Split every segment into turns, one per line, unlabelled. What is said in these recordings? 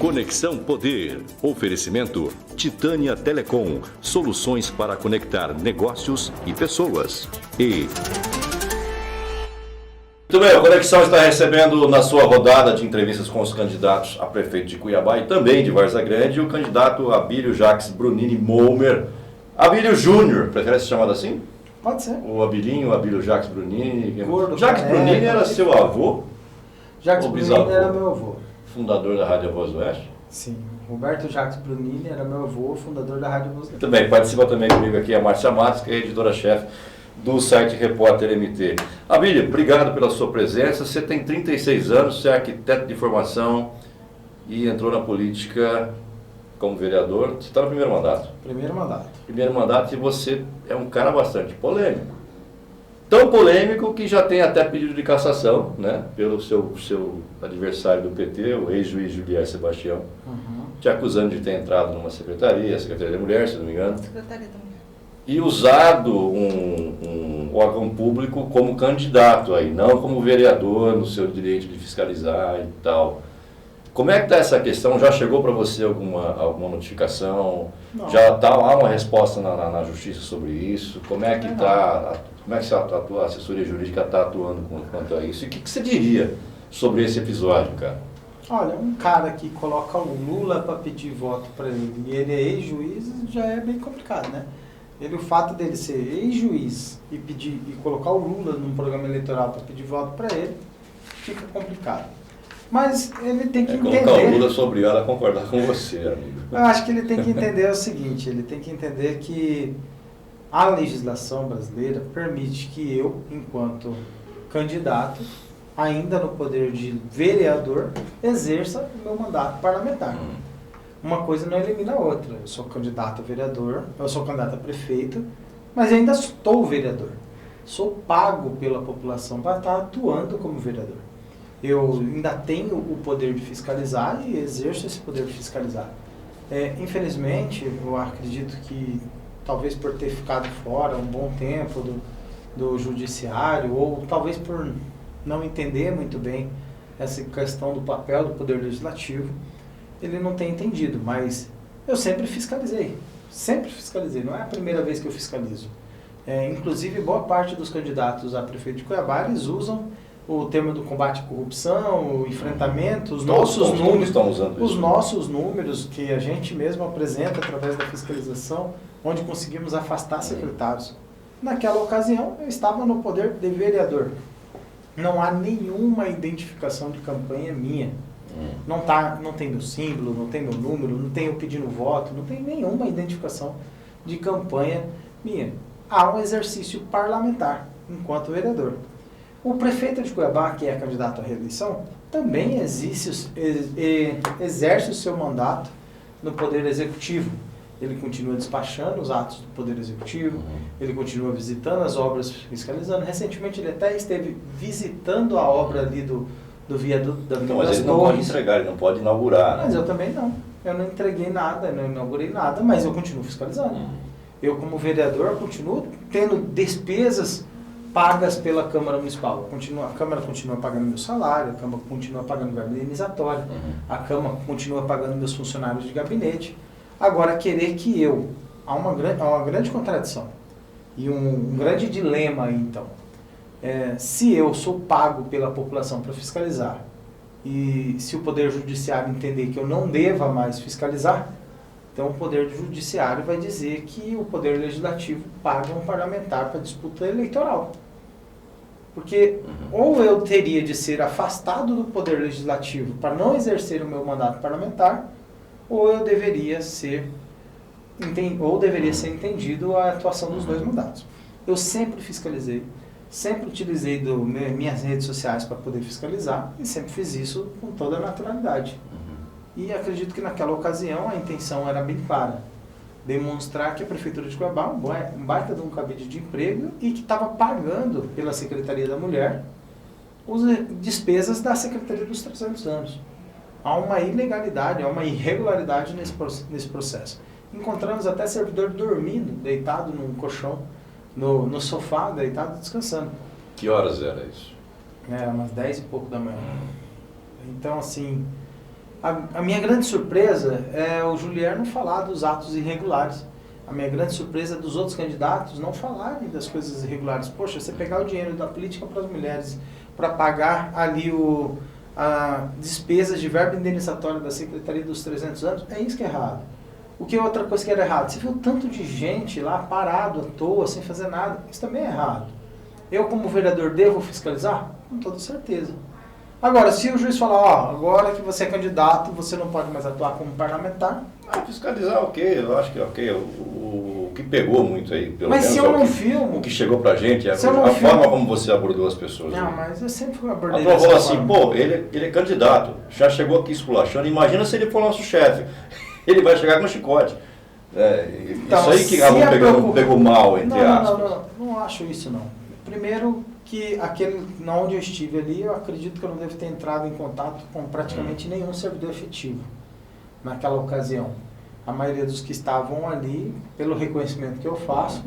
Conexão Poder. Oferecimento Titânia Telecom. Soluções para conectar negócios e pessoas. E...
Muito bem, a Conexão está recebendo na sua rodada de entrevistas com os candidatos a prefeito de Cuiabá e também de Várzea Grande o candidato Abílio Jacques Brunini Momer. Abílio Júnior, prefere ser chamado assim?
Pode ser.
O Abilinho, o Abílio Jacques Brunini.
Gordo,
Jacques Brunini era seu avô?
Jacques Brunini era meu avô.
Fundador da Rádio Voz do Oeste?
Sim, Roberto Jacques Brunini era meu avô, fundador da Rádio Voz do Oeste.
Também, participa também comigo aqui a Márcia Matos, que é editora-chefe do site Repórter MT. Abílio, obrigado pela sua presença. Você tem 36 anos, você é arquiteto de formação e entrou na política como vereador. Você está no primeiro mandato.
Primeiro mandato.
Primeiro mandato, e você é um cara bastante polêmico. Tão polêmico que já tem até pedido de cassação, né, pelo seu adversário do PT, o ex-juiz Julier Sebastião, te acusando de ter entrado numa secretaria, a Secretaria da Mulher, se não me engano.
Secretaria da Mulher.
E usado um órgão público como candidato aí, não como vereador no seu direito de fiscalizar e tal. Como é que está essa questão? Já chegou para você alguma notificação?
Não.
Já há uma resposta na justiça sobre isso? Como é que está? Como é que a assessoria jurídica está atuando quanto a isso? E o que você diria sobre esse episódio, cara?
Olha, um cara que coloca o Lula para pedir voto para ele e ele é ex-juiz já é bem complicado, né? O fato dele ser ex-juiz e colocar o Lula num programa eleitoral para pedir voto para ele, fica complicado. Mas ele tem que entender...
Colocar o Lula sobre ela concordar com você, amigo.
Eu acho que ele tem que entender o seguinte, ele tem que entender que a legislação brasileira permite que eu, enquanto candidato, ainda no poder de vereador, exerça o meu mandato parlamentar. Uma coisa não elimina a outra. Eu sou candidato a vereador, eu sou candidato a prefeito, mas ainda estou vereador. Sou pago pela população para estar atuando como vereador. Eu ainda tenho o poder de fiscalizar e exerço esse poder de fiscalizar. Infelizmente, eu acredito que talvez por ter ficado fora um bom tempo do judiciário, ou talvez por não entender muito bem essa questão do papel do poder legislativo, ele não tem entendido, mas eu sempre fiscalizei, não é a primeira vez que eu fiscalizo. Inclusive, boa parte dos candidatos a prefeito de Cuiabá, eles usam o tema do combate à corrupção, o enfrentamento, os nossos números que a gente mesmo apresenta através da fiscalização, onde conseguimos afastar secretários. Naquela ocasião, eu estava no poder de vereador. Não há nenhuma identificação de campanha minha. Não tem meu símbolo, não tem meu número, não tem eu pedindo voto, não tem nenhuma identificação de campanha minha. Há um exercício parlamentar enquanto vereador. O prefeito de Cuiabá, que é candidato à reeleição, também exerce o seu mandato no Poder Executivo. Ele continua despachando os atos do Poder Executivo, ele continua visitando as obras, fiscalizando. Recentemente ele até esteve visitando a obra ali do viaduto da Avenida das Torres.
Mas ele não pode entregar, ele não pode inaugurar, né?
Mas eu também não. Eu não entreguei nada, não inaugurei nada, mas eu continuo fiscalizando. Eu, como vereador, continuo tendo despesas pagas pela Câmara Municipal. A Câmara continua pagando meu salário, a Câmara continua pagando verba indenizatória, a Câmara continua pagando meus funcionários de gabinete. Agora, querer que eu... Há uma grande contradição e um grande dilema aí, então. Se eu sou pago pela população para fiscalizar e se o Poder Judiciário entender que eu não deva mais fiscalizar, então o Poder Judiciário vai dizer que o Poder Legislativo paga um parlamentar para disputa eleitoral. Porque ou eu teria de ser afastado do Poder Legislativo para não exercer o meu mandato parlamentar, ou eu deveria ser entendido a atuação dos dois mandatos. Eu sempre fiscalizei, sempre utilizei minhas redes sociais para poder fiscalizar e sempre fiz isso com toda a naturalidade. E acredito que naquela ocasião a intenção era bem clara. Demonstrar que a Prefeitura de Cuiabá é um baita de um cabide de emprego e que estava pagando pela Secretaria da Mulher as despesas da Secretaria dos 300 anos. Há uma ilegalidade, há uma irregularidade nesse processo. Encontramos até servidor dormindo, deitado num colchão, no sofá, deitado, descansando.
Que horas era isso?
Era umas 10 e pouco da manhã. Então, assim, A minha grande surpresa é o Julier não falar dos atos irregulares. A minha grande surpresa é dos outros candidatos não falarem das coisas irregulares. Poxa, você pegar o dinheiro da política para as mulheres para pagar ali a despesas de verba indenizatória da Secretaria dos 300 anos, é isso que é errado. O que é outra coisa que era errado? Você viu tanto de gente lá parado à toa, sem fazer nada. Isso também é errado. Eu, como vereador, devo fiscalizar? Com toda certeza. Agora, se o juiz falar, ó, agora que você é candidato, você não pode mais atuar como parlamentar.
Fiscalizar, ok, eu acho que ok. O que pegou muito aí, pelo
mas
menos,
se eu não filmo...
o que chegou pra gente, a
forma
como você abordou as pessoas.
Não, mas eu sempre fui abordei
aprovou assim, pô, ele é candidato, já chegou aqui esculachando, imagina se ele for nosso chefe. Ele vai chegar com um chicote. Então, isso aí que pegou mal, entre aspas.
Não acho isso, não. Primeiro que onde eu estive ali, eu acredito que eu não devo ter entrado em contato com praticamente nenhum servidor efetivo naquela ocasião. A maioria dos que estavam ali, pelo reconhecimento que eu faço,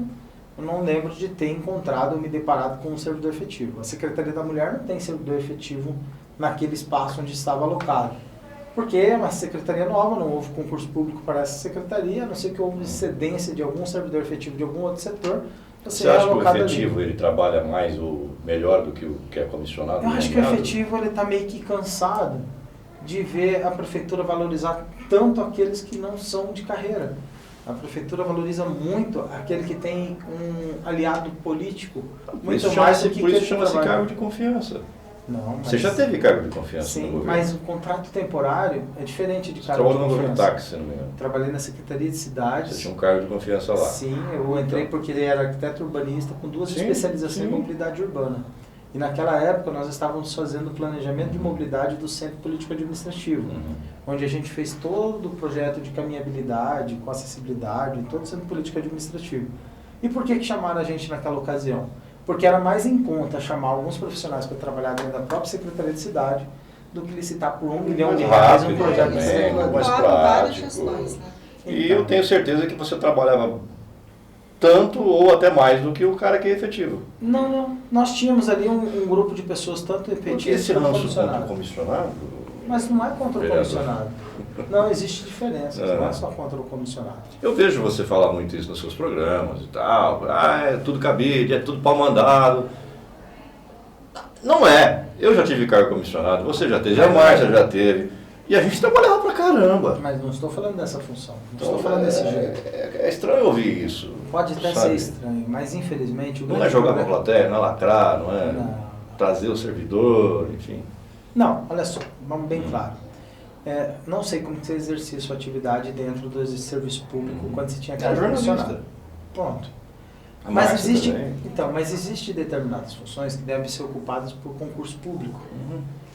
eu não lembro de ter encontrado ou me deparado com um servidor efetivo. A Secretaria da Mulher não tem servidor efetivo naquele espaço onde estava alocado. Porque é uma secretaria nova, não houve concurso público para essa secretaria, a não ser que houve excedência de algum servidor efetivo de algum outro setor.
Você acha que o efetivo ele trabalha mais ou melhor do que o que é comissionado?
Eu acho que o efetivo está meio que cansado de ver a prefeitura valorizar tanto aqueles que não são de carreira. A prefeitura valoriza muito aquele que tem um aliado político, muito mais do que
por isso chama-se cargo de confiança.
Não, mas...
Você já teve cargo de confiança?
Sim,
no governo?
Mas o contrato temporário é diferente de cargo de confiança.
Trabalhou no governo táxi, se não me engano.
Trabalhei na Secretaria de Cidades.
Você tinha um cargo de confiança lá.
Sim, eu entrei porque ele era arquiteto urbanista com duas especializações em mobilidade urbana. E naquela época nós estávamos fazendo o planejamento de mobilidade do Centro Político Administrativo, onde a gente fez todo o projeto de caminhabilidade, com acessibilidade, em todo o Centro Político Administrativo. E por que chamaram a gente naquela ocasião? Porque era mais em conta chamar alguns profissionais para trabalhar dentro da própria Secretaria de Cidade do que licitar por R$1 milhão um projeto de
mais prático.
Né?
E eu tenho certeza que você trabalhava tanto ou até mais do que o cara que é efetivo.
Não. Nós tínhamos ali um grupo de pessoas, tanto efetivos quanto
comissionado.
Mas não é contra o comissionado. Não, existe diferença, não é só contra o comissionado.
Eu vejo você falar muito isso nos seus programas e tal. É tudo cabide, é tudo pau mandado. Não é. Eu já tive cargo comissionado, você já teve, a Márcia já teve. E a gente trabalhava pra caramba.
Mas não estou falando dessa função, não estou falando desse jeito.
É estranho ouvir isso.
Pode até ser estranho, mas infelizmente...
Não é jogar com a plateia, não é lacrar, não é trazer o servidor, enfim.
Não, olha só, vamos bem claro. Não sei como você exercia sua atividade dentro do serviço público quando você tinha cargo comissionado. Ponto. Mas existe determinadas funções que devem ser ocupadas por concurso público.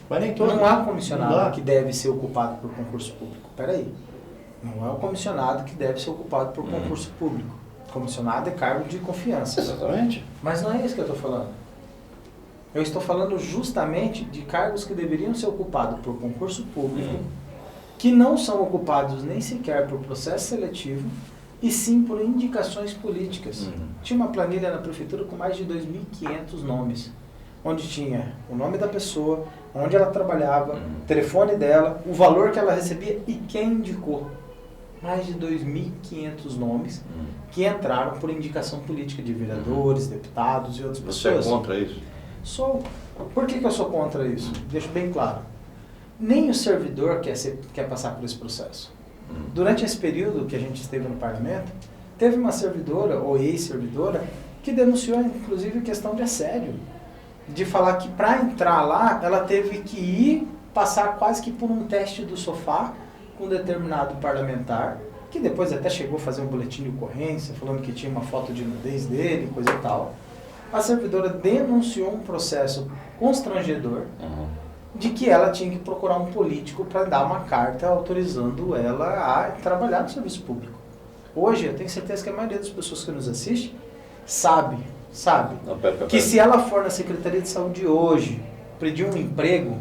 Mas nem todos.
Não há comissionado que deve ser ocupado por concurso público. Peraí. Não é o comissionado que deve ser ocupado por concurso público. Comissionado é cargo de confiança.
Exatamente.
Mas não é isso que eu estou falando. Eu estou falando justamente de cargos que deveriam ser ocupados por concurso público, que não são ocupados nem sequer por processo seletivo, e sim por indicações políticas. Tinha uma planilha na prefeitura com mais de 2.500 nomes, onde tinha o nome da pessoa, onde ela trabalhava, o telefone dela, o valor que ela recebia e quem indicou. Mais de 2.500 nomes que entraram por indicação política de vereadores, deputados e outras pessoas.
Você é contra isso?
Sou. Por que eu sou contra isso? Deixo bem claro. Nem o servidor quer passar por esse processo. Durante esse período que a gente esteve no parlamento, teve uma servidora, ou ex-servidora, que denunciou, inclusive, questão de assédio. De falar que para entrar lá, ela teve que ir passar quase que por um teste do sofá com um determinado parlamentar, que depois até chegou a fazer um boletim de ocorrência, falando que tinha uma foto de nudez dele, coisa e tal. A servidora denunciou um processo constrangedor de que ela tinha que procurar um político para dar uma carta autorizando ela a trabalhar no serviço público. Hoje, eu tenho certeza que a maioria das pessoas que nos assiste sabe que se ela for na Secretaria de Saúde hoje, pedir um emprego,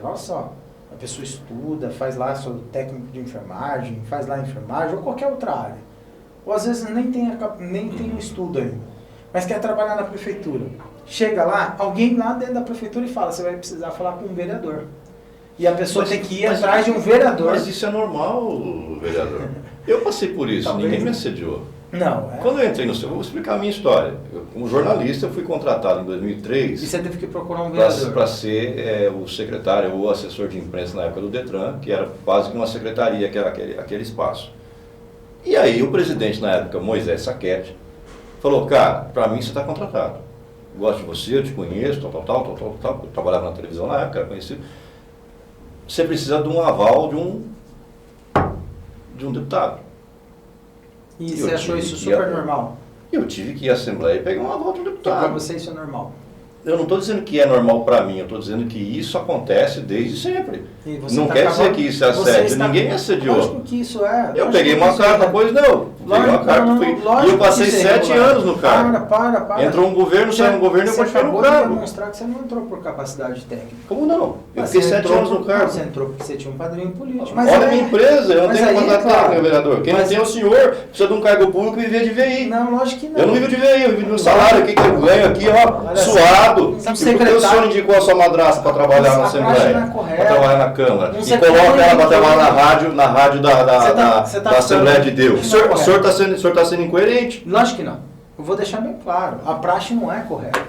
olha só, a pessoa estuda, faz lá seu técnico de enfermagem, faz lá enfermagem ou qualquer outra área. Ou às vezes nem tem um estudo ainda, mas quer trabalhar na prefeitura. Chega lá, alguém lá dentro da prefeitura e fala, você vai precisar falar com um vereador. E a pessoa tem que ir atrás de um vereador.
Mas isso é normal, vereador. Eu passei por isso,
Talvez
ninguém me
não.
assediou.
Não, é.
Quando eu entrei no seu, vou explicar a minha história. Como jornalista, eu fui contratado em
E
2003
você teve que procurar um vereador.
para ser o secretário ou assessor de imprensa na época do Detran, que era quase que uma secretaria, que era aquele espaço. E aí o presidente na época, Moisés Saquete, falou, cara, para mim você está contratado. Gosto de você, eu te conheço, tal. Eu trabalhava na televisão na época, era conhecido. Você precisa de um aval de um deputado.
E
Eu
você achou
tive
isso
que
super
ir
normal?
Eu tive que ir à Assembleia e pegar um aval de um
Então, para
deputado.
você isso é normal.
Eu não estou dizendo que é normal para mim, eu estou dizendo que isso acontece desde sempre.
E você
Não
tá
quer dizer
acabando-
que isso é
você
assédio,
está-
ninguém me assediou.
Lógico que isso é.
Eu
lógico
peguei
que
uma
isso
carta,
é.
pois não. Peguei uma carta, fui. E eu passei 7 anos no cargo.
Para.
Entrou um governo, saiu um governo e eu
Você
continuei no
acabou de
cargo.
demonstrar que você não entrou por capacidade técnica.
Como não? Eu
Mas
fiquei
você
7
entrou
anos no
por-
cargo.
Você entrou porque você tinha um padrinho político.
Olha a minha empresa, eu não
mas
tenho
aí,
capacidade
claro.
técnica, vereador. Quem não
Mas-
tem é o senhor, precisa de um cargo público e viver de VI.
Não, lógico que não.
Eu não vivo de VI, eu vivo do salário aqui que eu ganho aqui, ó,
Olha,
suado.
um
E por que o
secretário-
senhor indicou a sua madrasta para trabalhar na
A praxe
Assembleia?
não é correta.
Para trabalhar na Câmara.
Um
E
secretário
coloca ela para
indicou-
trabalhar na rádio
Você tá
da Assembleia de Deus.
Não é
O senhor está sendo incoerente.
Lógico que não. Eu vou deixar bem claro. A praxe não é correta.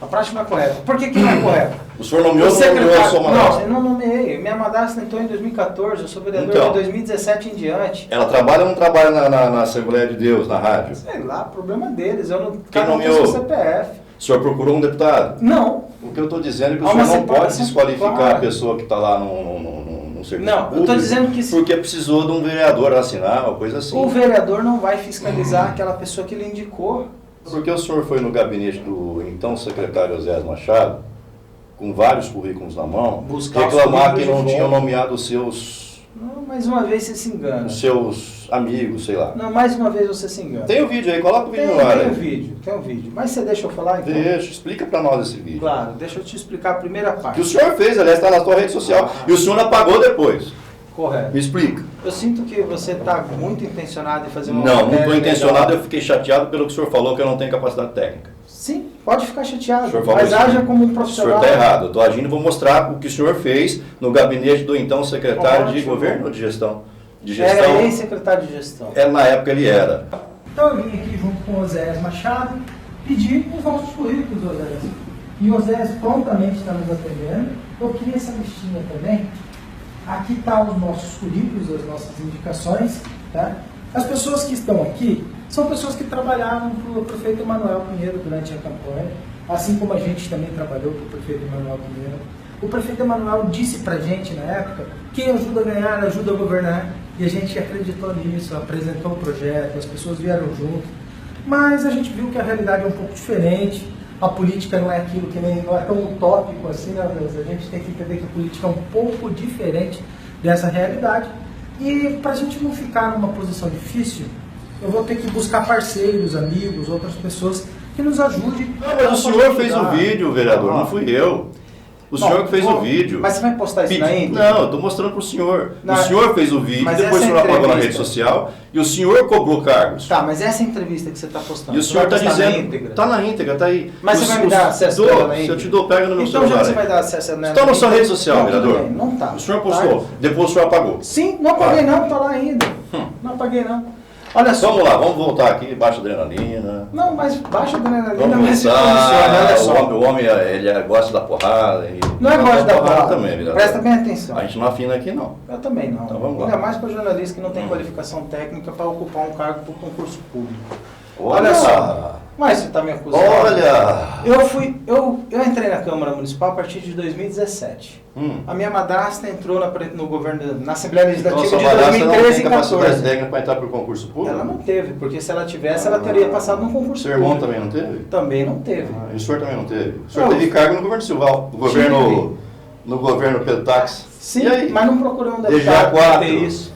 A praxe não é correta. Por que não é correta?
O senhor nomeou ou não nomeou a sua
Não,
madrasta?
eu não nomeei. Minha madrasta entrou em 2014, eu sou vereador
Então.
de 2017 em diante.
Ela trabalha ou não trabalha na Assembleia de Deus, na rádio?
Sei lá, problema deles. Eu não.
Quem
Cada um tem
nomeou?
seu CPF.
O senhor procurou um deputado?
Não.
O que eu estou dizendo é que o
Há uma
senhor não pode
separação
desqualificar
clara.
a pessoa que está lá no serviço
Não, eu
público
tô dizendo que se-
porque precisou de um vereador assinar, uma coisa assim.
O vereador não vai fiscalizar aquela pessoa que ele indicou.
Porque o senhor foi no gabinete do então secretário Osés Machado, com vários currículos na mão,
Buscar os
reclamar que
currículos
não
de
tinham
volta.
nomeado os
Não, mais uma vez você se engana.
seus amigos, sei lá.
Não, mais uma vez você se engana.
Tem o vídeo aí, coloca o vídeo
Tem
no ar.
um
aí.
vídeo, tem um vídeo. Mas você deixa eu falar então?
Deixa, explica pra nós esse vídeo.
Claro, deixa eu te explicar a primeira parte.
Que o senhor fez, aliás, está na sua rede social. E o senhor apagou depois.
Correto.
Me explica.
Eu sinto que você está muito intencionado em fazer uma
Não, não
matéria
estou intencionado,
legal.
eu fiquei chateado pelo que o senhor falou que eu não tenho capacidade técnica.
Sim, pode ficar
O
chateado,
senhor falou
mas
isso.
haja como um
O senhor
profissional.
está errado, eu estou agindo e vou mostrar o que o senhor fez no gabinete do então secretário de
Ótimo.
governo ou de gestão? De
Era
gestão.
ex-secretário de gestão.
Na época ele era.
Então eu vim aqui junto com o Osés Machado pedir os nossos currículos, Osés. E o Osés prontamente está nos atendendo. Eu queria essa listinha também. Aqui estão os nossos currículos, as nossas indicações. Tá? As pessoas que estão aqui são pessoas que trabalhavam para o prefeito Emanuel Pinheiro durante a campanha, assim como a gente também trabalhou para o prefeito Emanuel Pinheiro. O prefeito Emanuel disse para a gente na época: quem ajuda a ganhar, ajuda a governar. E a gente acreditou nisso, apresentou o projeto, as pessoas vieram junto. Mas a gente viu que a realidade é um pouco diferente. A política não é aquilo que nem, não é tão utópico assim, né, Deus? A gente tem que entender que a política é um pouco diferente dessa realidade. E para a gente não ficar numa posição difícil, eu vou ter que buscar parceiros, amigos, outras pessoas que nos ajudem.
Não, mas o senhor fez o vídeo, vereador, não fui eu. O senhor que fez o vídeo.
Mas você vai postar isso na íntegra?
Não, eu estou mostrando para o senhor.
Não,
o senhor fez o vídeo,
mas
depois o
essa
senhor apagou na rede
entrevista-
social e o senhor cobrou cargos.
Tá, mas essa entrevista que você está postando,
E o
você
senhor
vai
está
postar na
dizendo.
íntegra?
Está na íntegra, está aí.
Mas você vai me dar acesso
dou,
dela na
se eu
íntegra?
te dou, pega no meu
Então já
celular.
que você vai
aí.
dar acesso na
Está na sua rede social,
não, tudo
vereador.
bem, não tá.
O senhor
Tá?
postou, depois o senhor apagou.
Sim, não apaguei não, tá lá ainda. Não apaguei não. Olha só.
Vamos lá, vamos voltar aqui, baixa adrenalina.
Não, mas baixa a adrenalina,
Vamos
mas se posiciona, olha
começar.
só.
O homem ele gosta da porrada. E
Não é gosto da porrada,
também, vereador.
presta bem atenção.
A gente não afina aqui, não.
Eu também não.
Então vamos lá.
Ainda mais para jornalista que não tem qualificação técnica para ocupar um cargo por concurso público.
Olha
só. Mas você está me acusando.
Olha!
Eu entrei na Câmara Municipal a partir de 2017. A minha madrasta entrou no governo, na Assembleia
Então a
Legislativa
sua
de
madrasta não
2013
tem
e
capacidade
2014.
técnica para entrar para o concurso público?
Ela não teve, porque se ela tivesse, ela teria passado no concurso
Seu irmão
público.
também não teve?
Também não teve.
E o senhor também não teve? O senhor
Não.
teve cargo no governo Silval, no governo Pedro Táxi.
Sim,
E aí?
mas não procurei um
DGA
deputado para
4.
ter isso.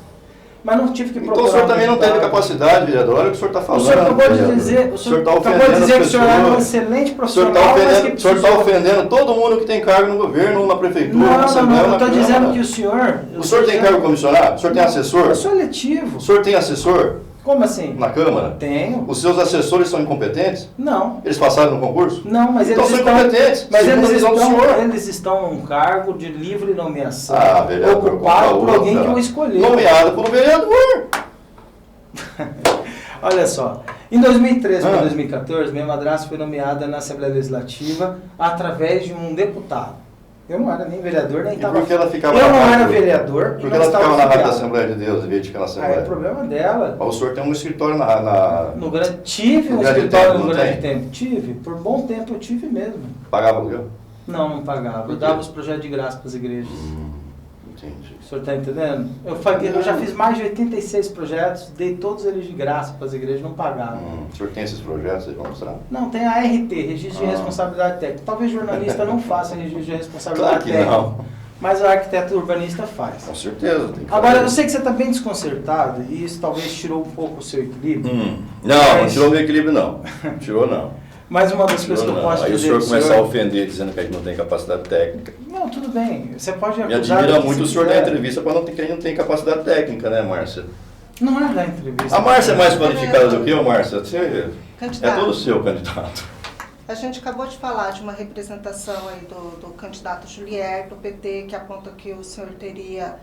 Mas não tive que procurar
Então o senhor
um
também não teve
deputado.
capacidade, vereador. Olha o que o senhor está
O
falando.
senhor acabou de
vereador.
dizer,
O senhor está
acabou de
ofendendo
dizer
as
que o senhor era um
pessoas.
excelente
O senhor
profissional, mas que
está
precisou...
ofendendo todo mundo que tem cargo no governo, ou na prefeitura, na
Não,
Assembleia,
eu
na
estou
Câmara.
dizendo que o senhor...
O senhor tem cargo comissionado? O senhor tem assessor?
Eu sou eletivo.
O senhor tem assessor?
Como assim?
Na Câmara?
Tenho.
Os seus assessores são incompetentes?
Não.
Eles passaram no concurso?
Não, mas
então
eles
são
estão...
incompetentes.
Mas
segundo a visão do senhor.
eles estão num cargo de livre nomeação,
Vereador,
ocupado por alguém que eu escolhi.
Nomeado por um vereador.
Olha só, em 2013 para 2014, minha madrasta foi nomeada na Assembleia Legislativa através de um deputado. Eu não era nem vereador, nem estava...
por que ela ficava
Eu
na
não
rádio?
era vereador e
Porque
não
ela
estava
ficava na rádio da
filiado.
Assembleia de Deus, em vez de ficar na Assembleia.
É problema dela.
Mas o senhor tem um escritório
No grande, tive um
Grande
escritório
Tempo,
no
não
Grande
tem?
Tempo. Tive. Por bom tempo eu tive mesmo.
Pagava aluguel?
Não pagava.
Por
Eu
quê?
dava os projetos de graça para as igrejas.
Entendi.
O senhor está entendendo? Eu já fiz mais de 86 projetos, dei todos eles de graça para as igrejas, não pagava.
O senhor tem esses projetos, vocês vão mostrar?
Não, tem a RT, Registro de Responsabilidade Técnica. Talvez jornalista não faça registro de responsabilidade
Claro que
técnica.
não.
Mas o arquiteto urbanista faz.
Com certeza. Tem que
Agora,
fazer.
eu sei que você está bem desconcertado e isso talvez tirou um pouco o seu equilíbrio.
Não tirou meu equilíbrio não. Tirou não.
Mas uma das coisas que eu
Não.
posso
Aí o
dizer
senhor
do
começar a ofender dizendo que a gente não tem capacidade técnica.
Não, tudo bem. Você pode
Me
acusar...
admira
do que
muito o
você
senhor dar
quiser.
entrevista para não ter quem não tem capacidade técnica, né, Márcia?
Não é dar entrevista.
A Márcia é mais qualificada do que eu, Márcia? Você é
Candidato.
todo seu, candidato.
A gente acabou de falar de uma representação aí do candidato Julier, do PT, que aponta que o senhor teria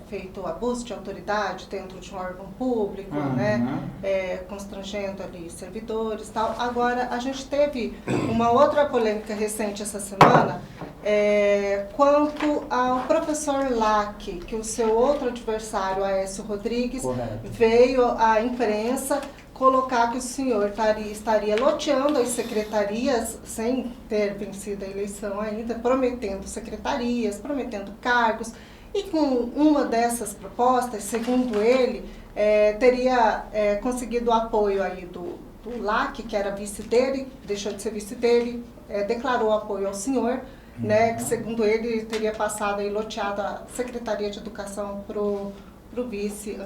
feito abuso de autoridade dentro de um órgão público, né? Constrangendo ali servidores e tal. Agora, a gente teve uma outra polêmica recente essa semana, quanto ao professor Lack, que o seu outro adversário, Aécio Rodrigues,
Correto.
veio à imprensa colocar que o senhor estaria loteando as secretarias sem ter vencido a eleição ainda, prometendo secretarias, prometendo cargos, e com uma dessas propostas, segundo ele, teria conseguido o apoio aí do Lack, que era vice dele, deixou de ser vice dele, declarou apoio ao senhor, né, que segundo ele teria passado e loteado a Secretaria de Educação para o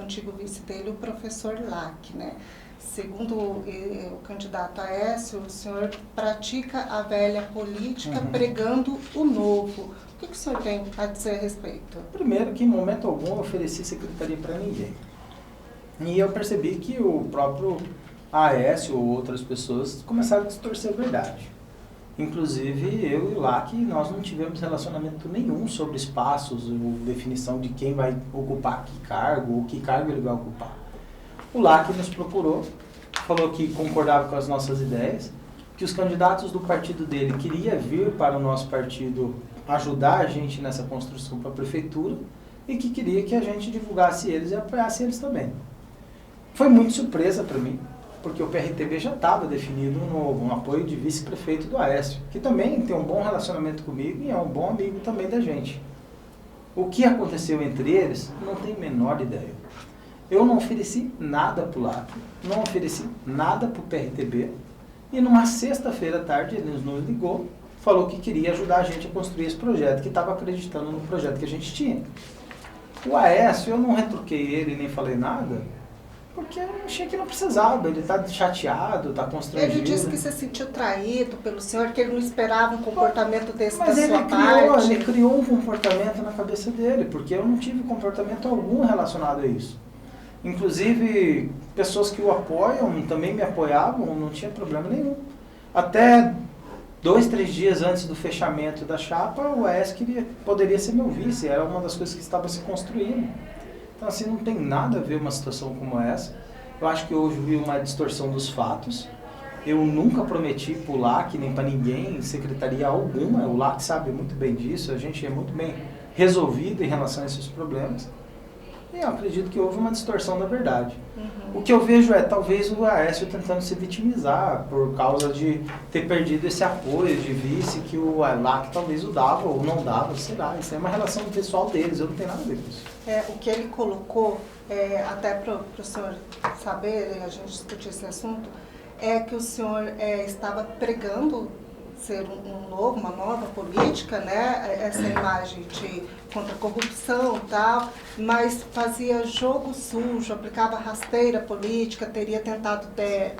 antigo vice dele, o professor Lack, né? Segundo o candidato Aécio, o senhor pratica a velha política pregando o novo. O que o senhor tem a dizer a respeito?
Primeiro que em momento algum eu ofereci secretaria para ninguém. E eu percebi que o próprio Aécio ou outras pessoas começaram a distorcer a verdade. Inclusive eu e o Lack, nós não tivemos relacionamento nenhum sobre espaços ou definição de quem vai ocupar que cargo ou que cargo ele vai ocupar. O Lack nos procurou, falou que concordava com as nossas ideias, que os candidatos do partido dele queriam vir para o nosso partido ajudar a gente nessa construção para a prefeitura e que queria que a gente divulgasse eles e apoiasse eles também. Foi muito surpresa para mim, porque o PRTB já estava definido um apoio de vice-prefeito do Aécio, que também tem um bom relacionamento comigo e é um bom amigo também da gente. O que aconteceu entre eles, não tenho a menor ideia. Eu não ofereci nada para o LAC, não ofereci nada para o PRTB, e numa sexta-feira à tarde ele nos ligou, falou que queria ajudar a gente a construir esse projeto, que estava acreditando no projeto que a gente tinha. O Aécio, eu não retruquei ele, nem falei nada, porque eu achei que não precisava, ele está chateado, está constrangido.
Ele disse que se sentiu traído pelo senhor, que ele não esperava um comportamento desse da
Mas
sua parte.
ele criou um comportamento na cabeça dele, porque eu não tive comportamento algum relacionado a isso. Inclusive, pessoas que o apoiam também me apoiavam, não tinha problema nenhum. Até 2, 3 dias antes do fechamento da chapa, o Aécio poderia ser meu vice, era uma das coisas que estava se construindo. Então, assim, não tem nada a ver uma situação como essa. Eu acho que houve uma distorção dos fatos. Eu nunca prometi para o LAC, nem para ninguém, secretaria alguma. O LAC sabe muito bem disso, a gente é muito bem resolvido em relação a esses problemas. E eu acredito que houve uma distorção da verdade. O que eu vejo é, talvez, o Aécio tentando se vitimizar por causa de ter perdido esse apoio de vice que o LAC talvez o dava ou não dava, sei lá. Isso é uma relação pessoal deles, eu não tenho nada a ver com isso.
O que ele colocou, até para o senhor saber, a gente discutir esse assunto, é que o senhor estava pregando ser uma nova política, né? Essa imagem de contra a corrupção e tal, mas fazia jogo sujo, aplicava rasteira política, teria tentado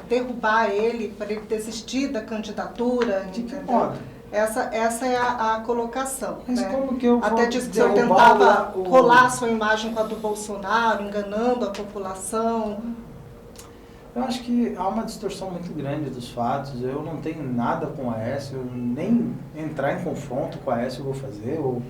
derrubar ele para ele desistir da candidatura.
De que
entendeu?
modo?
Essa é a colocação.
Mas
né?
como que eu vou
Até disse que o senhor
derrubar
tentava
o-
colar sua imagem com a do Bolsonaro, enganando a população.
Eu acho que há uma distorção muito grande dos fatos. Eu não tenho nada com a Aécio, nem entrar em confronto com a Aécio eu vou fazer, ou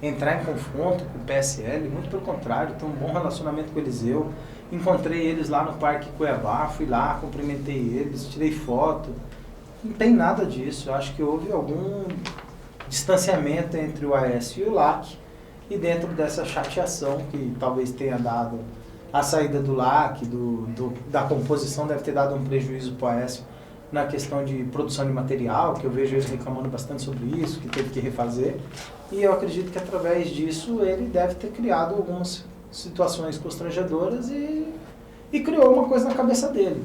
entrar em confronto com o PSL, muito pelo contrário, tenho um bom relacionamento com o Eliseu. Encontrei eles lá no Parque Cuiabá, fui lá, cumprimentei eles, tirei foto. Não tem nada disso. Eu acho que houve algum distanciamento entre o Aécio e o LAC, e dentro dessa chateação que talvez tenha dado a saída do LAC, da composição, deve ter dado um prejuízo para o Aécio na questão de produção de material, que eu vejo ele reclamando bastante sobre isso, que teve que refazer. E eu acredito que através disso ele deve ter criado algumas situações constrangedoras e criou uma coisa na cabeça dele.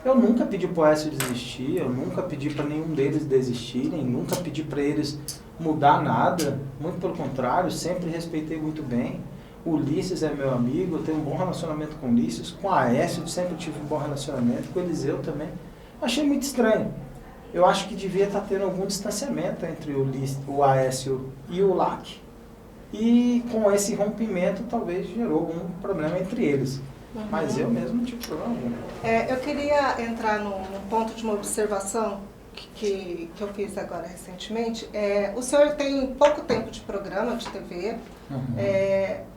Eu nunca pedi para o Aécio desistir, eu nunca pedi para nenhum deles desistirem, nunca pedi para eles mudar nada, muito pelo contrário, sempre respeitei muito bem. O Ulisses é meu amigo, eu tenho um bom relacionamento com o Ulisses, com a Aécio eu sempre tive um bom relacionamento, com o Eliseu também. Achei muito estranho. Eu acho que devia estar tendo algum distanciamento entre o Aécio e o LAC. E com esse rompimento talvez gerou algum problema entre eles. Uhum. Mas eu mesmo não tive problema algum.
Eu queria entrar num ponto de uma observação que eu fiz agora recentemente. O senhor tem pouco tempo de programa de TV,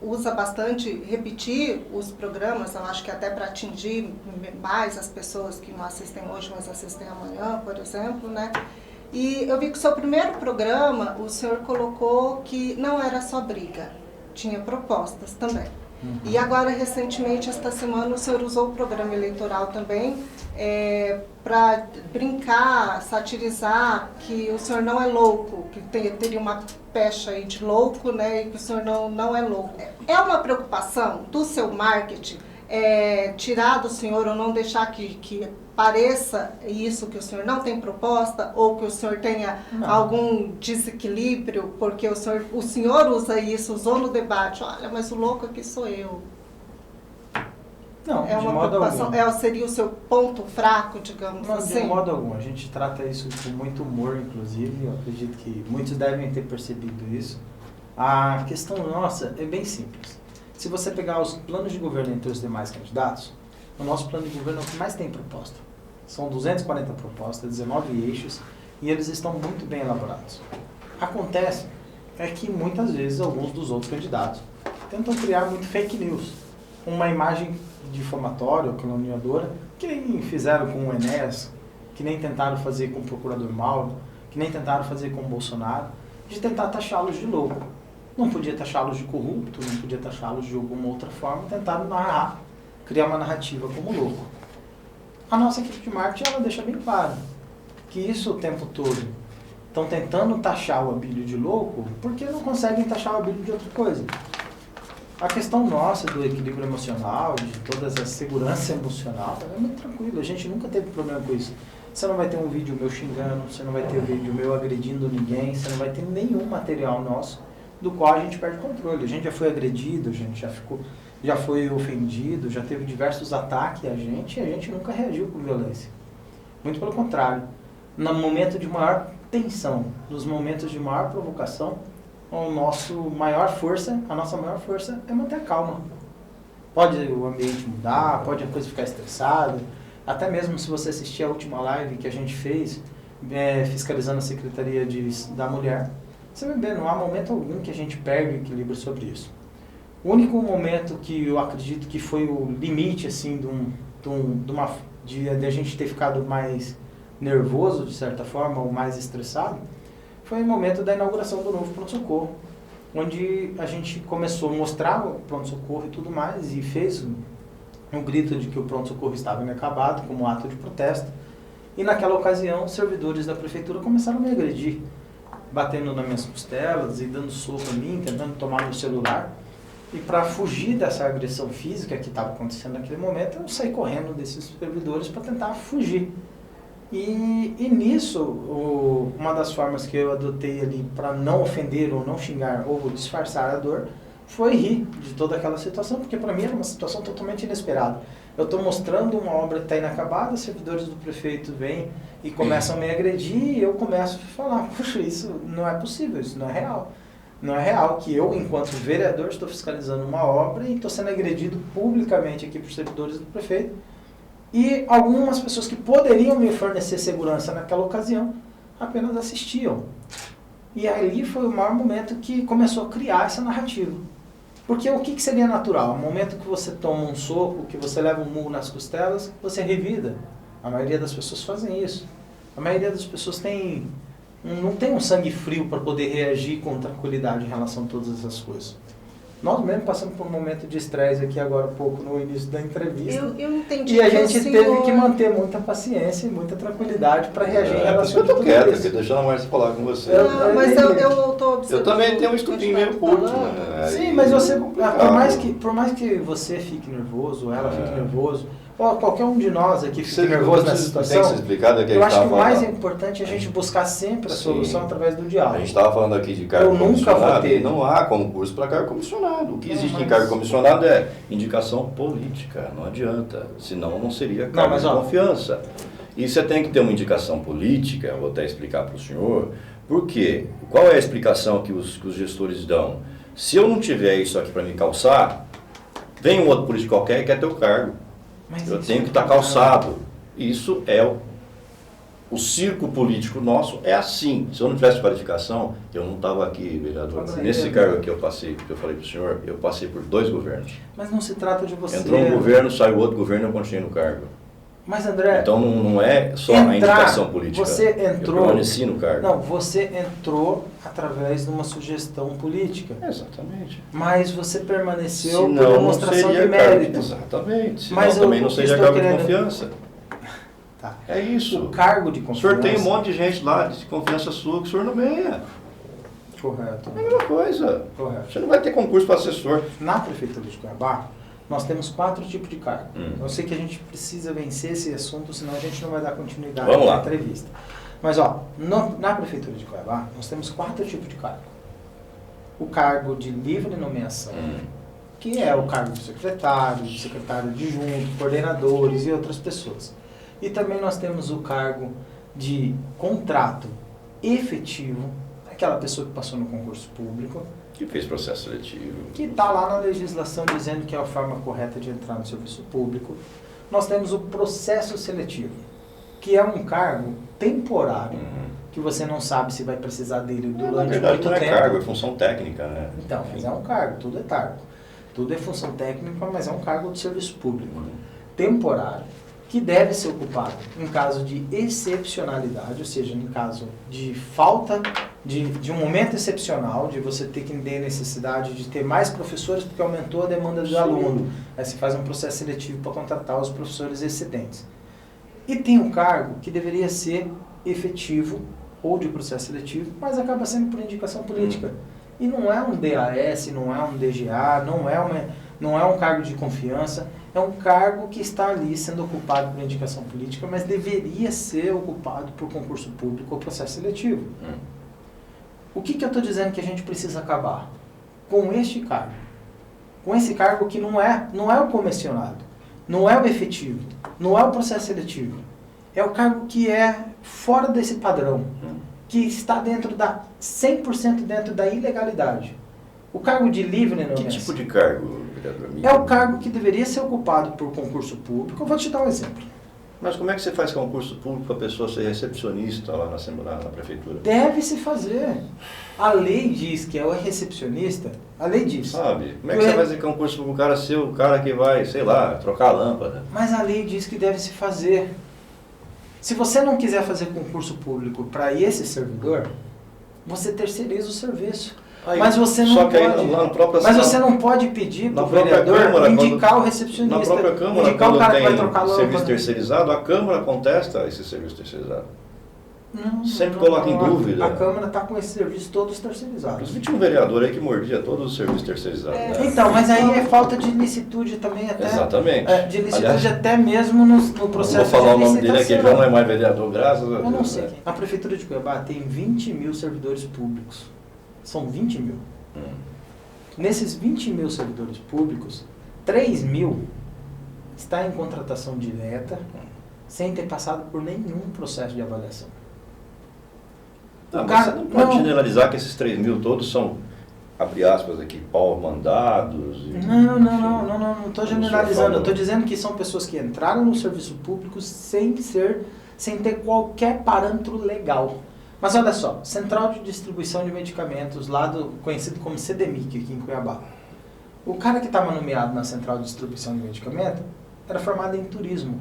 usa bastante repetir os programas, eu acho que até para atingir mais as pessoas que não assistem hoje, mas assistem amanhã, por exemplo, né? E eu vi que o seu primeiro programa, o senhor colocou que não era só briga, tinha propostas também. E agora, recentemente, esta semana, o senhor usou o programa eleitoral também para brincar, satirizar que o senhor não é louco, que teria uma pecha aí de louco, né, e que o senhor não é louco. É uma preocupação do seu marketing tirar do senhor ou não deixar que pareça isso, que o senhor não tem proposta ou que o senhor tenha algum desequilíbrio, porque o senhor usa isso, usou no debate, olha, mas o louco aqui sou eu.
Não,
é uma
de modo
preocupação,
algum.
Seria o seu ponto fraco, digamos assim?
De modo algum, a gente trata isso com muito humor, inclusive, eu acredito que muitos devem ter percebido isso. A questão nossa é bem simples. Se você pegar os planos de governo entre os demais candidatos, o nosso plano de governo é o que mais tem proposta. São 240 propostas, 19 eixos, e eles estão muito bem elaborados. Acontece que muitas vezes alguns dos outros candidatos tentam criar muito fake news, uma imagem difamatória ou caluniadora, que nem fizeram com o Enéas, que nem tentaram fazer com o procurador Mauro, que nem tentaram fazer com o Bolsonaro, de tentar taxá-los de louco. Não podia taxá-los de corrupto, não podia taxá-los de alguma outra forma, tentaram narrar, criar uma narrativa como louco. A nossa equipe de marketing, ela deixa bem claro que isso o tempo todo estão tentando taxar o Abílio de louco porque não conseguem taxar o Abílio de outra coisa. A questão nossa do equilíbrio emocional, de toda essa segurança emocional, é muito tranquilo, a gente nunca teve problema com isso. Você não vai ter um vídeo meu xingando, você não vai ter um vídeo meu agredindo ninguém, você não vai ter nenhum material nosso do qual a gente perde controle. A gente já foi agredido, a gente já foi ofendido, já teve diversos ataques a gente e a gente nunca reagiu com violência. Muito pelo contrário. No momento de maior tensão, nos momentos de maior provocação, a nossa maior força é manter a calma. Pode o ambiente mudar, pode a coisa ficar estressada, até mesmo se você assistir a última live que a gente fez, fiscalizando a Secretaria da Mulher, você vai ver, não há momento algum que a gente perde o equilíbrio sobre isso. O único momento que eu acredito que foi o limite, assim, de a gente ter ficado mais nervoso, de certa forma, ou mais estressado, foi o momento da inauguração do novo pronto-socorro, onde a gente começou a mostrar o pronto-socorro e tudo mais, e fez um grito de que o pronto-socorro estava inacabado, como ato de protesto, e naquela ocasião, os servidores da prefeitura começaram a me agredir, batendo nas minhas costelas e dando soco em mim, tentando tomar meu celular. E para fugir dessa agressão física que estava acontecendo naquele momento, eu saí correndo desses servidores para tentar fugir. E nisso, uma das formas que eu adotei ali para não ofender ou não xingar ou disfarçar a dor, foi rir de toda aquela situação, porque para mim era uma situação totalmente inesperada. Eu estou mostrando uma obra que está inacabada, os servidores do prefeito vêm e começam a me agredir, e eu começo a falar, puxa, isso não é possível, isso não é real. Não é real que eu, enquanto vereador, estou fiscalizando uma obra e estou sendo agredido publicamente aqui por servidores do prefeito. E algumas pessoas que poderiam me fornecer segurança naquela ocasião apenas assistiam. E ali foi o maior momento que começou a criar essa narrativa. Porque o que seria natural? O momento que você toma um soco, que você leva um murro nas costelas, você revida. A maioria das pessoas fazem isso. A maioria das pessoas não tem um sangue frio para poder reagir com tranquilidade em relação a todas essas coisas. Nós mesmo passamos por um momento de estresse aqui agora há pouco no início da entrevista.
Eu entendi.
E a gente
senhor...
teve que manter muita paciência e muita tranquilidade para reagir em relação
eu tô
a tudo
quieto
isso.
aqui, deixando a Márcia falar com você.
Não, mas eu tô observando.
Eu também tenho um estudinho meio curto, né?
Sim, mas você, por mais que você fique nervoso, ela fique nervoso, ou qualquer um de nós aqui fique nervoso nessa situação,
tem que ser explicado que
eu acho que o mais
falando.
importante é a gente buscar sempre a
Sim.
solução através do diálogo.
A gente estava falando aqui de cargo
Eu nunca
comissionado,
vou ter.
e não há concurso para cargo comissionado. O que existe em
mas-
cargo comissionado é indicação política, não adianta, senão não seria cargo
mas,
de
ó,
confiança. E você tem que ter uma indicação política, eu vou até explicar para o senhor, porque qual é a explicação que os gestores dão? Se eu não tiver isso aqui para me calçar, vem um outro político qualquer e quer ter o cargo.
Mas
Eu
isso
tenho que estar calçado. Isso é o circo político nosso é assim. Se eu não tivesse qualificação, eu não estava aqui, vereador. Nesse cargo que eu passei, que eu falei para o senhor, eu passei por 2 governos.
Mas não se trata de você...
Entrou um governo, saiu outro governo e eu continuei no cargo.
Mas, André...
Então não é só a indicação política.
Você entrou...
Eu permaneci no cargo.
Não, você entrou através de uma sugestão política.
Exatamente.
Mas você permaneceu por
Senão, não
demonstração de
seria cargo.
mérito.
Exatamente. Senão
Mas
também
eu
não seria
estou
cargo de
querendo-
confiança.
Tá.
É isso.
O cargo de
O
confiança...
senhor tem um monte de gente lá de confiança sua que o senhor nomeia.
Correto.
É a mesma coisa.
Correto.
Você não vai ter concurso para assessor.
Na Prefeitura de Cuiabá, nós temos 4 tipos de cargo.
Hum.
Eu sei que a gente precisa vencer esse assunto, senão a gente não vai dar continuidade
Vamos
na
lá.
entrevista. Mas, na Prefeitura de Cuiabá, nós temos 4 tipos de cargo. O cargo de livre nomeação, que é o cargo do secretário adjunto, coordenadores e outras pessoas. E também nós temos o cargo de contrato efetivo, aquela pessoa que passou no concurso público,
Que fez processo seletivo.
que está lá na legislação dizendo que é a forma correta de entrar no serviço público. Nós temos o processo seletivo, que é um cargo temporário, que você não sabe se vai precisar dele
Na
durante
verdade
muito
não é
tempo.
cargo, é função técnica, né?
Então, mas é um cargo, tudo é cargo. Tudo é função técnica, mas é um cargo de serviço público. Temporário, que deve ser ocupado em caso de excepcionalidade, ou seja, em caso de falta de um momento excepcional, de você ter que ter necessidade de ter mais professores porque aumentou a demanda de aluno. Aí você faz um processo seletivo para contratar os professores excedentes. E tem um cargo que deveria ser efetivo ou de processo seletivo, mas acaba sendo por indicação política. E não é um DAS, não é um DGA, não é um cargo de confiança, é um cargo que está ali sendo ocupado por indicação política, mas deveria ser ocupado por concurso público ou processo seletivo. O que eu estou dizendo que a gente precisa acabar? Com este cargo. Com esse cargo que não é o comissionado, não é o efetivo, não é o processo seletivo. É o cargo que é fora desse padrão, que está dentro 100% dentro da ilegalidade. O cargo de livre nomeação.
Que tipo de cargo, vereador?
É o cargo que deveria ser ocupado por concurso público. Eu vou te dar um exemplo.
Mas como é que você faz concurso público para a pessoa ser recepcionista lá na prefeitura?
Deve-se fazer. A lei diz que é o recepcionista. A lei diz.
Sabe? Como é que você vai fazer concurso para o cara ser o cara que vai, sei lá, trocar a lâmpada?
Mas a lei diz que deve se fazer. Se você não quiser fazer concurso público para esse servidor, você terceiriza o serviço.
Aí,
mas você não
só que aí
pode.
lá na própria
Mas
sala-
você não pode pedir para
Na
o
própria
vereador
Câmara,
indicar o
Na
recepcionista,
própria Câmara,
indicar o
quando
cara que vai
tem
trocar a
serviço
lâmpada.
terceirizado, a Câmara contesta esse serviço terceirizado.
Não,
Sempre coloca em dúvida.
A Câmara está com esse serviço todos terceirizados.
Inclusive tinha um vereador aí que mordia todos os serviços terceirizados. né?
Então, mas aí é falta de licitude também até.
Exatamente.
De licitude
Aliás,
até mesmo no
não
processo
vou falar o
de
nome dele aqui,
licitação.
já não é mais vereador, graças a Deus.
Eu não sei
né?
quem. A Prefeitura de Cuiabá tem 20 mil servidores públicos. São 20 mil. Nesses 20 mil servidores públicos, 3 mil está em contratação direta, sem ter passado por nenhum processo de avaliação.
Não,
O
mas
cara-
você não pode
não.
generalizar que esses 3 mil todos são abre aspas aqui, pau-mandados?
Não estou generalizando. Eu estou dizendo que são pessoas que entraram no serviço público sem ter qualquer parâmetro legal. Mas olha só, Central de Distribuição de Medicamentos, conhecido como CDMIC aqui em Cuiabá. O cara que estava nomeado na Central de Distribuição de Medicamentos era formado em turismo.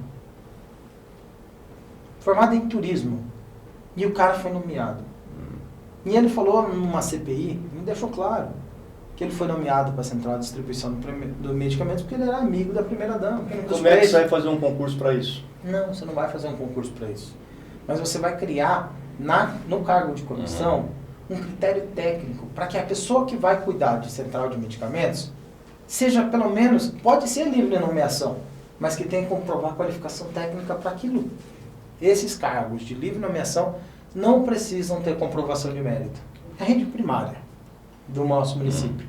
E o cara foi nomeado. E ele falou numa CPI, me deixou claro, que ele foi nomeado para a Central de Distribuição do Medicamentos porque ele era amigo da primeira-dama.
Como é que você vai fazer um concurso para isso?
Não, você não vai fazer um concurso para isso. Mas você vai criar, no cargo de comissão, um critério técnico para que a pessoa que vai cuidar de Central de Medicamentos seja, pelo menos, pode ser livre de nomeação, mas que tenha que comprovar qualificação técnica para aquilo. Esses cargos de livre nomeação não precisam ter comprovação de mérito. É a rede primária do nosso município.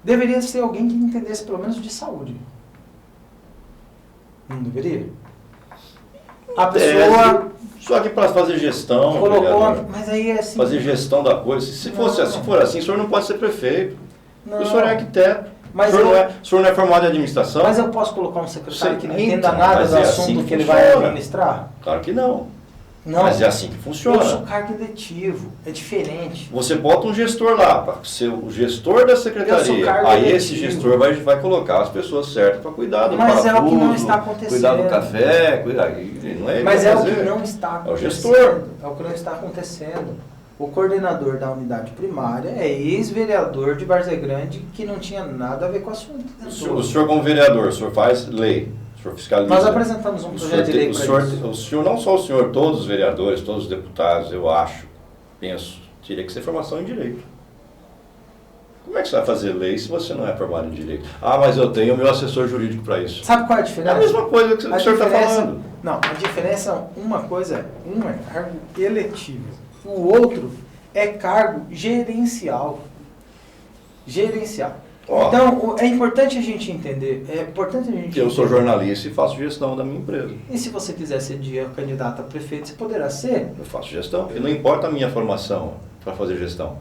Deveria ser alguém que entendesse pelo menos de saúde. Não deveria? A pessoa...
Só que para fazer gestão,
colocou, mas aí é assim...
Fazer gestão da coisa. Se for assim, o senhor não pode ser prefeito. Não. O senhor é arquiteto.
Mas
o senhor não é formado em administração.
Mas eu posso colocar um secretário que não entenda nada do assunto que ele vai administrar?
Claro que não. Mas é assim que funciona.
Eu sou cargo eletivo, é diferente.
Você bota um gestor lá, para ser o gestor da secretaria. Aí esse gestor vai colocar as pessoas certas para cuidar do parafuso,
é o que não está acontecendo.
Cuidar do café, não é
mas é o que não está acontecendo.
É o gestor.
É o que não está acontecendo. O coordenador da unidade primária é ex-vereador de Várzea Grande que não tinha nada a ver com o assunto.
O senhor como vereador, o senhor faz lei. O senhor fiscaliza.
Nós apresentamos um projeto de lei para isso.
O senhor, não só o senhor, todos os vereadores, todos os deputados, eu acho, penso, teria que ser formação em direito. Como é que você vai fazer lei se você não é formado em direito? Ah, mas eu tenho o meu assessor jurídico para isso.
Sabe qual é a diferença?
É a mesma coisa que o senhor está falando.
Não, a diferença, uma coisa, um é cargo eletivo, o outro é cargo gerencial. Então, é importante a gente entender,
eu sou jornalista e faço gestão da minha empresa.
E se você quiser ser candidato a prefeito, você poderá ser.
Eu faço gestão. E não importa a minha formação para fazer gestão.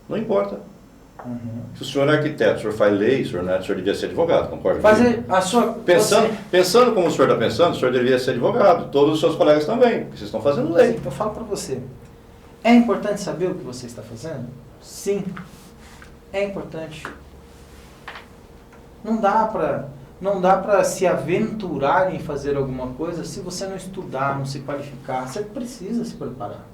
Não importa. Se o senhor é arquiteto, o senhor faz lei, o senhor devia ser advogado, concorda? Pensando como o senhor está pensando, o senhor deveria ser advogado. Todos os seus colegas também, porque vocês estão fazendo lei.
Eu falo para você. É importante saber o que você está fazendo? Sim. É importante. Não dá para se aventurar em fazer alguma coisa se você não estudar, não se qualificar. Você precisa se preparar.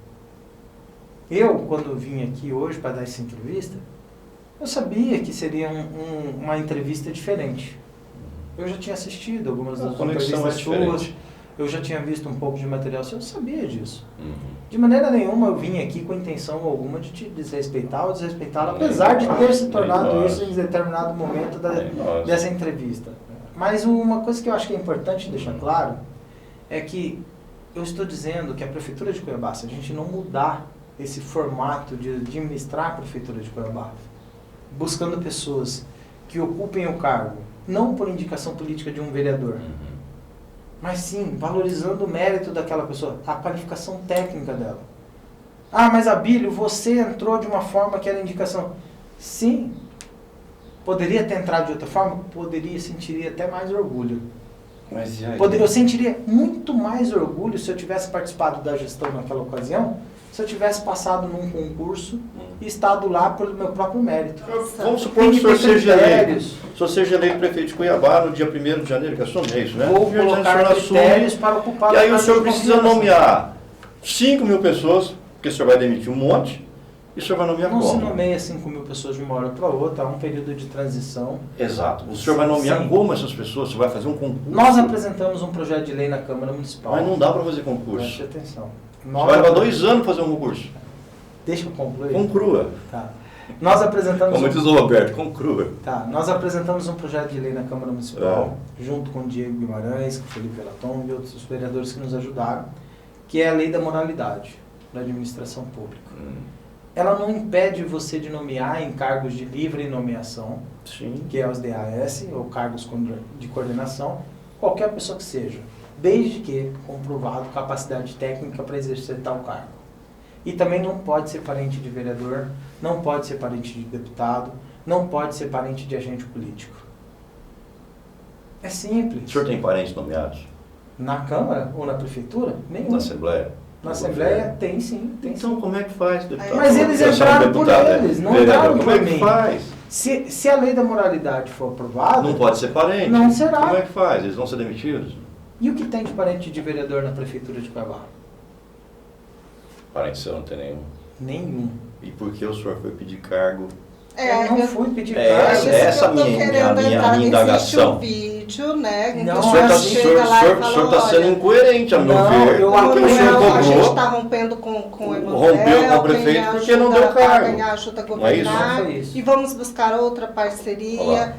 Eu, quando vim aqui hoje para dar essa entrevista, eu sabia que seria uma entrevista diferente. Eu já tinha assistido algumas das entrevistas suas, eu já tinha visto um pouco de material seu, eu sabia disso. De maneira nenhuma eu vim aqui com intenção alguma de te desrespeitar ou desrespeitá-lo, apesar de ter se tornado isso em determinado momento dessa entrevista. Mas uma coisa que eu acho que é importante deixar claro é que eu estou dizendo que a Prefeitura de Cuiabá, se a gente não mudar esse formato de administrar a Prefeitura de Cuiabá, buscando pessoas que ocupem o cargo, não por indicação política de um vereador, mas sim valorizando o mérito daquela pessoa, a qualificação técnica dela. Ah, mas Abílio, você entrou de uma forma que era indicação. Sim, poderia ter entrado de outra forma? Poderia, sentiria até mais orgulho.
Mas e aí?
Eu sentiria muito mais orgulho se eu tivesse participado da gestão naquela ocasião, se eu tivesse passado num concurso e estado lá pelo meu próprio mérito.
Vamos supor que o senhor seja eleito prefeito de Cuiabá no dia 1º de janeiro, que é só mês, né?
Vou colocar critérios para ocupar...
E aí o senhor precisa nomear 5 mil pessoas, porque o senhor vai demitir um monte, e o senhor vai nomear como?
Não se nomeia 5 mil pessoas de uma hora para outra, há um período de transição.
Exato. O senhor vai nomear como essas pessoas? Você vai fazer um concurso?
Nós apresentamos um projeto de lei na Câmara Municipal.
Mas não dá para fazer concurso.
Preste atenção.
Vai levar 2 anos fazer um concurso.
Deixa eu concluir.
Conclua.
Tá. Nós apresentamos...
Como diz o Roberto, conclua.
Tá. Nós apresentamos um projeto de lei na Câmara Municipal, junto com o Diego Guimarães, com o Felipe Velaton e outros vereadores que nos ajudaram, que é a lei da moralidade da administração pública. Ela não impede você de nomear em cargos de livre nomeação,
Sim.
que é os DAS, ou cargos de coordenação, qualquer pessoa que seja, desde que comprovado capacidade técnica para exercer tal cargo. E também não pode ser parente de vereador, não pode ser parente de deputado, não pode ser parente de agente político. É simples.
O senhor tem parentes nomeados?
Na Câmara ou na Prefeitura? Nenhum.
Na Assembleia?
Na Assembleia tem sim, tem
Então
sim.
como é que faz, deputado?
Mas eles
Eu sou
entraram por
deputado,
eles, não
vereador,
entraram
como
por
é que
mim.
faz?
Se a lei da moralidade for aprovada,
Não pode ser parente.
Não será.
Como é que faz? Eles vão ser demitidos?
e o que tem de parente de vereador na Prefeitura de Cuiabá?
Parente seu não tem nenhum.
Nenhum.
E por que o senhor foi pedir cargo?
Eu não fui pedir
É,
cargo.
essa- essa
eu tô
minha-
querendo
minha
entrar.
indagação.
Existe um vídeo, né? em que
Não,
O senhor está
assim,
chega lá e fala,
tá sendo
olha,
incoerente, a meu
Não,
ver.
eu
Porque o senhor
Emanuel, a gente
cobrou,
está rompendo com o Emanuel,
rompeu com o prefeito
quem
porque não
ajuda
deu cargo.
a ganhar ajuda a
Não é isso?
governar,
Não foi isso.
e vamos buscar outra
Olá.
parceria.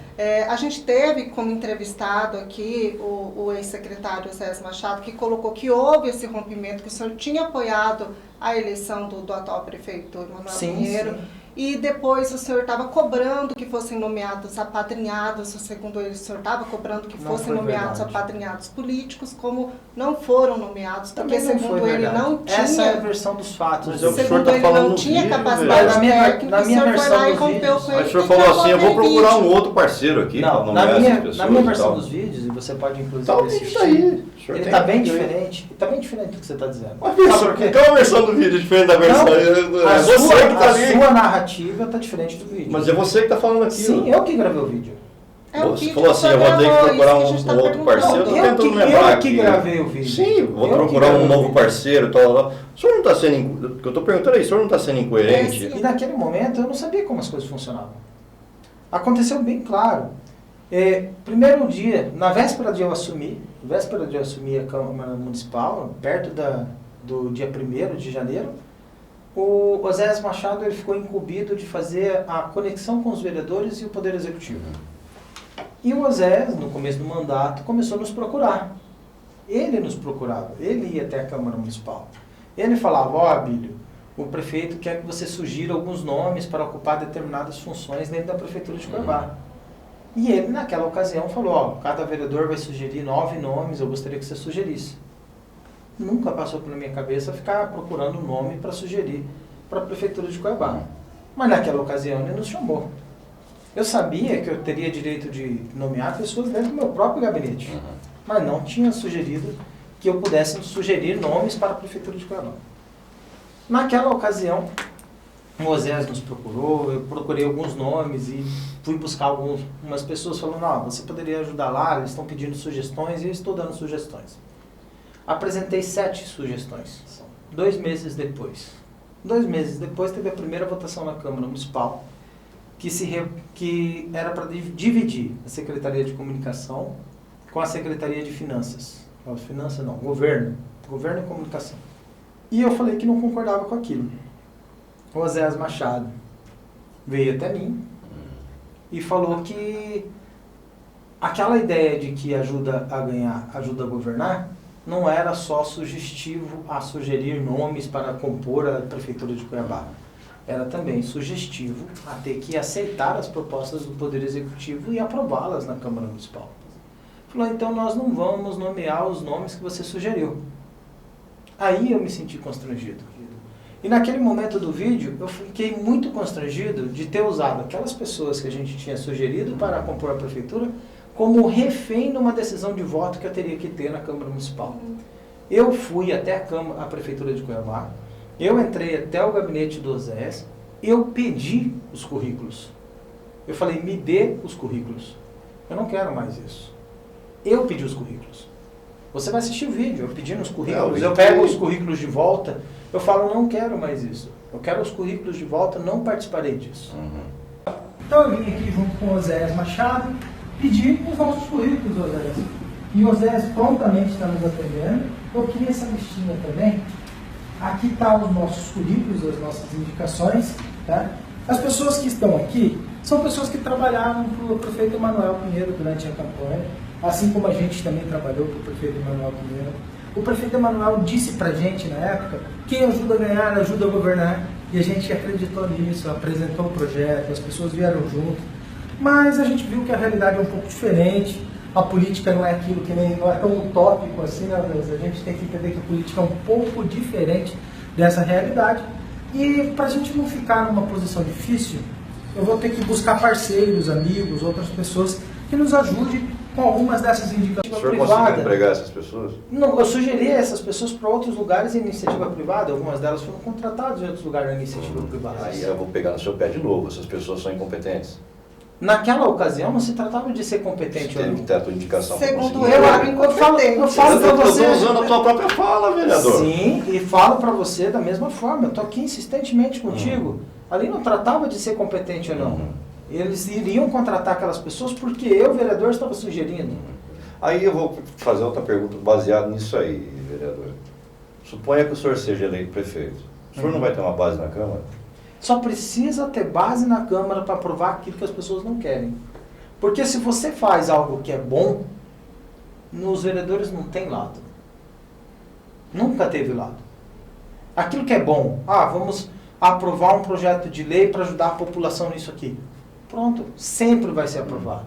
A gente teve como entrevistado aqui o ex-secretário Zé Machado, que colocou que houve esse rompimento, que o senhor tinha apoiado a eleição do atual prefeito Emanuel
Sim,
Pinheiro.
sim.
E depois o senhor estava cobrando que fossem nomeados apadrinhados, segundo ele, o senhor estava cobrando que
Não
fossem
foi
nomeados
verdade.
apadrinhados políticos, como não foram nomeados, porque
Também não
segundo
foi
ele
verdade.
não tinha,
Essa é a versão dos fatos.
Mas é o que o senhor
segundo
tá
ele
falando
não
no
tinha
vídeo,
capacidade
velho. Na minha-
técnica,
na
o
minha
senhor foi
versão
lá e
dos
rompeu
vídeos.
com ele.
Mas o senhor
e
falou
gravou
assim, eu vou
aquele
procurar um
vídeo.
outro parceiro aqui para
Não,
nomear
na
essas
minha,
pessoas.
na minha
e
versão
tal.
dos vídeos, e você pode inclusive
Então,
assistir,
isso aí. O senhor
ele
tem
está bem
que-
diferente. Está bem diferente do que você está dizendo.
Mas, professor,
Sabe por quê?
qual é a versão do vídeo diferente da versão?
Não,
É
a
você
sua,
que tá
a
ali.
sua narrativa está diferente do vídeo.
Mas é você que está falando aqui.
Sim, eu que gravei o vídeo.
É o
Você
vídeo
falou
que o
assim,
senhor
eu vou ter que
gravou,
procurar
isso que a gente tá
um outro
perguntando.
parceiro. Eu tô
Eu
tentando
que-
lembrar
eu que
aqui.
gravei o vídeo.
Sim, vou
Eu que
procurar
gravei
um
o
novo
vídeo.
parceiro. Tal. O senhor não está sendo... O que eu estou perguntando é isso, o senhor não está sendo incoerente?
É,
E naquele momento eu não sabia como as coisas funcionavam. Aconteceu bem claro. Primeiro dia, na véspera de eu assumir a Câmara Municipal, perto do dia 1º de janeiro, o Osés Machado ele ficou incumbido de fazer a conexão com os vereadores e o Poder Executivo. E o Osés, no começo do mandato, começou a nos procurar. Ele nos procurava, ele ia até a Câmara Municipal. Ele falava, ó, Abílio, o prefeito quer que você sugira alguns nomes para ocupar determinadas funções dentro da Prefeitura de Cuiabá. E ele, naquela ocasião, falou, ó, cada vereador vai sugerir 9 nomes, eu gostaria que você sugerisse. Nunca passou pela minha cabeça ficar procurando um nome para sugerir para a Prefeitura de Cuiabá. Mas naquela ocasião ele nos chamou. Eu sabia que eu teria direito de nomear pessoas dentro do meu próprio gabinete, mas não tinha sugerido que eu pudesse sugerir nomes para a Prefeitura de Cuiabá. Naquela ocasião, o Osés nos procurou, eu procurei alguns nomes e fui buscar algumas pessoas falando, você poderia ajudar lá, eles estão pedindo sugestões e eu estou dando sugestões. Apresentei 7 sugestões, 2 meses depois. 2 meses depois teve a primeira votação na Câmara Municipal, que era para dividir a Secretaria de Comunicação com a Secretaria de Finanças. Governo e Comunicação. E eu falei que não concordava com aquilo. O Osés Machado veio até mim e falou que aquela ideia de que ajuda a ganhar, ajuda a governar, não era só sugestivo a sugerir nomes para compor a Prefeitura de Cuiabá. Era também sugestivo a ter que aceitar as propostas do Poder Executivo e aprová-las na Câmara Municipal. Falou, então nós não vamos nomear os nomes que você sugeriu. Aí eu me senti constrangido. E naquele momento do vídeo, eu fiquei muito constrangido de ter usado aquelas pessoas que a gente tinha sugerido para compor a prefeitura como refém numa decisão de voto que eu teria que ter na Câmara Municipal. Eu fui até a Prefeitura de Cuiabá, eu entrei até o gabinete do Osés, eu pedi os currículos. Eu falei, me dê os currículos. Eu não quero mais isso. Eu pedi os currículos. Você vai assistir o vídeo, eu pedindo os currículos, eu pego os currículos de volta, eu falo, não quero mais isso. Eu quero os currículos de volta, não participarei disso.
Então eu vim aqui junto com o Osés Machado pedir os nossos currículos, Osés. E o Osés prontamente está nos atendendo. Eu queria essa listinha também. Aqui estão os nossos currículos, as nossas indicações. Tá? As pessoas que estão aqui são pessoas que trabalhavam para o prefeito Emanuel Pinheiro durante a campanha, assim como a gente também trabalhou para o prefeito Emanuel Pinheiro. O prefeito Emanuel disse para a gente na época, quem ajuda a ganhar, ajuda a governar. E a gente acreditou nisso, apresentou o projeto, as pessoas vieram junto. Mas a gente viu que a realidade é um pouco diferente, a política não é aquilo que não é tão utópico assim, né? A gente tem que entender que a política é um pouco diferente dessa realidade. E para a gente não ficar numa posição difícil, eu vou ter que buscar parceiros, amigos, outras pessoas que nos ajudem com algumas dessas indicações
O senhor
privadas.
conseguiu empregar essas pessoas?
Não, eu sugeri essas pessoas para outros lugares em iniciativa privada. Algumas delas foram contratadas em outros lugares em iniciativa privada.
Aí eu vou pegar no seu pé de novo, essas pessoas são incompetentes.
Naquela ocasião não se tratava de ser
Você
competente ou
teve
não.
que ter a tua indicação para
Segundo
conseguir.
eu,
Eu falo para
Eu
você.
estou usando a tua própria fala, vereador.
Sim, e falo para você da mesma forma. Eu estou aqui insistentemente contigo. Ali não tratava de ser competente ou não. Eles iriam contratar aquelas pessoas porque eu, vereador, estava sugerindo.
Aí eu vou fazer outra pergunta baseada nisso aí, vereador. Suponha que o senhor seja eleito prefeito. O senhor não vai ter uma base na Câmara?
Só precisa ter base na Câmara para aprovar aquilo que as pessoas não querem. Porque se você faz algo que é bom, nos vereadores não tem lado. Nunca teve lado. Aquilo que é bom, vamos aprovar um projeto de lei para ajudar a população nisso aqui. Pronto, sempre vai ser aprovado.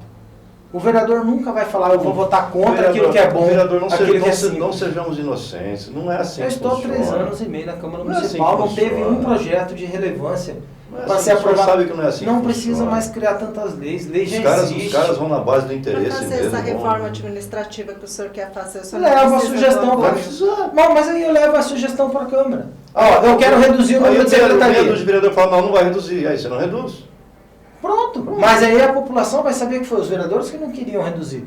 O vereador nunca vai falar, eu vou votar contra aquilo que é bom,
Vereador,
aquilo que é simples.
não sejamos inocentes, não é assim
Eu
que
estou há
funciona.
3 anos e meio na Câmara
Não é assim
Municipal,
que
não teve
funciona.
um projeto de relevância
Não é
para
assim,
ser
o senhor
aprovado.
sabe que não é assim que
Não precisa
funciona.
mais criar tantas leis, lei já
Os
existe.
caras vão na base do
Para
interesse
fazer
mesmo.
essa
vão-
reforma administrativa que o senhor quer fazer, o senhor
Leva
não
a
precisa
sugestão
de uma
para
coisa.
Não, mas aí eu levo a sugestão para a Câmara. Eu quero reduzir o
Aí
número de secretaria.
o vereador fala, não vai reduzir. Aí você não reduz.
Pronto. Mas aí a população vai saber que foi os vereadores que não queriam reduzir.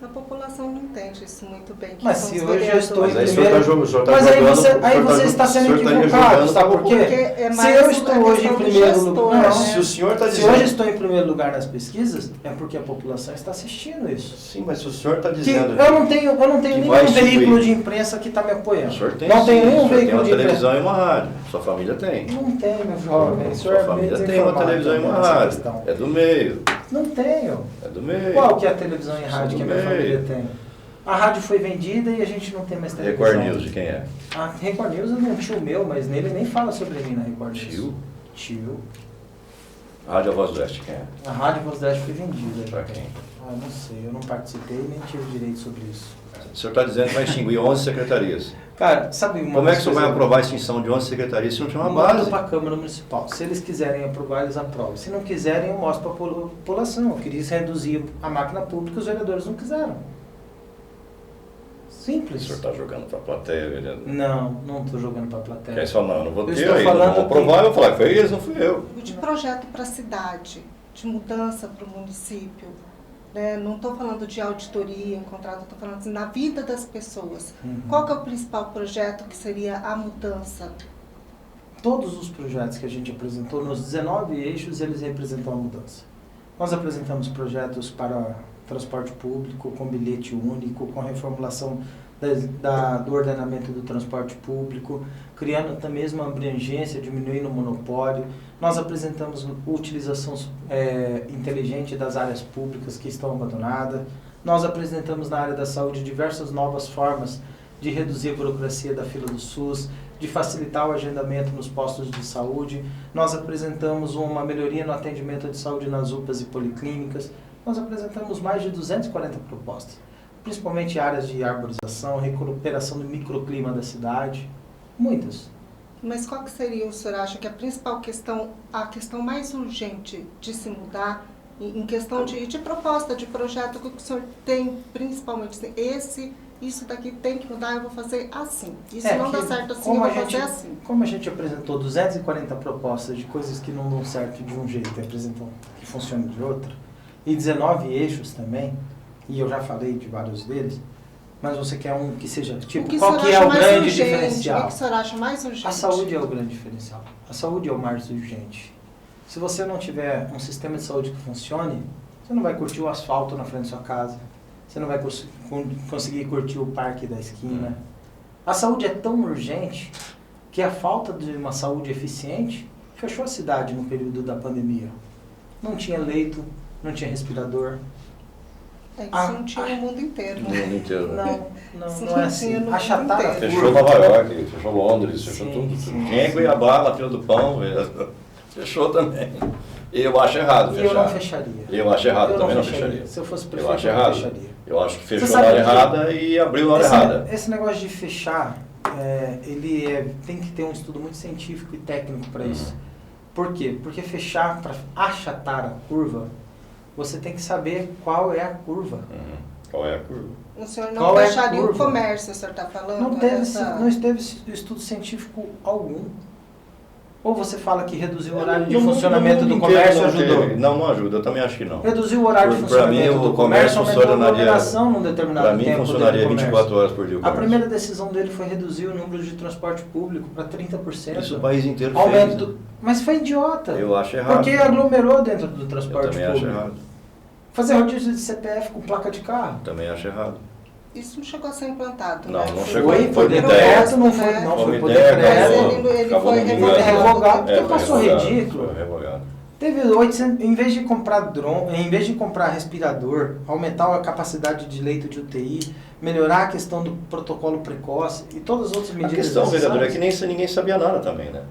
A população não entende isso muito bem. que
Mas
são
se
os
hoje eu estou em
Mas aí
vereadores.
o senhor
primeiro...
está jogando.
Mas aí você está sendo equivocado, sabe por quê?
Porque é
Se
mais
eu
a
estou hoje em
questão do
primeiro
gestor,
lugar...
né?
Se o senhor está
Se
dizendo...
hoje estou em primeiro lugar nas pesquisas, é porque a população está assistindo isso.
Sim, mas se o senhor está
Que
dizendo...
eu não tenho
que
nenhum
vai instituir.
veículo de imprensa que está me apoiando.
O senhor tem
Não
sim,
tenho
o
nenhum
senhor tem
veículo
uma
de imprensa.
televisão e uma rádio. Sua família tem.
Não tenho, meu jovem. O senhor
Sua
é meio
família tem uma
desinformado
televisão e uma
nessa
rádio.
questão.
É do meio.
Não tenho.
É do meio.
Qual que é a televisão e
São
rádio
do
que a minha
meio.
família tem? A rádio foi vendida e a gente não tem mais televisão.
Record News, de quem é?
A Record News é um tio meu, mas nele nem fala sobre mim na Record News.
Tio?
Tio.
Rádio A Voz do Oeste, quem é?
A Rádio Voz do Oeste foi vendida.
Pra quem?
Não sei, eu não participei nem tive direito sobre isso.
O senhor está dizendo que vai extinguir 11 secretarias.
Cara, sabe uma
Como é que o
das
senhor vai
coisas-
aprovar a extinção de 11 secretarias se não tiver uma
Mando
base?
para a Câmara Municipal. Se eles quiserem aprovar, eles aprovam. Se não quiserem, eu mostro para a população. Eu queria reduzir a máquina pública, os vereadores não quiseram.
O
Simples.
senhor está jogando para a plateia, vereador.
Não estou jogando para a
Quer
plateia.
só não vou
Eu
ter
estou
aí, não
falando
vou aprovar,
que-
eu vou falar que foi eles, não fui eu.
De projeto para a cidade, de mudança para o município. Né? Não estou falando de auditoria em contrato, estou falando assim, na vida das pessoas. Qual que é o principal projeto que seria a mudança?
Todos os projetos que a gente apresentou, nos 19 eixos, eles representam a mudança. Nós apresentamos projetos para transporte público, com bilhete único, com reformulação do ordenamento do transporte público, criando também uma abrangência, diminuindo o monopólio. Nós apresentamos utilização inteligente das áreas públicas que estão abandonadas. Nós apresentamos na área da saúde diversas novas formas de reduzir a burocracia da fila do SUS, de facilitar o agendamento nos postos de saúde. Nós apresentamos uma melhoria no atendimento de saúde nas UPAs e policlínicas. Nós apresentamos mais de 240 propostas, principalmente áreas de arborização, recuperação do microclima da cidade, muitas.
Mas qual que seria, o senhor acha que a principal questão, a questão mais urgente de se mudar, em questão de proposta, de projeto, que o senhor tem, principalmente, assim, isso daqui tem que mudar, eu vou fazer assim. Isso não dá certo assim, eu vou fazer assim.
Como a gente apresentou 240 propostas de coisas que não dão certo de um jeito e apresentam que funcionam de outro, e 19 eixos também, e eu já falei de vários deles, mas você quer um que seja, tipo, qual que é o grande diferencial?
O que o senhor acha mais urgente?
A saúde é o grande diferencial. A saúde é o mais urgente. Se você não tiver um sistema de saúde que funcione, você não vai curtir o asfalto na frente da sua casa. Você não vai conseguir curtir o parque da esquina. A saúde é tão urgente que a falta de uma saúde eficiente fechou a cidade no período da pandemia. Não tinha leito, não tinha respirador.
Isso não tinha no mundo inteiro,
No
né?
mundo inteiro.
Não é assim.
no
Achatar a
mundo inteiro.
Fechou Nova York, fechou Londres, fechou
Sim,
tudo.
sim,
Quem é Cuiabá, na fila do pão, fechou também. Eu acho errado
E
fechar.
eu não fecharia.
Eu acho errado,
Eu
também não
fecharia.
fecharia.
Se eu fosse
Eu
prefeito,
acho
eu não
errado.
fecharia.
Eu acho que fechou
Você
na hora
sabe que
errada e abriu na hora errada.
Esse negócio de fechar
tem que ter um estudo muito científico e técnico para isso. Por quê? Porque para achatar a curva, você tem que saber qual é a curva.
Qual é a curva?
O senhor não
Qual é a
fecharia o
curva?
comércio, o senhor está falando?
Não teve estudo científico algum. Ou você fala que reduzir o horário de funcionamento do comércio ajudou?
Não ajuda, eu também acho que não.
Reduzir o horário de funcionamento do comércio aumentou a aglomeração num determinado tempo.
Para mim funcionaria 24 horas por dia o
A
comércio.
primeira decisão dele foi reduzir o número de transporte público para 30%.
Isso o país inteiro
Aumento
fez.
Mas foi idiota.
Eu acho errado.
Porque aglomerou dentro do
Eu
transporte
também
público.
acho errado.
Fazer rodízio de CPF com placa de carro.
Também acho errado.
Isso não chegou a ser implantado,
Não,
né?
não chegou.
Foi
Foi
decreto,
decreto,
não foi,
né?
não foi
Foi
por
decreto,
decreto.
Ele
acabou
foi
no
Foi
governo.
revogado, porque
Foi
passou
revogado,
ridículo.
Foi revogado.
Teve 800, em vez de comprar drone, em vez de comprar respirador, aumentar a capacidade de leito de UTI, melhorar a questão do protocolo precoce e todas as outras
A
medidas
questão, vereador, é
necessárias.
que ninguém sabia nada também, né?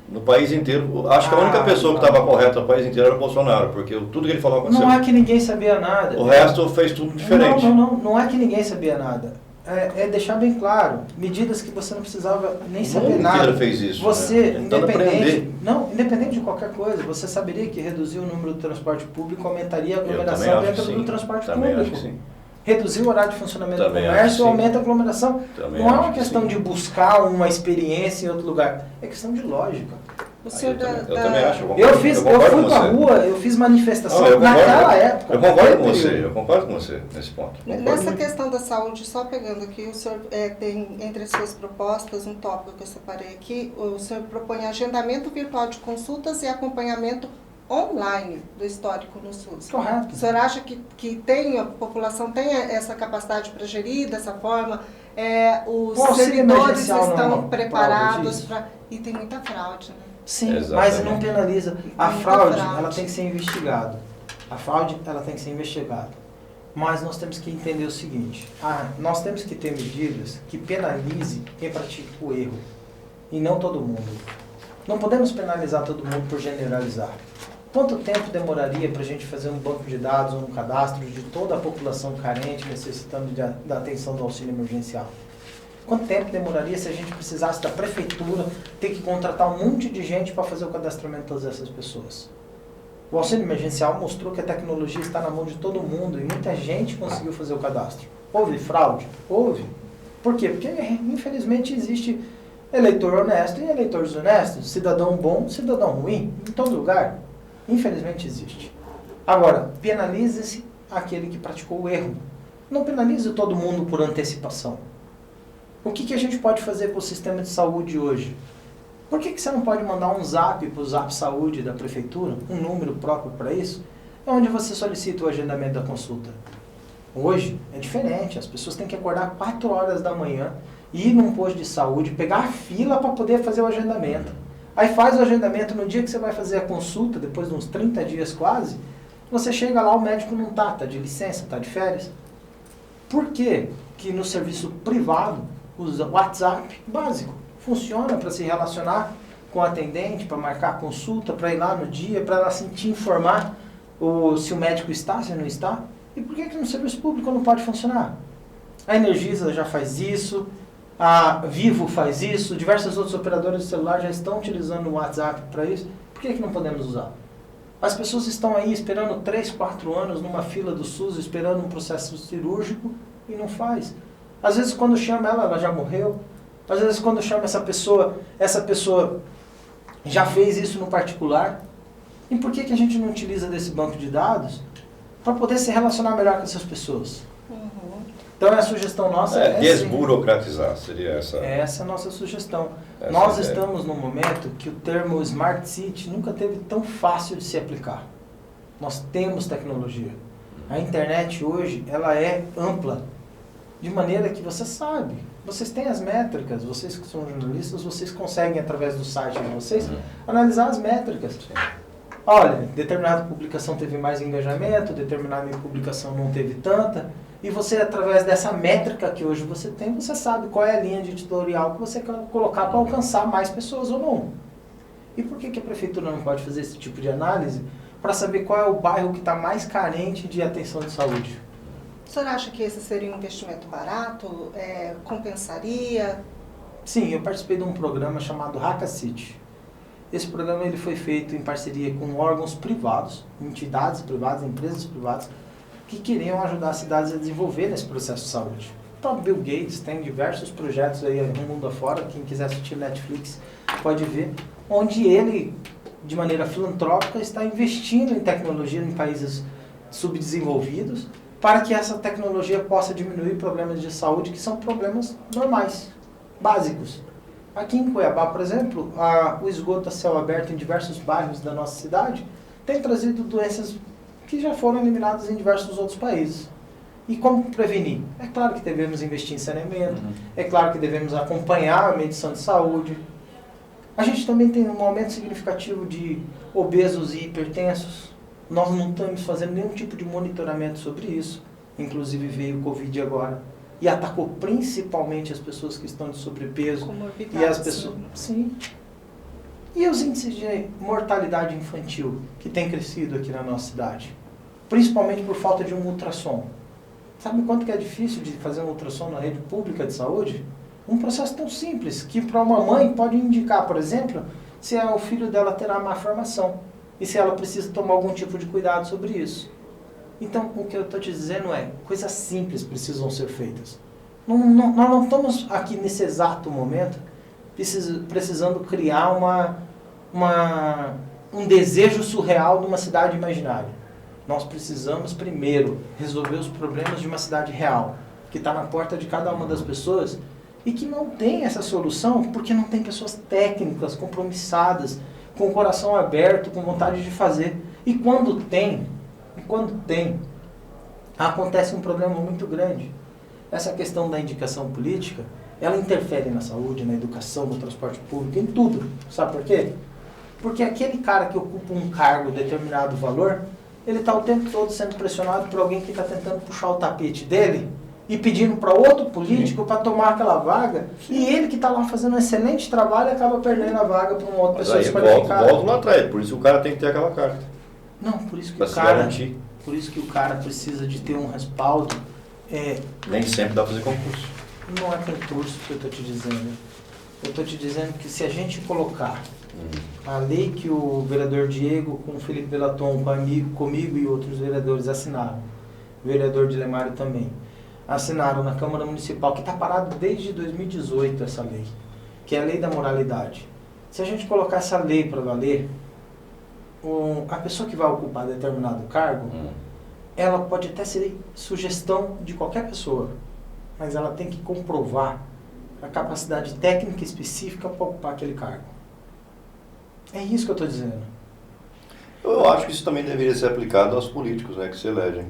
No país inteiro, acho que a única pessoa que estava correta no país inteiro era o Bolsonaro, porque tudo que ele falou aconteceu.
Não é que ninguém sabia nada.
O resto fez tudo diferente.
Não é que ninguém sabia nada. É deixar bem claro, medidas que você não precisava nem saber
O mundo
nada.
inteiro fez isso,
Você,
né? Tentando aprender.
independente de qualquer coisa, você saberia que reduzir o número do transporte público aumentaria a
Eu também
aglomeração
acho
dentro
que
do
sim.
transporte
Também
público.
acho que sim.
Reduzir o horário de funcionamento
Também
do
acho
comércio
que sim.
aumenta a aglomeração.
Também
Não é
acho
uma
que
questão
sim.
de buscar uma experiência em outro lugar, é questão de lógica.
O senhor
Eu também acho.
Eu
concordo
fui
com
pra
você.
rua, eu fiz manifestação
Não, eu concordo,
naquela época.
Eu concordo
naquele
com você,
período.
eu concordo com você nesse ponto. Concordo.
Nessa questão da saúde, só pegando aqui, o senhor tem entre as suas propostas um tópico que eu separei aqui, o senhor propõe agendamento virtual de consultas e acompanhamento online do histórico no SUS.
Correto.
O senhor acha que a população tem essa capacidade para gerir dessa forma? Os
O auxílio
servidores
emergencial não é
estão
uma
preparados
prova disso?
para... E tem muita fraude, né?
Sim,
Exatamente.
mas não penaliza. A
Muita
fraude,
fraude.
ela tem que ser investigada. A fraude, ela tem que ser investigada. Mas nós temos que entender o seguinte, nós temos que ter medidas que penalize quem pratica o erro, e não todo mundo. Não podemos penalizar todo mundo por generalizar. Quanto tempo demoraria para a gente fazer um banco de dados ou um cadastro de toda a população carente necessitando da atenção do auxílio emergencial? Quanto tempo demoraria se a gente precisasse da prefeitura ter que contratar um monte de gente para fazer o cadastramento de todas essas pessoas? O auxílio emergencial mostrou que a tecnologia está na mão de todo mundo e muita gente conseguiu fazer o cadastro. Houve fraude? Houve. Por quê? Porque, infelizmente, existe eleitor honesto e eleitor desonesto, cidadão bom, cidadão ruim, em todo lugar. Infelizmente existe. Agora, penalize-se aquele que praticou o erro. Não penalize todo mundo por antecipação. O que a gente pode fazer com o sistema de saúde hoje? Por que você não pode mandar um zap para o Zap Saúde da prefeitura, um número próprio para isso, onde você solicita o agendamento da consulta? Hoje é diferente, as pessoas têm que acordar 4 horas da manhã, ir num posto de saúde, pegar a fila para poder fazer o agendamento. Aí faz o agendamento no dia que você vai fazer a consulta, depois de uns 30 dias quase, você chega lá, o médico não tá de licença, tá de férias. Por quê que no serviço privado usa WhatsApp básico? Funciona para se relacionar com o atendente, para marcar consulta, para ir lá no dia, para ela te informar se o médico está, se não está. E por que no serviço público não pode funcionar? A Energisa já faz isso, a Vivo faz isso, diversas outras operadoras de celular já estão utilizando o WhatsApp para isso. Por que não podemos usar? As pessoas estão aí esperando 3, 4 anos numa fila do SUS, esperando um processo cirúrgico e não faz. Às vezes quando chama ela já morreu. Às vezes quando chama essa pessoa já fez isso no particular. E por que a gente não utiliza desse banco de dados para poder se relacionar melhor com essas pessoas? Então a sugestão nossa é
desburocratizar, seria essa.
Essa é a nossa sugestão.
Essa
Nós
ideia.
estamos num momento que o termo Smart City nunca teve tão fácil de se aplicar. Nós temos tecnologia. A internet hoje, ela é ampla, de maneira que você sabe. Vocês têm as métricas, vocês que são jornalistas, vocês conseguem, através do site de vocês, analisar as métricas. Olha, determinada publicação teve mais engajamento, determinada publicação não teve tanta. E você, através dessa métrica que hoje você tem, você sabe qual é a linha de editorial que você quer colocar para alcançar mais pessoas ou não. E por que a prefeitura não pode fazer esse tipo de análise para saber qual é o bairro que está mais carente de atenção de saúde?
O senhor acha que esse seria um investimento barato? Compensaria?
Sim, eu participei de um programa chamado Hackacity. Esse programa ele foi feito em parceria com órgãos privados, entidades privadas, empresas privadas, que queriam ajudar as cidades a desenvolver nesse processo de saúde. O próprio Bill Gates tem diversos projetos aí no mundo afora, quem quiser assistir Netflix pode ver, onde ele, de maneira filantrópica, está investindo em tecnologia em países subdesenvolvidos, para que essa tecnologia possa diminuir problemas de saúde que são problemas normais, básicos. Aqui em Cuiabá, por exemplo, o esgoto a céu aberto em diversos bairros da nossa cidade tem trazido doenças que já foram eliminadas em diversos outros países. E como prevenir? É claro que devemos investir em saneamento, é claro que devemos acompanhar a medição de saúde. A gente também tem um aumento significativo de obesos e hipertensos. Nós não estamos fazendo nenhum tipo de monitoramento sobre isso. Inclusive veio o Covid agora. E atacou principalmente as pessoas que estão de sobrepeso. E as pessoas. Sim. E os índices de mortalidade infantil que tem crescido aqui na nossa cidade? Principalmente por falta de um ultrassom. Sabe quanto que é difícil de fazer um ultrassom na rede pública de saúde? Um processo tão simples que para uma mãe pode indicar, por exemplo, se o filho dela terá má formação e se ela precisa tomar algum tipo de cuidado sobre isso. Então, o que eu estou te dizendo é, coisas simples precisam ser feitas. Nós não estamos aqui nesse exato momento precisando criar um desejo surreal de uma cidade imaginária. Nós precisamos primeiro resolver os problemas de uma cidade real, que está na porta de cada uma das pessoas e que não tem essa solução porque não tem pessoas técnicas, compromissadas, com o coração aberto, com vontade de fazer. E quando tem, acontece um problema muito grande. Essa questão da indicação política, ela interfere na saúde, na educação, no transporte público, em tudo. Sabe por quê? Porque aquele cara que ocupa um cargo de determinado valor, ele está o tempo todo sendo pressionado por alguém que está tentando puxar o tapete dele e pedindo para outro político para tomar aquela vaga. Sim. E ele que está lá fazendo um excelente trabalho acaba perdendo a vaga para uma outra pessoa desqualificada.
Volta lá atrás, por isso o cara tem que ter aquela carta.
Não, por isso que o cara precisa de ter um respaldo.
Nem sempre dá para fazer concurso.
Não é concurso que eu estou te dizendo. Eu estou te dizendo que se a gente colocar a lei que o vereador Diego com o Felipe Belaton, comigo e outros vereadores assinaram, o vereador Dilemário também, assinaram na Câmara Municipal, que está parado desde 2018 essa lei, que é a lei da moralidade. Se a gente colocar essa lei para valer, a pessoa que vai ocupar determinado cargo, ela pode até ser sugestão de qualquer pessoa, mas ela tem que comprovar a capacidade técnica específica para ocupar aquele cargo. É isso que eu estou dizendo.
Eu acho que isso também deveria ser aplicado aos políticos, né, que se elegem.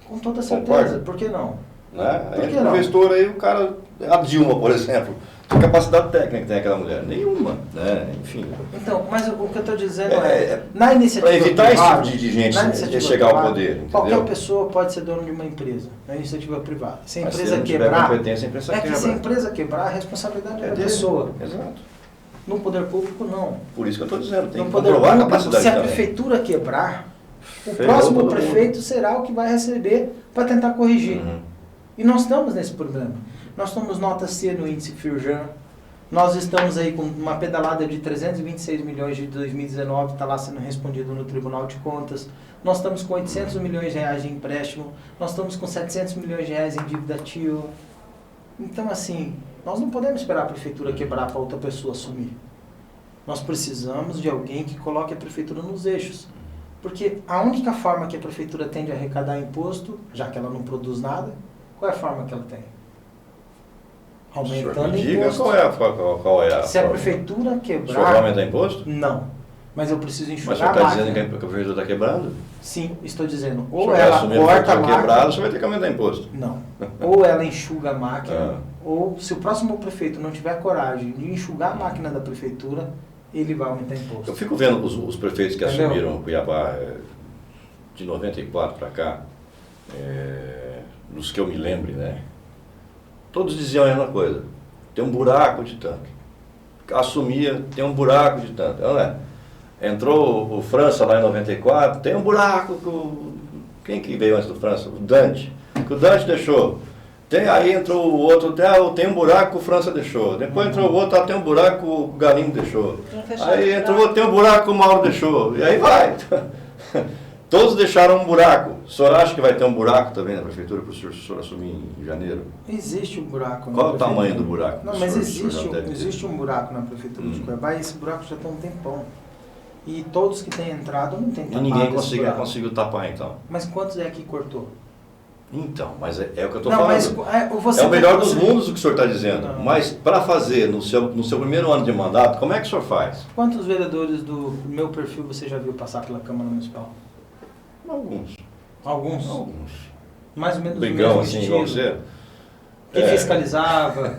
Com toda certeza, por que não?
Né? Aí o gestor aí, o cara, a Dilma, por exemplo, que capacidade técnica tem aquela mulher? Nenhuma, né? Enfim.
Então, mas o que eu estou dizendo na iniciativa
para evitar
privada,
esse tipo de gente de chegar ao poder, entendeu?
Qualquer pessoa pode ser dono de uma empresa, na iniciativa privada. Se a
mas
empresa
se
quebrar,
competência, a empresa quebra.
se a empresa quebrar, a responsabilidade é da pessoa.
Exato.
No poder público, não.
Por isso que eu estou dizendo, tem
no
que
poder
comprovar
público,
a capacidade
se a
também.
prefeitura quebrar, o próximo prefeito será o que vai receber para tentar corrigir. E nós estamos nesse problema. Nós somos nota C no índice Firjan. Nós estamos aí com uma pedalada de 326 milhões de 2019, está lá sendo respondido no Tribunal de Contas. Nós estamos com 800 milhões de reais de empréstimo. Nós estamos com 700 milhões de reais em dívida ativa. Então, assim, nós não podemos esperar a prefeitura quebrar para outra pessoa assumir. Nós precisamos de alguém que coloque a prefeitura nos eixos. Porque a única forma que a prefeitura tem de arrecadar imposto, já que ela não produz nada, qual é a forma que ela tem? Aumentando imposto.
Qual é a
Se a prefeitura quebrar...
O senhor vai aumentar imposto?
Não. Mas eu preciso enxugar
a máquina. Mas você está dizendo que a prefeitura está quebrando?
Sim, estou dizendo. Ou ela corta a máquina...
quebrado, você vai ter que aumentar imposto.
Não. Ou ela enxuga a máquina, ou se o próximo prefeito não tiver coragem de enxugar a máquina da prefeitura, ele vai aumentar imposto.
Eu fico vendo os prefeitos que assumiram Cuiabá de 94 para cá, dos que eu me lembre, né? Todos diziam a mesma coisa. Tem um buraco de tanque. Assumia, tem um buraco de tanque. Não é? Entrou o França lá em 94, tem um buraco. Quem que veio antes do França? O Dante. Que o Dante deixou Aí entrou o outro, tem um buraco que o França deixou. Depois entrou o outro, tem um buraco que o Galinho deixou. Aí entrou o outro, tem um buraco que o Mauro deixou. E aí vai. Todos deixaram um buraco. O senhor acha que vai ter um buraco também na prefeitura para o senhor assumir em janeiro?
Existe um buraco.
Qual é o tamanho do buraco?
Não, mas existe um buraco na prefeitura de Cuiabá e esse buraco já tem um tempão. E todos que têm entrado não têm tapado.
E ninguém conseguiu tapar então.
Mas quantos é que cortou?
Então, mas é o que eu estou
Não,
falando.
Mas
é o melhor dos mundos o que o senhor está dizendo. Não. Mas para fazer no seu primeiro ano de mandato, como é que o senhor faz?
Quantos vereadores do meu perfil você já viu passar pela Câmara Municipal?
Alguns.
Alguns? Mais ou menos
Brigão,
o mesmo
assim,
estilo.
igual você?
Que fiscalizava,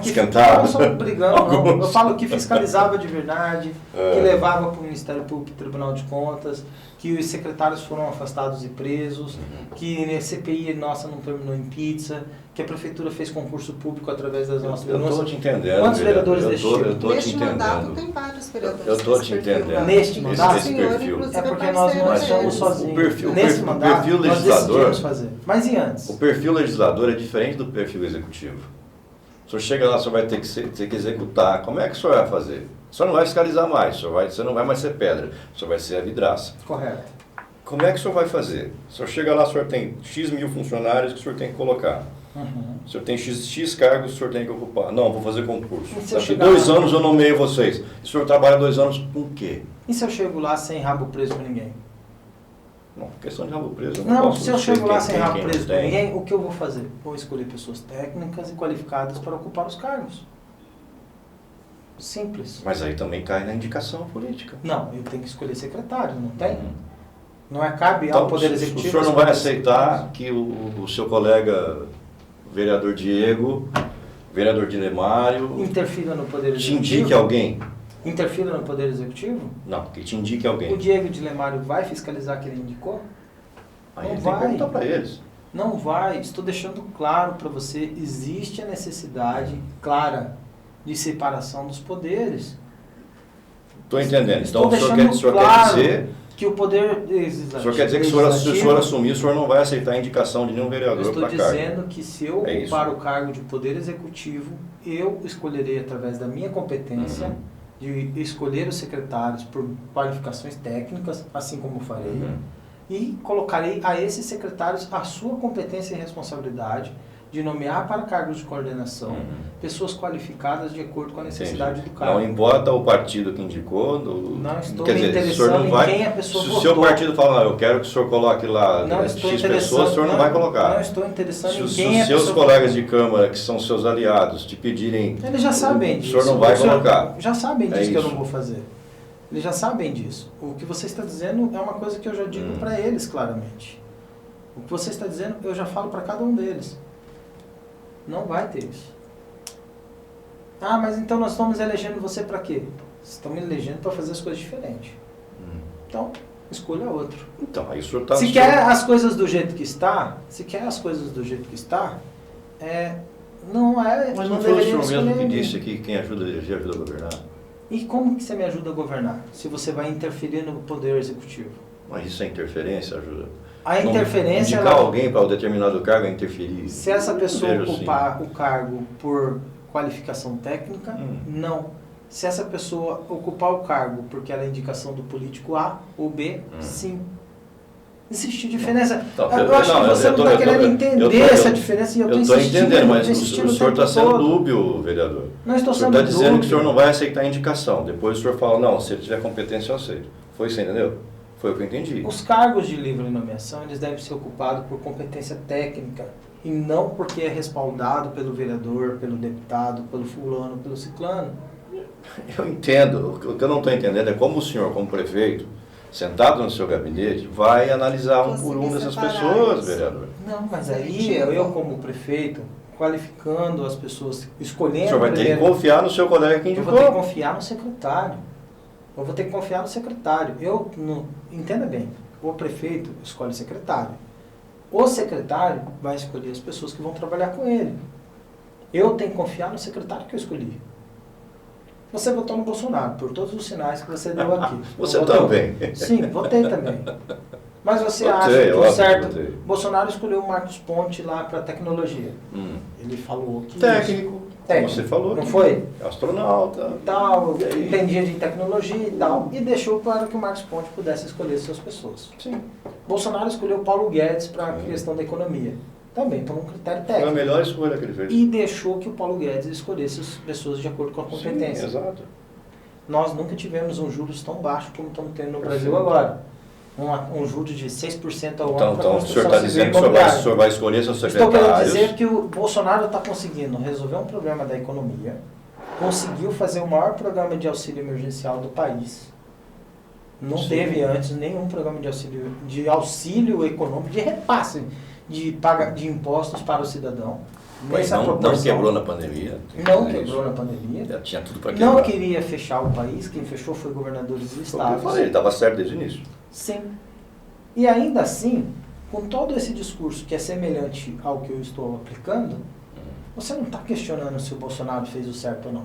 que
esquentava.
Não só brigando, não. Eu falo que fiscalizava de verdade, que levava para o Ministério Público e Tribunal de Contas, que os secretários foram afastados e presos, que a CPI nossa não terminou em pizza, que a Prefeitura fez concurso público através das nossas
denúncias. Eu estou te entendendo.
Quantos vereadores deste tipo?
Eu estou te
Neste
entendendo.
mandato tem vários vereadores.
Eu estou te entendendo.
Neste mandato?
Esse perfil.
É porque nós não estamos sozinhos. Nesse mandato,
perfil
nós
legislador,
decidimos fazer. Mas e antes?
O perfil legislador é diferente do perfil executivo. O senhor chega lá, o senhor vai ter que executar. Como é que o senhor vai fazer? O senhor não vai fiscalizar mais, você não vai mais ser pedra, o senhor vai ser a vidraça.
Correto.
Como é que o senhor vai fazer? O senhor chega lá, o senhor tem X mil funcionários que o senhor tem que colocar. O senhor tem X cargos que o senhor tem que ocupar. Não, vou fazer concurso. Daqui 2 anos eu nomeio vocês. O senhor trabalha 2 anos com o quê?
E se eu chego lá sem rabo preso com ninguém?
Não, questão de rabo preso.
Não, se eu chego lá sem rabo preso com ninguém, o que eu vou fazer? Vou escolher pessoas técnicas e qualificadas para ocupar os cargos. Simples.
Mas aí também cai na indicação política.
Não, eu tenho que escolher secretário, não tem? Não é cabe
então,
ao Poder Executivo.
O senhor não vai aceitar que o seu colega, o vereador Diego, vereador Dilemário,
interfira no Poder
te
Executivo?
indique alguém?
Interfira no Poder Executivo?
Não, que te indique alguém.
O Diego Dilemário vai fiscalizar que ele indicou?
Aí
não
ele
vai.
tem que perguntar para eles.
Não vai. Estou deixando claro para você, existe a necessidade clara de separação dos poderes.
Estou entendendo.
Estou
então
deixando
o senhor
claro
quer dizer
que o Poder Legislativo...
O senhor quer dizer que se o senhor assumir, o senhor não vai aceitar a indicação de nenhum vereador para cargo?
Estou dizendo que se eu ocupar o cargo de Poder Executivo, eu escolherei através da minha competência de escolher os secretários por qualificações técnicas, assim como farei, e colocarei a esses secretários a sua competência e responsabilidade de nomear para cargos de coordenação pessoas qualificadas de acordo com a necessidade do cargo.
Não importa o partido que indicou.
Não estou
quer
me
dizer,
interessando em quem a pessoa
se
votou.
o seu partido falar, eu quero que o senhor coloque lá X pessoas, o senhor não vai colocar.
Não estou interessando em quem
se os seus colegas de Câmara, que são seus aliados, te pedirem...
Eles já sabem disso.
O senhor não vai colocar.
Já sabem disso que eu não vou fazer. Eles já sabem disso. O que você está dizendo é uma coisa que eu já digo para eles claramente. O que você está dizendo, eu já falo para cada um deles. Não vai ter isso. Ah, mas então nós estamos elegendo você para quê? Estamos elegendo para fazer as coisas diferentes. Então, escolha outro.
Então, aí o senhor está...
Se quer as coisas do jeito que está, não é...
Mas não foi o senhor mesmo que disse que quem ajuda a eleger ajuda a governar?
E como que você me ajuda a governar? Se você vai interferir no Poder Executivo?
Mas isso é interferência, ajuda?
A interferência...
Indicar alguém para um determinado cargo é interferir?
Se essa pessoa ocupar o cargo por qualificação técnica, não. Se essa pessoa ocupar o cargo porque ela é indicação do político A ou B, sim. Existe diferença. Eu acho que você não está querendo entender essa diferença e eu estou insistindo.
Eu estou entendendo, mas o senhor está sendo dúbio, vereador.
Não estou sendo
dúbio. O senhor está dizendo
dúbio.
que o senhor não vai aceitar a indicação. Depois o senhor fala, não, se ele tiver competência eu aceito. Foi isso, entendeu? Foi o que eu entendi.
Os cargos de livre nomeação, eles devem ser ocupados por competência técnica e não porque é respaldado pelo vereador, pelo deputado, pelo fulano, pelo ciclano.
Eu entendo. O que eu não estou entendendo é como o senhor, como prefeito, sentado no seu gabinete, vai analisar um por um dessas pessoas, vereador.
Não, mas aí eu como prefeito, qualificando as pessoas, escolhendo...
O senhor vai ter que confiar no seu colega que indicou.
Eu vou ter que confiar no secretário. Entenda bem, o prefeito escolhe secretário. O secretário vai escolher as pessoas que vão trabalhar com ele. Eu tenho que confiar no secretário que eu escolhi. Você votou no Bolsonaro, por todos os sinais que você deu aqui.
Você também.
Sim, votei também. Mas você
Votei,
acha que o
óbvio que
certo...
votei.
Bolsonaro escolheu o Marcos Ponte lá para tecnologia. Ele falou que...
Técnico, como você falou.
Não foi?
Astronauta.
Tal,
E aí?
entendia de tecnologia e tal, e deixou claro que o Marcos Ponte pudesse escolher suas pessoas.
Sim.
Bolsonaro escolheu Paulo Guedes para a questão da economia, também por um critério
Foi a
técnico.
melhor escolha que ele fez.
E deixou que o Paulo Guedes escolhesse as pessoas de acordo com a competência.
Sim, exato.
Nós nunca tivemos um juros tão baixo como estamos tendo no Brasil agora. Um juros de 6% ao ano.
Então o senhor está dizendo que o senhor vai escolher seus
Estou querendo
secretários.
dizer que o Bolsonaro está conseguindo resolver um problema da economia, conseguiu fazer o maior programa de auxílio emergencial do país. Não
Sim.
teve antes nenhum programa de auxílio econômico, de repasse de impostos para o cidadão.
Mas
Nessa
não
proporção.
quebrou na pandemia.
Não
É
quebrou
isso.
na pandemia.
Já tinha tudo para quebrar.
Não queria fechar o país, quem fechou foi governadores do
Foi o que eu
estado.
falei, ele estava certo desde o início.
Sim. E ainda assim, com todo esse discurso que é semelhante ao que eu estou aplicando, você não está questionando se o Bolsonaro fez o certo ou não.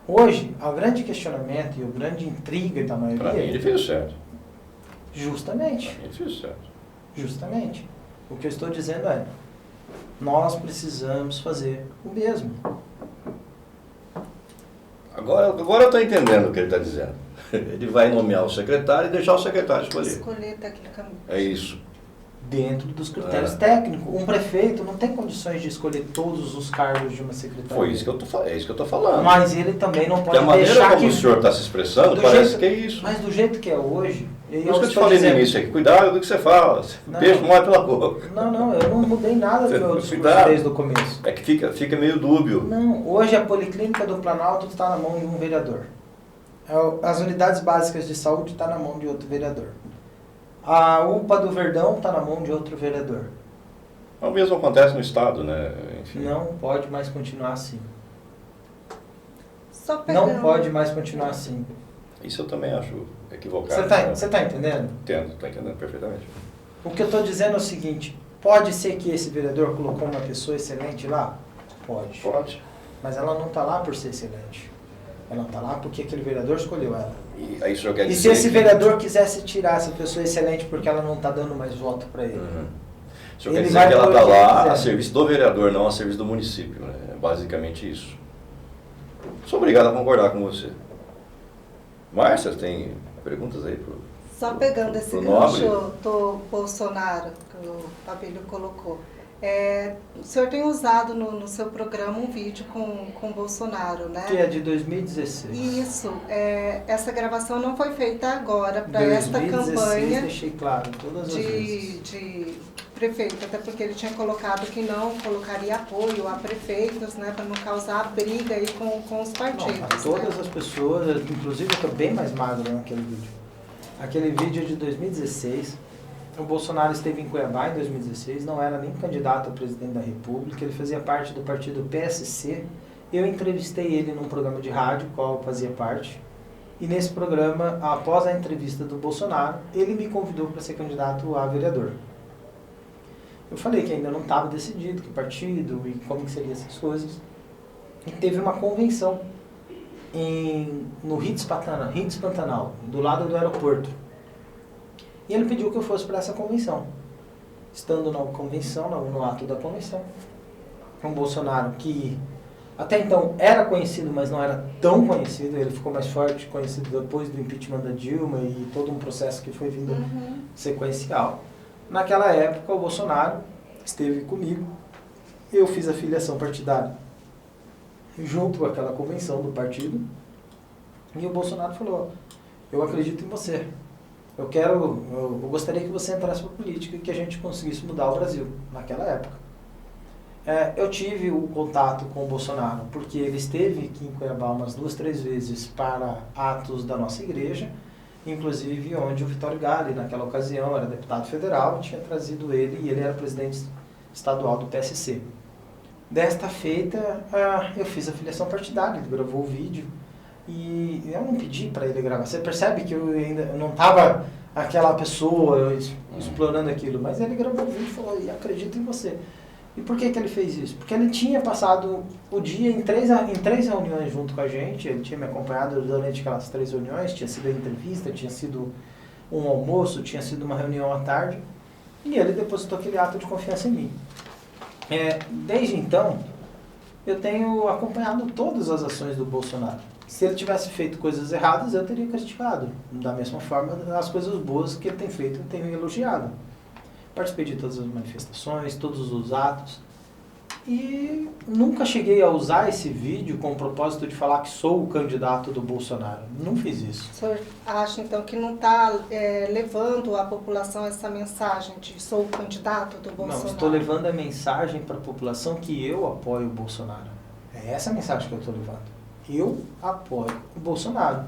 Hoje, o grande questionamento e o grande intriga da
Para mim ele
maioria,
fez o certo.
justamente,
Para mim ele fez o certo.
justamente, o que eu estou dizendo é, nós precisamos fazer o mesmo.
Agora eu estou entendendo o que ele está dizendo. Ele vai nomear o secretário e deixar o secretário escolher.
Escolher tecnicamente.
É isso.
Dentro dos critérios técnicos. Um prefeito não tem condições de escolher todos os cargos de uma secretaria.
Foi isso que eu tô falando. É isso que eu estou falando.
Mas ele também não
Porque
pode
a maneira
deixar
como
que...
o senhor está se expressando
Do
parece
jeito-
que é isso.
Mas do jeito que é hoje...
Por isso que eu te falei no início aqui, cuidado com o que você fala.
Não.
Peixe morre pela boca.
Não, eu não mudei nada do meu discurso
Cuidado.
desde o começo.
É que fica meio dúbio.
Não, hoje a Policlínica do Planalto está na mão de um vereador. As unidades básicas de saúde estão na mão de outro vereador. A UPA do Verdão está na mão de outro vereador.
O mesmo acontece no Estado, né? Enfim.
Não pode mais continuar assim.
Só pegando.
Não pode mais continuar assim.
Isso eu também acho equivocado.
Você tá entendendo?
Entendo, estou entendendo perfeitamente.
O que eu estou dizendo é o seguinte, pode ser que esse vereador colocou uma pessoa excelente lá? Pode.
Pode.
Mas ela não está lá por ser excelente. Ela está lá porque aquele vereador escolheu ela.
E aí o senhor quer
E
dizer
se esse
que-
vereador quisesse tirar essa pessoa excelente porque ela não está dando mais voto para ele?
O senhor quer
Ele
dizer
vai
que ela
pôr
está
o que ele
lá
quiser.
a serviço do vereador, não a serviço do município, né? É basicamente isso. Sou obrigado a concordar com você. Márcia, tem perguntas aí pro...
Só pegando esse
Pro Nobre.
gancho do Bolsonaro, que o Abílio colocou. O senhor tem usado no seu programa um vídeo com o Bolsonaro, né?
Que é de 2016.
Isso. Essa gravação não foi feita agora para esta
2016,
campanha
deixei claro, todas as vezes.
de prefeito, até porque ele tinha colocado que não colocaria apoio a prefeitos, né, para não causar briga aí com os partidos.
Não, a todas as pessoas, inclusive eu estou bem mais magro naquele vídeo. Aquele vídeo é de 2016. O Bolsonaro esteve em Cuiabá em 2016, não era nem candidato a presidente da República, ele fazia parte do partido PSC. Eu entrevistei ele num programa de rádio, qual eu fazia parte. E nesse programa, após a entrevista do Bolsonaro, ele me convidou para ser candidato a vereador. Eu falei que ainda não estava decidido que partido e como que seriam essas coisas. E teve uma convenção no Ritz Pantanal, do lado do aeroporto. E ele pediu que eu fosse para essa convenção. Estando na convenção, no ato da convenção, um Bolsonaro que até então era conhecido, mas não era tão conhecido, ele ficou mais forte, conhecido depois do impeachment da Dilma e todo um processo que foi vindo sequencial. Naquela época, o Bolsonaro esteve comigo, eu fiz a filiação partidária junto com aquela convenção do partido, e o Bolsonaro falou, eu acredito em você. Eu gostaria que você entrasse para a política e que a gente conseguisse mudar o Brasil, naquela época. Eu tive o contato com o Bolsonaro, porque ele esteve aqui em Cuiabá umas 2, 3 vezes para atos da nossa igreja, inclusive onde o Vitório Gale, naquela ocasião, era deputado federal, tinha trazido ele e ele era presidente estadual do PSC. Desta feita, eu fiz a filiação partidária, ele gravou o vídeo, e eu não pedi para ele gravar. Você percebe que eu ainda não estava aquela pessoa explorando aquilo, mas ele gravou o vídeo e falou, e acredito em você. E por que ele fez isso? Porque ele tinha passado o dia em três reuniões junto com a gente, ele tinha me acompanhado durante aquelas 3 reuniões, tinha sido a entrevista, tinha sido um almoço, tinha sido uma reunião à tarde, e ele depositou aquele ato de confiança em mim. Desde então, eu tenho acompanhado todas as ações do Bolsonaro. Se ele tivesse feito coisas erradas, eu teria criticado. Da mesma forma, as coisas boas que ele tem feito, eu tenho elogiado. Participei de todas as manifestações, todos os atos. E nunca cheguei a usar esse vídeo com o propósito de falar que sou o candidato do Bolsonaro. Não fiz isso.
O senhor acha, então, que não está levando à população essa mensagem de sou o candidato do Bolsonaro?
Não, estou levando a mensagem para a população que eu apoio o Bolsonaro. É essa a mensagem que eu estou levando. Eu apoio o Bolsonaro.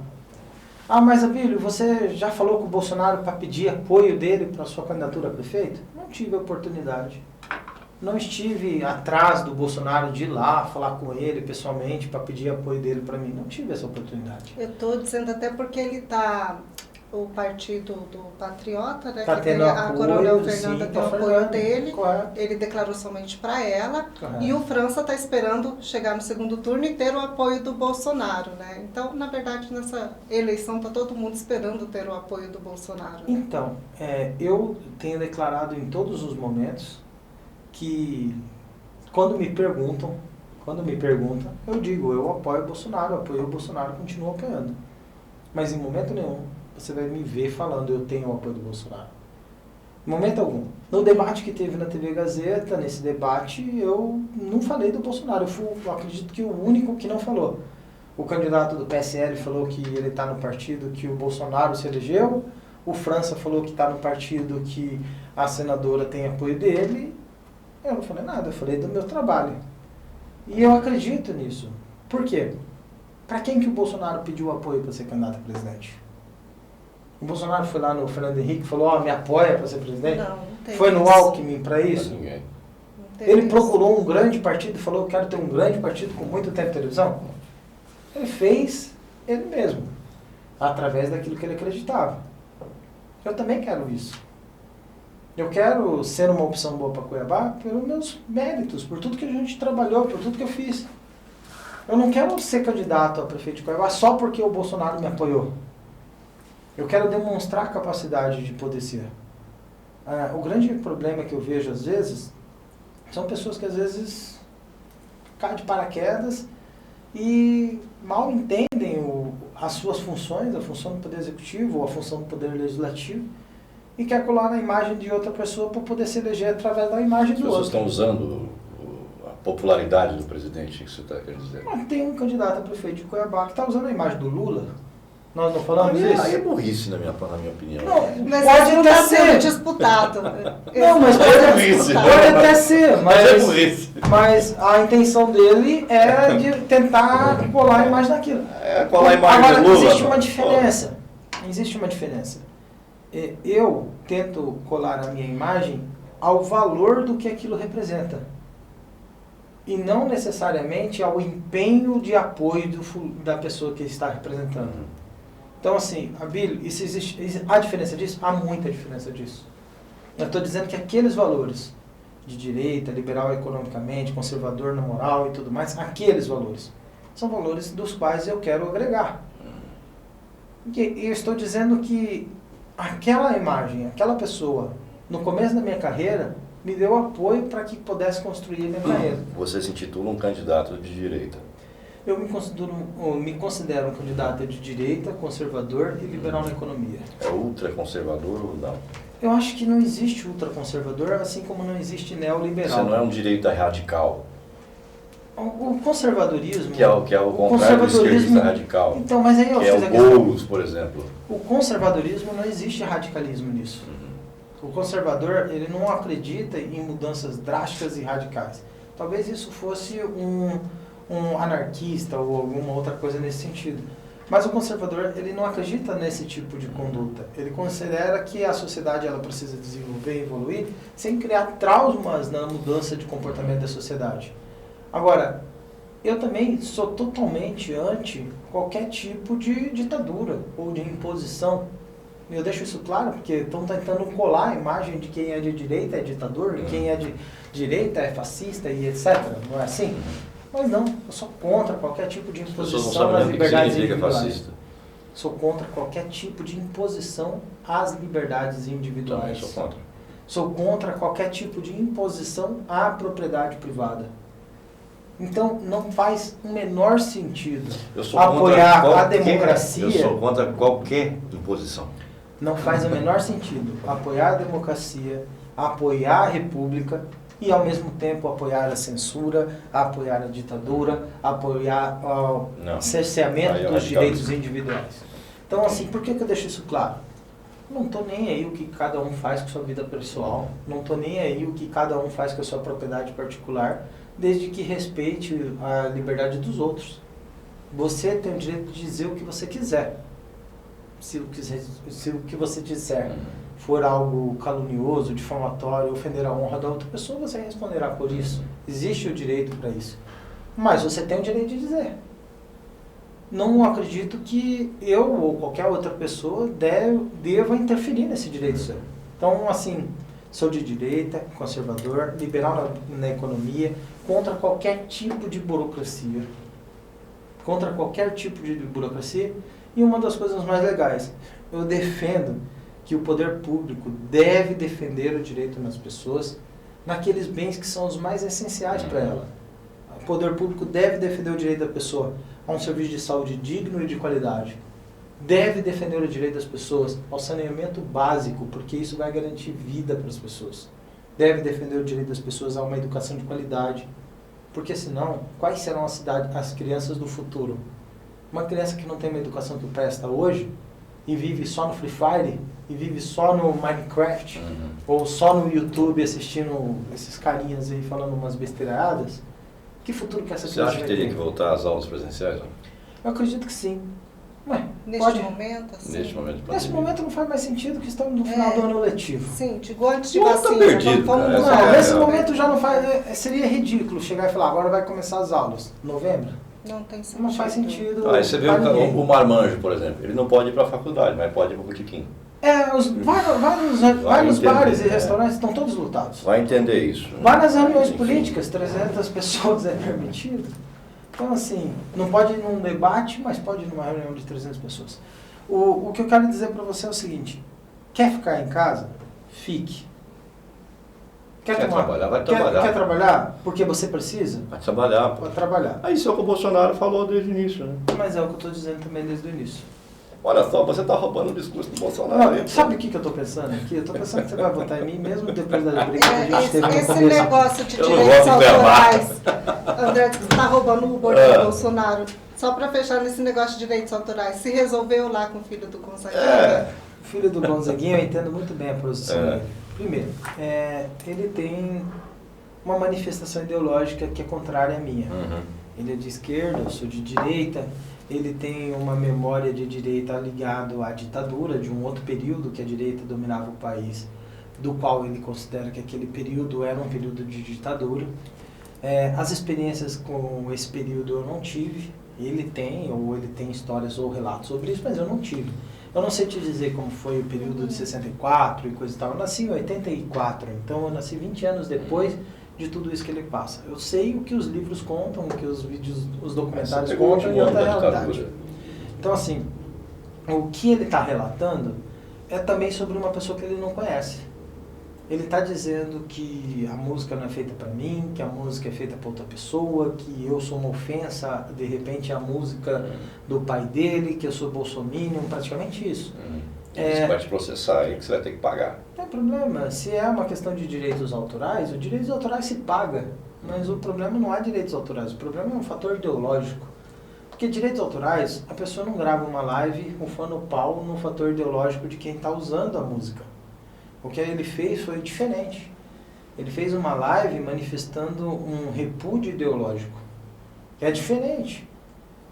Ah, mas Abílio, você já falou com o Bolsonaro para pedir apoio dele para a sua candidatura a prefeito? Não tive a oportunidade. Não estive atrás do Bolsonaro de ir lá falar com ele pessoalmente para pedir apoio dele para mim. Não tive essa oportunidade.
Eu estou dizendo até porque ele está, o partido do Patriota, né,
Tá
que
tendo
tem a
apoio,
Coronel Fernanda
sim,
tem o
tá
apoio
falando.
dele,
Correto.
ele declarou somente para ela,
Correto.
e o França está esperando chegar no segundo turno e ter o apoio do Bolsonaro, né? Então, na verdade, nessa eleição está todo mundo esperando ter o apoio do Bolsonaro. Né?
Então, eu tenho declarado em todos os momentos que quando me perguntam, eu digo, eu apoio o Bolsonaro, apoio o Bolsonaro, continuo apoiando. Mas em momento nenhum você vai me ver falando eu tenho o apoio do Bolsonaro. Em momento algum. No debate que teve na TV Gazeta, nesse debate, eu não falei do Bolsonaro. Eu acredito que o único que não falou. O candidato do PSL falou que ele está no partido que o Bolsonaro se elegeu. O França falou que está no partido que a senadora tem apoio dele. Eu não falei nada, eu falei do meu trabalho. E eu acredito nisso. Por quê? Para quem que o Bolsonaro pediu apoio para ser candidato a presidente? O Bolsonaro foi lá no Fernando Henrique e falou, me apoia para ser presidente?
Não teve
Foi no
isso.
Alckmin para isso?
Pra ninguém.
Não teve
Ele
isso.
procurou um grande partido e falou, quero ter um grande partido com muito tempo de televisão? Ele fez ele mesmo, através daquilo que ele acreditava. Eu também quero isso. Eu quero ser uma opção boa para Cuiabá pelos meus méritos, por tudo que a gente trabalhou, por tudo que eu fiz. Eu não quero ser candidato a prefeito de Cuiabá só porque o Bolsonaro me apoiou. Eu quero demonstrar capacidade de poder ser. O grande problema que eu vejo às vezes são pessoas que às vezes caem de paraquedas e mal entendem as suas funções, a função do Poder Executivo ou a função do Poder Legislativo, e quer colar na imagem de outra pessoa para poder se eleger através da imagem
As
do
pessoas
outro.
estão usando a popularidade do presidente, que você está querendo dizer.
Mas tem um candidato a prefeito de Cuiabá que está usando a imagem do Lula. Nós não falamos isso?
Aí é burrice, na minha opinião.
Não,
Mas
pode
esse não
até
está sendo
ser.
disputado.
Não, mas
É burrice.
pode até ser,
Mas é burrice.
mas a intenção dele é de tentar colar a imagem daquilo.
Colar a imagem
Agora,
do Lula.
existe uma
pô.
diferença. Existe uma diferença. Eu tento colar a minha imagem ao valor do que aquilo representa. E não necessariamente ao empenho de apoio da pessoa que está representando. Então, assim, Abílio, há diferença disso? Há muita diferença disso. Eu estou dizendo que aqueles valores de direita, liberal economicamente, conservador na moral e tudo mais, aqueles valores, são valores dos quais eu quero agregar. E eu estou dizendo que aquela imagem, aquela pessoa, no começo da minha carreira, me deu apoio para que pudesse construir a minha carreira.
Você se intitula um candidato de direita.
Eu me considero um candidato de direita, conservador e liberal na economia.
É ultraconservador ou não?
Eu acho que não existe ultraconservador, assim como não existe neoliberal.
Você não é um direita radical,
O conservadorismo...
que é o contrário do esquerdista radical,
Então, mas aí eu
que é
fiz
o
a questão.
Boulos, por exemplo.
O conservadorismo não existe radicalismo nisso. O conservador, ele não acredita em mudanças drásticas e radicais. Talvez isso fosse um anarquista ou alguma outra coisa nesse sentido. Mas o conservador, ele não acredita nesse tipo de conduta. Ele considera que a sociedade ela precisa desenvolver e evoluir sem criar traumas na mudança de comportamento da sociedade. Agora, eu também sou totalmente anti qualquer tipo de ditadura ou de imposição. Eu deixo isso claro porque estão tentando colar a imagem de quem é de direita é ditador, e quem é de direita é fascista e etc. Não é assim? Mas não, eu sou contra qualquer tipo de
As pessoas não
imposição
sabem
nas
nem o que
liberdades
significa
individuais.
fascista.
Sou contra qualquer tipo de imposição às liberdades individuais.
Também sou contra.
Sou contra qualquer tipo de imposição à propriedade privada. Então, não faz o menor sentido
Eu sou
apoiar
contra
a democracia.
Eu sou contra qualquer imposição.
Não faz o menor sentido apoiar a democracia, apoiar a república e, ao mesmo tempo, apoiar a censura, apoiar a ditadura, apoiar o
Não.
cerceamento
Aí é
dos
radicalismo.
direitos individuais. Então, assim, por que eu deixo isso claro? Não estou nem aí o que cada um faz com sua vida pessoal, não estou nem aí o que cada um faz com a sua propriedade particular, desde que respeite a liberdade dos outros. Você tem o direito de dizer o que você quiser. Se o que você disser for algo calunioso, difamatório, ofender a honra da outra pessoa, você responderá por isso. Existe o direito para isso. Mas você tem o direito de dizer. Não acredito que eu ou qualquer outra pessoa deva interferir nesse direito seu. Então, assim, sou de direita, conservador, liberal na economia, contra qualquer tipo de burocracia. Contra qualquer tipo de burocracia. E uma das coisas mais legais, eu defendo que o poder público deve defender o direito das pessoas naqueles bens que são os mais essenciais para ela. O poder público deve defender o direito da pessoa a um serviço de saúde digno e de qualidade. Deve defender o direito das pessoas ao saneamento básico, porque isso vai garantir vida para as pessoas. Deve defender o direito das pessoas a uma educação de qualidade, porque senão, quais serão as crianças do futuro? Uma criança que não tem uma educação que presta hoje e vive só no Free Fire, e vive só no Minecraft, ou só no YouTube assistindo esses carinhas aí falando umas besteiradas, que futuro que essa
Você
criança
acha que
vai
teria
ter?
que voltar às aulas presenciais? Não?
Eu acredito que sim. Ué,
Neste
pode.
momento, assim.
Neste momento de
Nesse
pandemia.
momento não faz mais sentido que estamos no final do ano letivo.
Sim, digo antes de
Não, tá
vacina.
perdido,
vamos
cara.
mudar.
Não, nesse
É,
momento já não faz. Seria ridículo chegar e falar, agora vai começar as aulas. Novembro?
Não tem sentido.
Não faz sentido.
Aí você vê
pra ninguém.
o marmanjo, por exemplo. Ele não pode ir para a faculdade, mas pode ir para o botequim.
Vai nos
entender,
bares e
é.
restaurantes, estão todos lotados.
Vai entender isso.
Vai nas reuniões
Enfim.
políticas, 300 pessoas é permitido. Então, assim, não pode ir num debate, mas pode ir numa reunião de 300 pessoas. O que eu quero dizer para você é o seguinte: quer ficar em casa? Fique.
Quer trabalhar? Vai trabalhar.
Quer trabalhar? Porque você precisa?
Vai trabalhar, pô.
Vai trabalhar.
Aí isso é o que o Bolsonaro falou desde o início, né?
Mas é o que eu estou dizendo também desde o início.
Olha só, você tá roubando o discurso do Bolsonaro. aí,
Não,
pô.
sabe o que eu estou pensando aqui? Eu estou pensando que você vai votar em mim, mesmo depois da briga que a gente teve no
Esse
começo.
negócio de
Eu não
direitos
gosto de
autorais, André, que você está roubando o bordão
É.
do Bolsonaro. Só para fechar nesse negócio de direitos autorais, se resolveu lá com o filho do Gonzaga.
É.
O filho do Gonzaguinha, eu entendo muito bem a posição
É.
dele. Primeiro, ele tem uma manifestação ideológica que é contrária à minha. Ele é de esquerda, eu sou de direita. Ele tem uma memória de direita ligado à ditadura, de um outro período que a direita dominava o país, do qual ele considera que aquele período era um período de ditadura. As experiências com esse período eu não tive. Ele tem histórias ou relatos sobre isso, mas eu não tive. Eu não sei te dizer como foi o período de 64 e coisa e tal. Eu nasci em 84, então eu nasci 20 anos depois de tudo isso que ele passa. Eu sei o que os livros contam, o que os vídeos, os documentários
Você pegou o
contam e
último
outra
ano da
realidade.
ditadura.
Então, assim, o que ele está relatando é também sobre uma pessoa que ele não conhece. Ele está dizendo que a música não é feita para mim, que a música é feita para outra pessoa, que eu sou uma ofensa, de repente, à música do pai dele, que eu sou bolsominion, praticamente isso.
Você vai te processar aí que você vai ter que pagar.
Não tem problema. Se é uma questão de direitos autorais, o direitos autorais se paga. Mas o problema não é direitos autorais, o problema é um fator ideológico. Porque direitos autorais, a pessoa não grava uma live ufando o pau no fator ideológico de quem está usando a música. O que ele fez foi diferente. Ele fez uma live manifestando um repúdio ideológico. É diferente.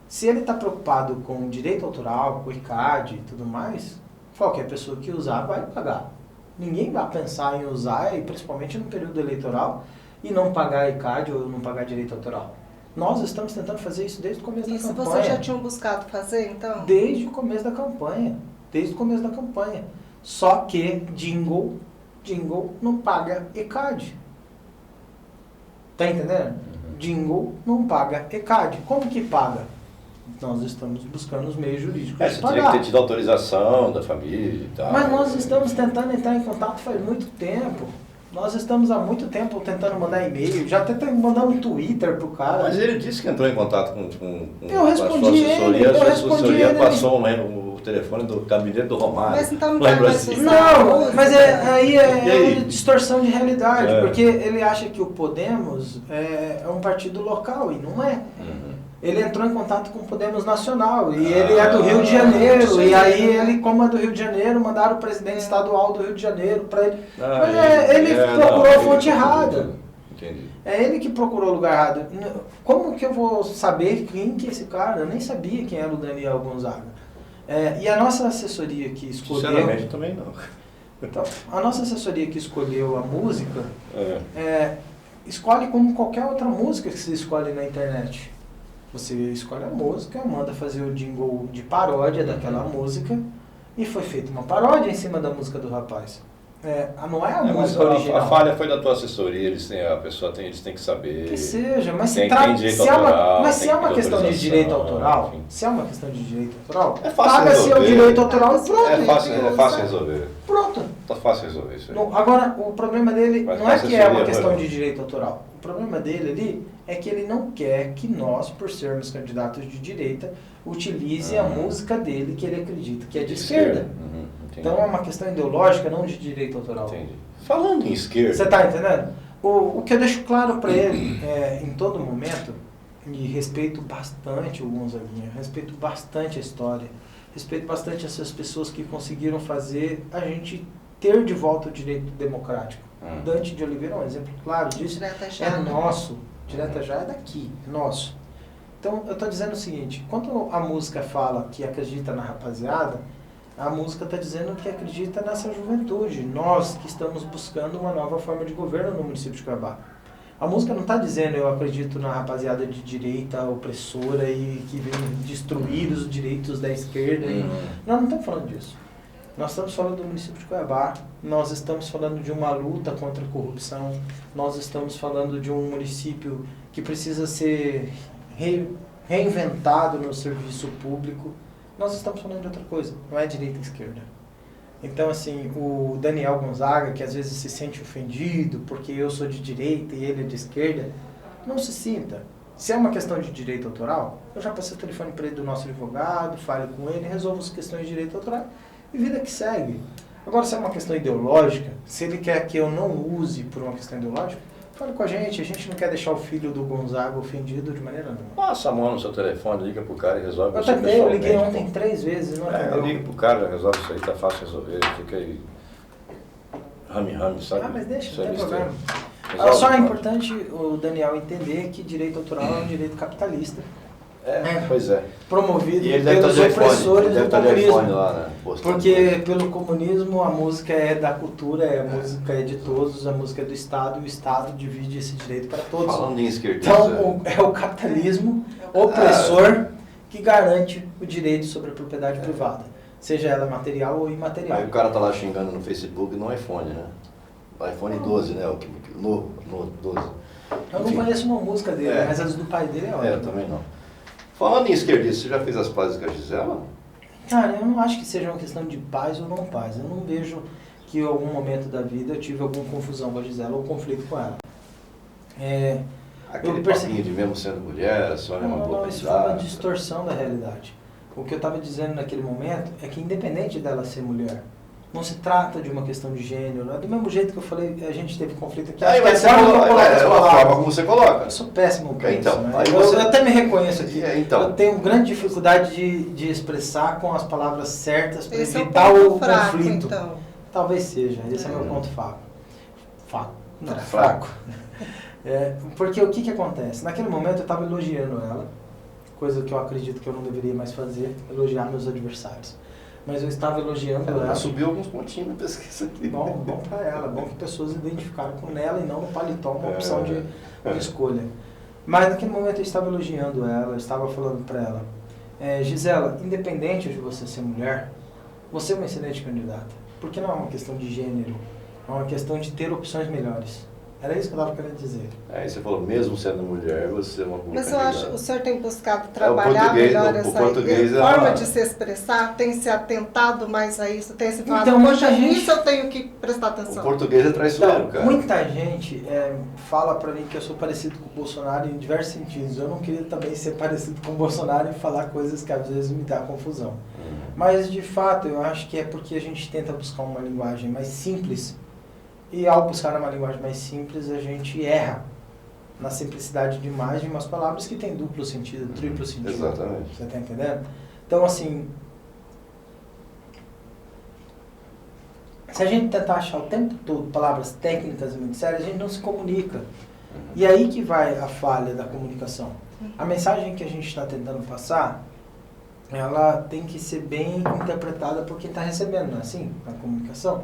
Se ele está preocupado com direito autoral, com o ICAD e tudo mais, qualquer pessoa que usar vai pagar. Ninguém vai pensar em usar, e principalmente no período eleitoral, e não pagar ICAD ou não pagar direito autoral. Nós estamos tentando fazer isso desde o começo da
Isso
campanha.
vocês já tinham buscado fazer, então?
Desde o começo da campanha. Desde o começo da campanha. Só que jingle não paga ECAD. Tá entendendo? Jingle não paga ECAD. Como que paga? Nós estamos buscando os meios jurídicos
Você
de
teria que
pagar.
ter tido autorização da família e tal.
Mas nós estamos tentando entrar em contato faz muito tempo. Nós estamos há muito tempo tentando mandar e-mail, já até mandando um Twitter pro cara.
Mas ele disse que entrou em contato com
Eu
a
respondi
sua assessoria,
ele, eu
a sua
respondi
assessoria
ele.
passou o telefone do gabinete do Romário.
Mas então não
Lembra
vai mais
assim?
usar.
Não, mas aí
E aí?
é distorção de realidade,
É.
porque ele acha que o Podemos é um partido local, e não é.
Uhum.
Ele entrou em contato com o Podemos Nacional, e ele é do Rio de Janeiro,
sim.
e aí ele, como é do Rio de Janeiro, mandaram o presidente estadual do Rio de Janeiro para ele.
Ah,
Mas ele procurou a fonte errada.
Entendi.
É ele que procurou o lugar errado. Como que eu vou saber quem que é esse cara? Eu nem sabia quem era o Daniel Gonzaga. E a nossa assessoria que escolheu...
Sinceramente, também não.
Então, a nossa assessoria que escolheu a música,
É.
escolhe como qualquer outra música que se escolhe na internet. Você escolhe a música, manda fazer o jingle de paródia daquela música, e foi feita uma paródia em cima da música do rapaz. Não é a
Mas
música original.
a falha foi da tua assessoria, eles têm que saber.
Que seja, mas
Tem-
se trata,
tem direito
se é uma,
autoral,
mas se
tem
é uma
que ter
questão de
autorização,
direito autoral,
enfim.
se é uma questão de direito autoral,
É fácil
paga-se o
resolver.
direito autoral e pronto.
É fácil resolver.
Pronto.
Tá fácil resolver isso aí.
Agora, o problema dele
Mas
não é
a
que é uma
assessoria
questão
vai-
de direito autoral. O problema dele ali é que ele não quer que nós, por sermos candidatos de direita, utilize a música dele que ele acredita que é de esquerda.
Uhum, entendi.
Então é uma questão ideológica, não de direito autoral.
Entendi. Falando em esquerda.
Você está entendendo? O que eu deixo claro para ele em todo momento, e respeito bastante o Gonzaguinha, respeito bastante a história, respeito bastante essas pessoas que conseguiram fazer a gente ter de volta o direito democrático. Dante de Oliveira é um exemplo claro disso.
Direta já.
É nosso. Direta já é daqui, é nosso. Então eu estou dizendo o seguinte, quando a música fala que acredita na rapaziada, a música está dizendo que acredita nessa juventude, nós que estamos buscando uma nova forma de governo no município de Cuiabá. A música não está dizendo eu acredito na rapaziada de direita opressora e que vem destruir os direitos da esquerda. Nós não estamos falando disso. Nós estamos falando do município de Cuiabá, nós estamos falando de uma luta contra a corrupção, nós estamos falando de um município que precisa ser reinventado no serviço público. Nós estamos falando de outra coisa, não é direita e esquerda. Então, assim, o Daniel Gonzaga, que às vezes se sente ofendido porque eu sou de direita e ele é de esquerda, não se sinta. Se é uma questão de direito autoral, eu já passei o telefone para ele do nosso advogado, fale com ele, resolvo as questões de direito autoral e vida que segue. Agora, se é uma questão ideológica, se ele quer que eu não use por uma questão ideológica, fale com a gente não quer deixar o filho do Gonzaga ofendido de maneira nenhuma.
Passa a mão no seu telefone, liga pro cara e resolve
Eu
isso
tentei, eu liguei
pessoalmente.
ontem 3 vezes, não atendeu.
Liga pro cara, resolve isso aí, tá fácil resolver, fica aí. Rame, sabe?
Ah, mas deixa,
Isso
não
é
tem
besteira.
problema.
Resolve,
Só é
pode.
importante o Daniel entender que direito autoral é um direito capitalista,
Pois é.
promovido
E ele deve
pelos
estar de iPhone,
opressores
ele deve
do
estar de iPhone
comunismo.
lá, né? Postando.
Porque pelo comunismo a música é da cultura, a música é de todos, a música é do Estado e o Estado divide esse direito para todos.
Falando em esquerdista.
Então é o capitalismo opressor que garante o direito sobre a propriedade privada, seja ela material ou imaterial.
Aí o cara tá lá xingando no Facebook no iPhone, né? O iPhone 12, né? O novo 12.
Eu não
Enfim.
conheço uma música dele,
É.
mas as do pai dele é ótima.
Eu também não. Falando em esquerdista, você já fez as pazes com a Gisela?
Cara, eu não acho que seja uma questão de paz ou não paz. Eu não vejo que em algum momento da vida eu tive alguma confusão com a Gisela ou conflito com ela.
Aquele
Eu percebi-
papinho de mesmo sendo mulher, a senhora é uma boa
Não, isso foi uma
candidata.
distorção da realidade. O que eu estava dizendo naquele momento é que independente dela ser mulher, não se trata de uma questão de gênero. É do mesmo jeito que eu falei, a gente teve conflito aqui.
Aí,
Acho que
mas você
agora eu vou
coloca,
colocar as
é uma
palavras.
forma como você coloca.
Eu sou péssimo com
Então,
isso, né?
aí
eu
você-
até me reconheço aqui.
Então.
Eu tenho grande dificuldade de expressar com as palavras certas para
Esse é o
evitar
ponto
o
fraco,
conflito.
então.
Talvez seja, esse é meu ponto fraco. Não,
Fraco.
Porque o que acontece? Naquele momento eu estava elogiando ela, coisa que eu acredito que eu não deveria mais fazer, elogiar meus adversários. Mas eu estava elogiando ela.
Ela subiu alguns pontinhos na pesquisa aqui.
Bom para ela, bom que pessoas identificaram com ela e não no paletó, uma opção de escolha. Mas naquele momento eu estava elogiando ela, eu estava falando para ela, Gisela, independente de você ser mulher, você é uma excelente candidata. Porque não é uma questão de gênero, é uma questão de ter opções melhores. Era isso que eu estava querendo dizer.
Aí você falou, mesmo sendo mulher, você é uma boa
Mas eu
candidata.
acho que o senhor tem buscado trabalhar
português,
melhor
o
essa
português é
forma
uma-
de se expressar, tem se atentado mais a isso, tem se falado,
Então,
poxa,
muita gente-
nisso eu tenho que prestar
O
atenção.
português é traiçoeiro,
Então,
cara.
muita gente fala pra mim que eu sou parecido com o Bolsonaro em diversos sentidos. Eu não queria também ser parecido com o Bolsonaro e falar coisas que às vezes me dá confusão. Mas, de fato, eu acho que é porque a gente tenta buscar uma linguagem mais simples. E ao buscar uma linguagem mais simples, a gente erra na simplicidade demais de umas palavras que tem duplo sentido, triplo sentido.
Exatamente.
Você tá entendendo? Então, assim, se a gente tentar achar o tempo todo palavras técnicas muito sérias, a gente não se comunica. E aí que vai a falha da comunicação. A mensagem que a gente está tentando passar, ela tem que ser bem interpretada por quem está recebendo, não é assim? A comunicação.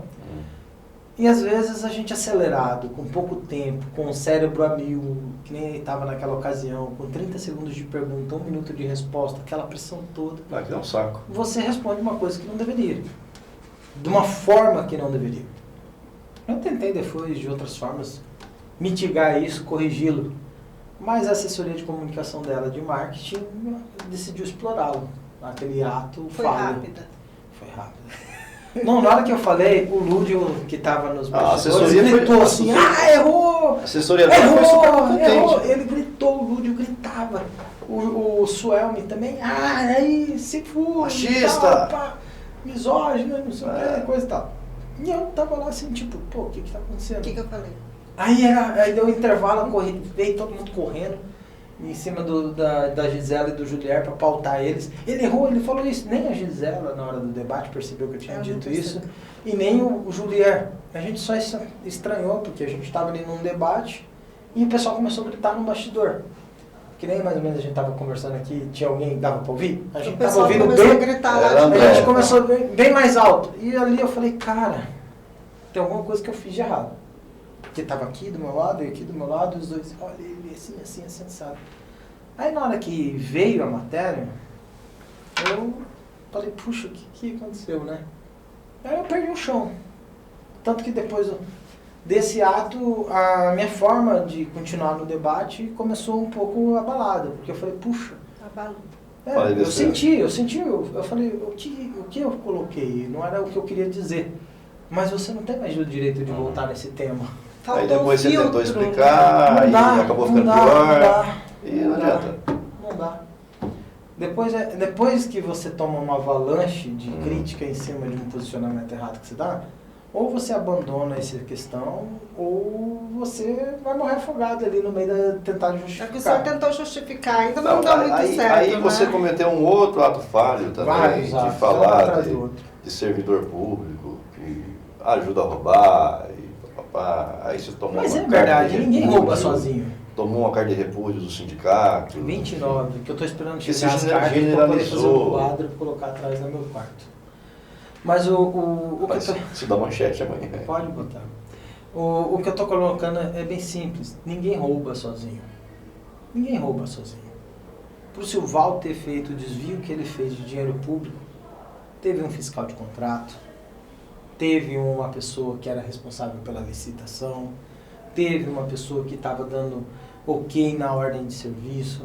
E às vezes a gente acelerado, com pouco tempo, com o cérebro a mil, que nem estava naquela ocasião, com 30 segundos de pergunta, 1 minuto de resposta, aquela pressão toda,
Aqui é um saco.
você responde uma coisa que não deveria. De uma forma que não deveria. Eu tentei depois, de outras formas, mitigar isso, corrigi-lo. Mas a assessoria de comunicação dela, de marketing, decidiu explorá-lo. Aquele ato
Foi
falho.
rápida.
Foi rápido. Não, na hora que eu falei, o Lúdio, que estava nos
A
bastidores,
assessoria
gritou
foi-
assim, errou!
A assessoria dela foi super competente.
Errou! Ele gritou, o Lúdio gritava. O Suelme também, aí se fude,
Machista!
tal, pá, misógino, não sei o
É.
que, coisa e tal. E eu tava lá assim, tipo, pô, o que tá acontecendo?
O que eu falei?
Aí deu um intervalo, veio todo mundo correndo em cima da Gisela e do Julier para pautar eles. Ele errou, ele falou isso. Nem a Gisela, na hora do debate, percebeu que eu tinha
Eu não
dito
percebi.
isso. E nem o Julier. A gente só estranhou, porque a gente estava ali num debate e o pessoal começou a gritar no bastidor. Que nem mais ou menos a gente estava conversando aqui, tinha alguém que dava para ouvir? A gente
O
estava
pessoal
ouvindo
começou a
bem.
gritar
Era
lá de
André.
A
dentro.
gente começou bem mais alto. E ali eu falei, cara, tem alguma coisa que eu fiz de errado. Porque tava aqui do meu lado e aqui do meu lado, os dois, olha ele assim, sabe? Aí na hora que veio a matéria, eu falei, puxa, o que aconteceu, né? Aí eu perdi o chão. Tanto que depois desse ato, a minha forma de continuar no debate começou um pouco abalada. Porque eu falei, puxa,
Abalou.
Falei
eu
besteira.
senti, eu falei, o que eu coloquei? Não era o que eu queria dizer. Mas você não tem mais o direito de voltar nesse tema.
Faltou
Aí depois
um
você tentou
filtro.
explicar,
Não
aí
dá,
acabou
não
ficando
dá,
pior.
não dá.
E não adianta.
Não dá. Depois que você toma uma avalanche de crítica em cima de um posicionamento errado que você dá, ou você abandona essa questão, ou você vai morrer afogado ali no meio da tentar
É que o senhor
justificar.
tentou justificar, ainda
Não,
não deu muito
aí,
certo,
aí
né?
você cometeu um outro ato falho também,
Vários atos,
de
um
falar
atrás do outro.
de servidor público, que ajuda a roubar, e papapá. Aí você tomou
Mas
uma
é
carta
verdade,
de
ninguém
repúdio,
rouba sozinho.
Tomou uma carta de repúdio do sindicato.
29, que eu estou esperando
Que
chegar
se
as cartas para poder fazer
generalizou.
um quadro e colocar atrás do meu quarto. Mas o que
Vai
eu tô...
se dá manchete amanhã.
Pode botar. O que eu estou colocando é bem simples. Ninguém rouba sozinho. Ninguém rouba sozinho. Para o Silval ter feito o desvio que ele fez de dinheiro público, teve um fiscal de contrato, teve uma pessoa que era responsável pela licitação, teve uma pessoa que estava dando ok na ordem de serviço,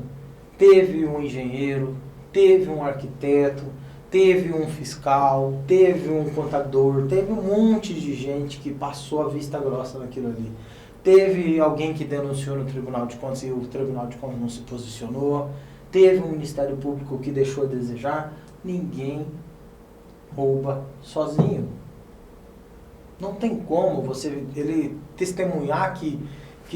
teve um engenheiro, teve um arquiteto, teve um fiscal, teve um contador, teve um monte de gente que passou a vista grossa naquilo ali. Teve alguém que denunciou no Tribunal de Contas e o Tribunal de Contas não se posicionou. Teve um Ministério Público que deixou a desejar. Ninguém rouba sozinho. Não tem como ele testemunhar que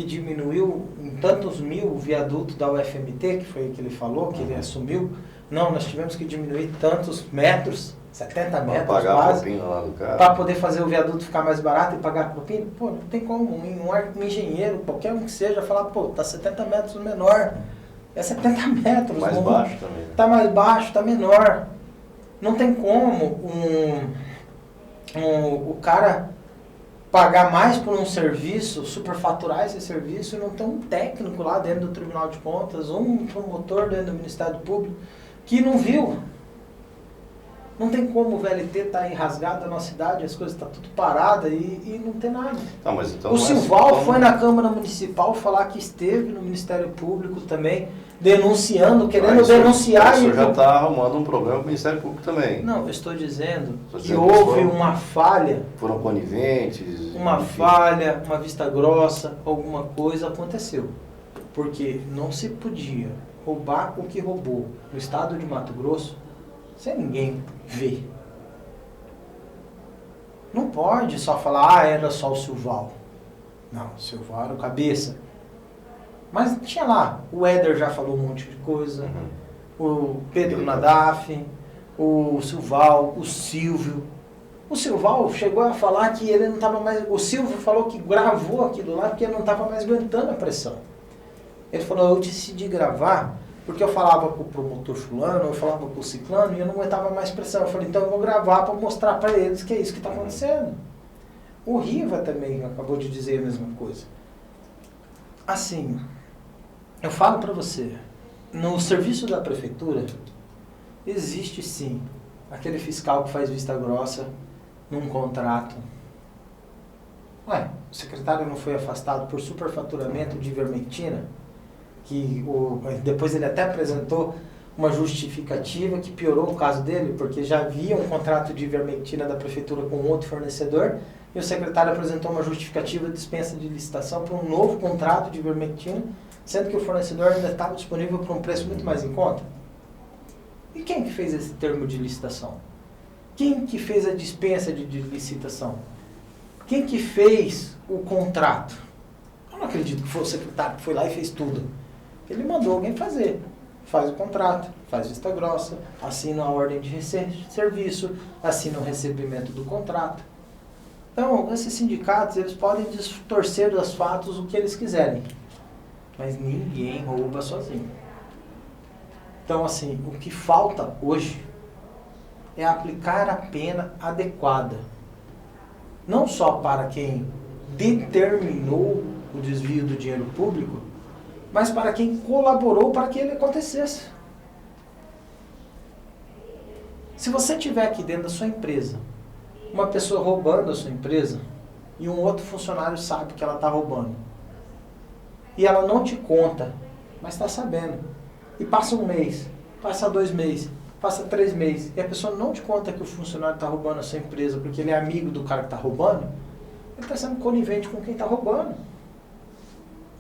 diminuiu em tantos mil o viaduto da UFMT, que foi o que ele falou, que ele assumiu. Não, nós tivemos que diminuir tantos metros, 70 metros
Pagar a
quase,
propina lá do cara.
para poder fazer o viaduto ficar mais barato e pagar a propina. Pô, não tem como um engenheiro, qualquer um que seja, falar, pô, tá 70 metros menor. É 70 metros.
Mais
não-
baixo também. Né?
Tá mais baixo, tá menor. Não tem como o cara pagar mais por um serviço, superfaturar esse serviço e não ter um técnico lá dentro do Tribunal de Contas, um promotor dentro do Ministério Público que não viu. Não tem como o VLT estar aí rasgado na nossa cidade, as coisas estão tudo paradas e não tem nada.
Não, mas então
O Silval
então,
foi na Câmara Municipal falar que esteve no Ministério Público também, denunciando, querendo denunciar.
Isso já está arrumando um problema com o Ministério Público também.
Não, eu estou dizendo
Estou
que
dizendo
houve
que
uma falha,
foram coniventes.
uma
enfim.
falha, uma vista grossa, alguma coisa aconteceu. Porque não se podia roubar o que roubou no estado de Mato Grosso sem ninguém ver. Não pode só falar, era só o Silval. Não, o Silval era o cabeça. Mas tinha lá, o Éder já falou um monte de coisa, o Pedro Nadaf, o Silval, o Silvio. O Silval chegou a falar que ele não estava mais... O Silvio falou que gravou aquilo lá porque ele não estava mais aguentando a pressão. Ele falou, eu decidi gravar porque eu falava com o promotor fulano, eu falava com o ciclano e eu não aguentava mais pressão. Eu falei, então eu vou gravar para mostrar para eles que é isso que está acontecendo. O Riva também acabou de dizer a mesma coisa. Assim, eu falo para você, no serviço da prefeitura, existe sim aquele fiscal que faz vista grossa num contrato. Ué, o secretário não foi afastado por superfaturamento de ivermectina? Que depois ele até apresentou uma justificativa que piorou o caso dele, porque já havia um contrato de ivermectina da prefeitura com outro fornecedor, e o secretário apresentou uma justificativa de dispensa de licitação para um novo contrato de ivermectina, sendo que o fornecedor ainda estava disponível por um preço muito mais em conta. E quem que fez esse termo de licitação? Quem que fez a dispensa de licitação? Quem que fez o contrato? Eu não acredito que foi o secretário que foi lá e fez tudo. Ele mandou alguém fazer. Faz o contrato, faz vista grossa, assina a ordem de serviço, assina o recebimento do contrato. Então, esses sindicatos, eles podem distorcer dos fatos o que eles quiserem. Mas ninguém rouba sozinho. Então, assim, o que falta hoje é aplicar a pena adequada. Não só para quem determinou o desvio do dinheiro público, mas para quem colaborou para que ele acontecesse. Se você tiver aqui dentro da sua empresa, uma pessoa roubando a sua empresa, e um outro funcionário sabe que ela está roubando, e ela não te conta, mas está sabendo, e passa um mês, passa 2 meses, passa 3 meses, e a pessoa não te conta que o funcionário está roubando a sua empresa porque ele é amigo do cara que está roubando, ele está sendo conivente com quem está roubando.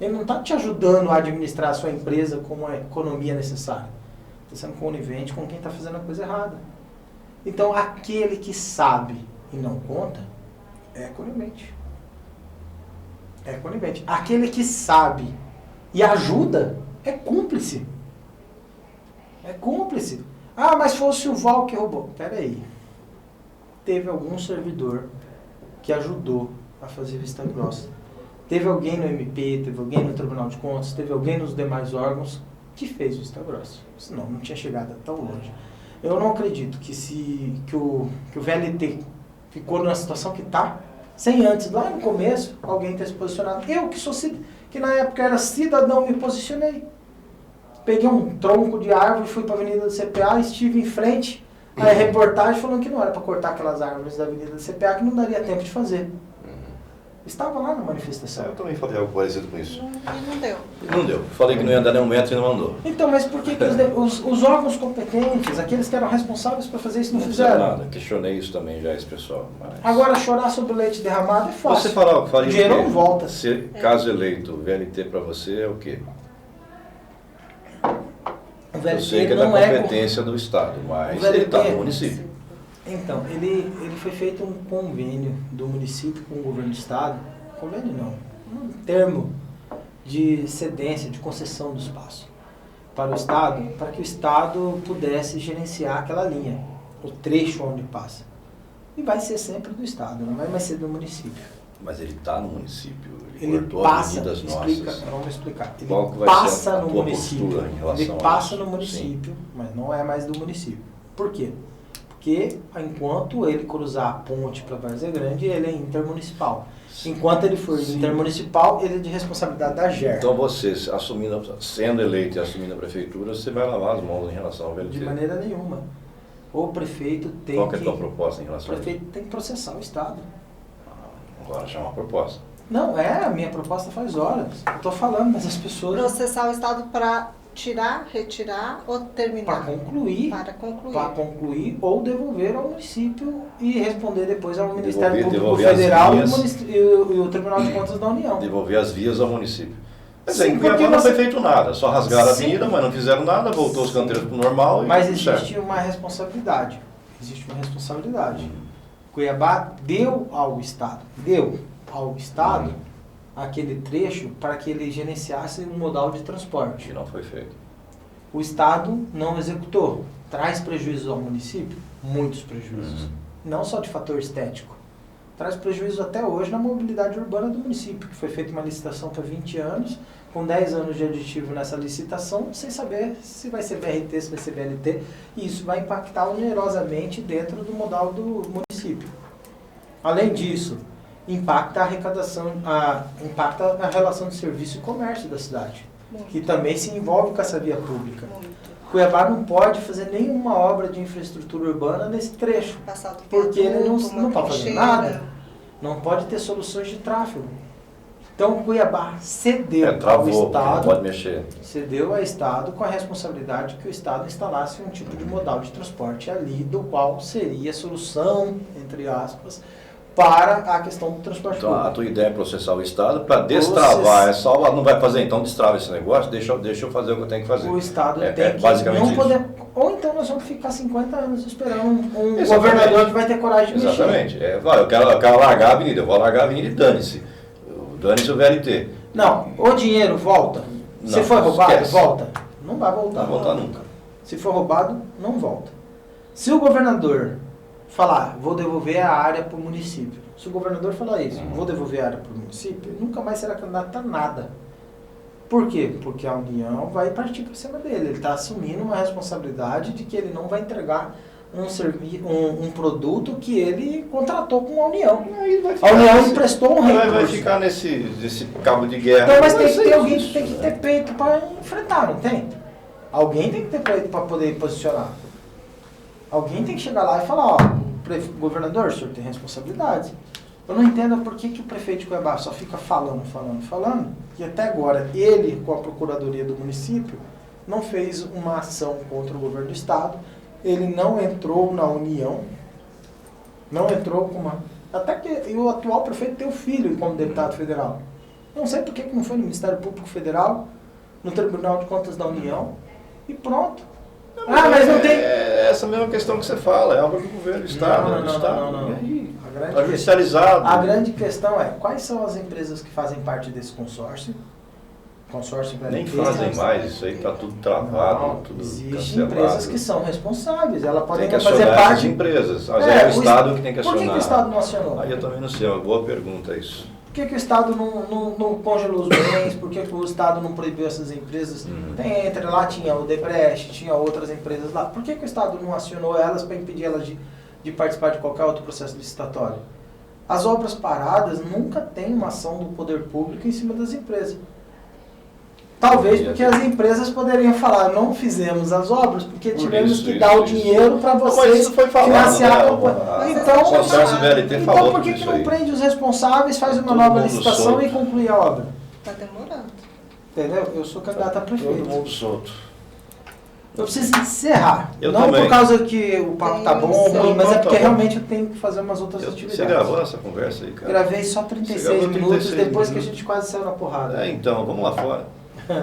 Ele não está te ajudando a administrar a sua empresa com a economia necessária. Está sendo conivente com quem está fazendo a coisa errada. Então, aquele que sabe e não conta, é conivente. É conivente. Aquele que sabe e ajuda, é cúmplice. É cúmplice. Ah, mas foi o Silval que roubou. Espera aí. Teve algum servidor que ajudou a fazer vista grossa. Teve alguém no MP, teve alguém no Tribunal de Contas, teve alguém nos demais órgãos que fez vista grossa. Senão não tinha chegado tão longe. Eu não acredito que o VLT ficou na situação que está, sem antes, lá no começo, alguém ter se posicionado. Eu que na época era cidadão, me posicionei. Peguei um tronco de árvore, fui para a Avenida do CPA, estive em frente à reportagem falando que não era para cortar aquelas árvores da Avenida do CPA, que não daria tempo de fazer. Estava lá na manifestação.
Eu também falei algo parecido com isso.
E não deu.
Não deu. Falei que não ia andar nem 1 metro e não andou.
Então, mas por que os órgãos competentes, aqueles que eram responsáveis por fazer isso, não fizeram?
Nada. Questionei isso também já, esse pessoal. Mas...
Agora, chorar sobre o leite derramado é fácil.
Você faria
o dinheiro
quê?
não volta.
Se, caso eleito, VLT para você é o quê?
O VLT
Eu sei que é da competência do Estado, mas ele está no município.
Então, ele foi feito um convênio do município com o governo do Estado, convênio não, um termo de cedência, de concessão do espaço para o Estado, para que o Estado pudesse gerenciar aquela linha, o trecho onde passa. E vai ser sempre do Estado, não vai mais ser do município.
Mas ele está no município,
ele
cortou
passa,
avenidas nossas.
vamos explicar. Ele
Qual que vai
passa
ser a
no
tua
município.
postura em relação
Ele
a
passa
isso?
no município, mas não é mais do município. Por quê? Porque enquanto ele cruzar a ponte para Várzea Grande, ele é intermunicipal. Enquanto ele for intermunicipal, ele é de responsabilidade da GER.
Então você, sendo eleito e assumindo a prefeitura, você vai lavar as mãos em relação ao VLT?
De maneira nenhuma. O prefeito tem
Qual que é a
que...
tua proposta em
O
relação a isso?
prefeito tem que processar o Estado.
Agora já é uma proposta.
Não, a minha proposta faz horas. Eu tô falando, mas as pessoas...
Processar o Estado para tirar, retirar ou terminar?
Para concluir.
Para concluir.
Para concluir ou devolver ao município e responder depois ao Ministério Público
devolver as
Federal
vias.
e o Tribunal de Contas da União.
Devolver as vias ao município. Mas
Sim,
aí em Cuiabá
porque
não
você-
foi feito nada, só rasgaram a
Sim.
avenida, mas não fizeram nada, voltou os
Sim.
canteiros para o normal e
Mas
tudo
existe
certo.
uma responsabilidade. Existe uma responsabilidade. Cuiabá deu ao Estado aquele trecho para que ele gerenciasse um modal de transporte.
Que não foi feito.
O Estado não executou. Traz prejuízos ao município? Muitos prejuízos. Não só de fator estético. Traz prejuízo até hoje na mobilidade urbana do município, que foi feita uma licitação para 20 anos, com 10 anos de aditivo nessa licitação, sem saber se vai ser BRT, se vai ser BLT, e isso vai impactar onerosamente dentro do modal do município. Além disso, impacta a arrecadação, impacta a relação de serviço e comércio da cidade, que também se envolve com essa via pública.
Muito.
Cuiabá não pode fazer nenhuma obra de infraestrutura urbana nesse trecho,
Passado
porque ele
viaduto,
não
uma
pode fazer
trincheira.
nada, não pode ter soluções de tráfego. Então Cuiabá cedeu ao
Travou, porque não
Estado,
pode mexer.
cedeu ao Estado com a responsabilidade que o Estado instalasse um tipo de modal de transporte ali, do qual seria a solução, entre aspas, para a questão do transporte
Então a
público.
tua ideia é processar o Estado para destravar, não vai fazer, então destrava esse negócio, deixa eu fazer o que eu tenho que fazer.
O Estado
É
tem que
basicamente
não
isso.
poder... Ou então nós vamos ficar 50 anos esperando um
Exatamente.
governador que vai ter coragem de mexer.
Exatamente. Eu quero largar a avenida, eu vou largar a avenida e dane-se. Dane-se o VLT.
Não, o dinheiro volta. Se
Não,
foi roubado,
esquece.
volta. Não vai voltar.
Não vai voltar nunca.
Se for roubado, não volta. Se o governador falar, vou devolver a área para o município. Se o governador falar isso, vou devolver a área para o município, ele nunca mais será candidato a nada. Por quê? Porque a União vai partir para cima dele. Ele está assumindo uma responsabilidade de que ele não vai entregar um produto que ele contratou com a União.
Aí vai
A
ficar
União
nesse-
emprestou um
vai
recurso.
ficar nesse cabo de guerra.
Então, mas
Vai
tem que
ser
ter
isso.
alguém que tem que ter peito para enfrentar, não tem? Alguém tem que ter peito para poder posicionar. Alguém tem que chegar lá e falar, ó, governador, o senhor tem responsabilidade. Eu não entendo por que o prefeito de Cuiabá só fica falando, e até agora ele, com a procuradoria do município, não fez uma ação contra o governo do estado, ele não entrou na União, não entrou com uma... Até que o atual prefeito tem o filho como deputado federal. Não sei por que não foi no Ministério Público Federal, no Tribunal de Contas da União, e pronto. Mas não tem...
É essa mesma questão que você fala, é obra do governo do Estado.
Não,
do
não,
Estado.
não, não, não.
E aí?
A grande
Está judicializado.
A grande questão é, quais são as empresas que fazem parte desse consórcio? Consórcio
Nem
VLT,
fazem mais, isso aí está tudo travado,
Não,
tudo
existem
cancelado.
empresas que são responsáveis, elas
Tem
podem
que
não fazer
acionar essas
parte...
empresas, mas é o Estado que tem que
Por
acionar.
que o Estado não acionou?
Aí eu também não sei, é uma boa pergunta isso.
Por que o Estado não congelou os bens? Por que o Estado não proibiu essas empresas? Tem, entre lá tinha o Debrecht, tinha outras empresas lá. Por que o Estado não acionou elas para impedir elas de participar de qualquer outro processo licitatório? As obras paradas nunca tem uma ação do poder público em cima das empresas. Talvez porque as empresas poderiam falar, não fizemos as obras porque tivemos que dar o dinheiro para
Mas
vocês
isso foi falado,
financiar
né?
a campanha.
O consórcio VLT
Então
falou
por que
disso
não
aí.
prende os responsáveis, faz uma
Todo
nova
mundo
licitação
solto.
e conclui a obra?
Tá demorando.
Entendeu? Eu sou candidato a
Todo
prefeito.
mundo solto.
Eu preciso encerrar.
Eu
não
também.
por causa que o papo tá bom,
Sim.
ruim, mas é
Tá
porque
bom.
realmente eu tenho que fazer umas outras
Você
atividades.
gravou essa conversa aí, cara?
Gravei só
Você
36
gravou
minutos
36
depois que a
minutos.
gente quase saiu na porrada.
É, então, vamos lá fora.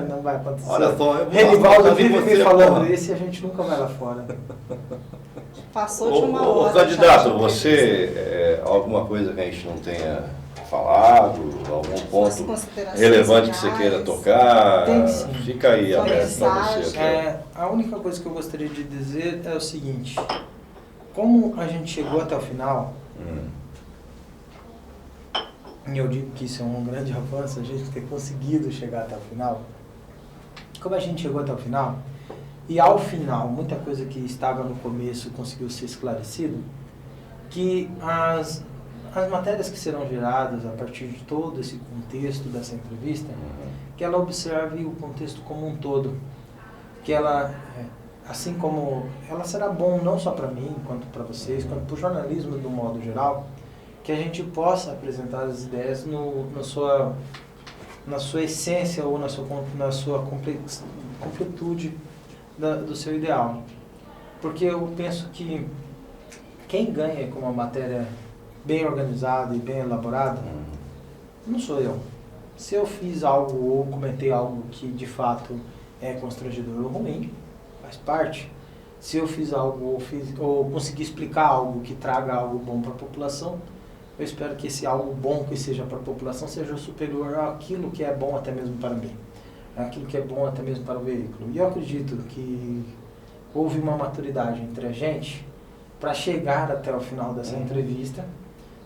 Não vai acontecer.
Olha só, eu vou
Renivaldo
lá,
vive
você,
me falando
porra.
isso e a gente nunca vai lá fora.
Passou de uma
Ô,
hora.
candidato,
já.
você, alguma coisa que a gente não tenha falado, algum
As
ponto
considerações
relevante que você
finais.
queira tocar,
Tem sim.
fica aí
Só
aberto para você.
mensagem.
A única coisa que eu gostaria de dizer é o seguinte. Como a gente chegou até o final, e eu digo que isso é um grande avanço, a gente ter conseguido chegar até o final. Como a gente chegou até o final, e ao final, muita coisa que estava no começo conseguiu ser esclarecido, que as matérias que serão geradas a partir de todo esse contexto dessa entrevista, que ela observe o contexto como um todo, que ela assim como ela será bom não só para mim, quanto para vocês, quanto para o jornalismo do modo geral, que a gente possa apresentar as ideias na sua essência ou na sua completude do seu ideal. Porque eu penso que quem ganha com uma matéria bem organizada e bem elaborada não sou eu. Se eu fiz algo ou comentei algo que de fato é constrangedor ou ruim, faz parte. Se eu fiz algo ou consegui explicar algo que traga algo bom para a população, eu espero que esse algo bom que seja para a população seja superior àquilo que é bom até mesmo para mim, àquilo que é bom até mesmo para o veículo. E eu acredito que houve uma maturidade entre a gente para chegar até o final dessa entrevista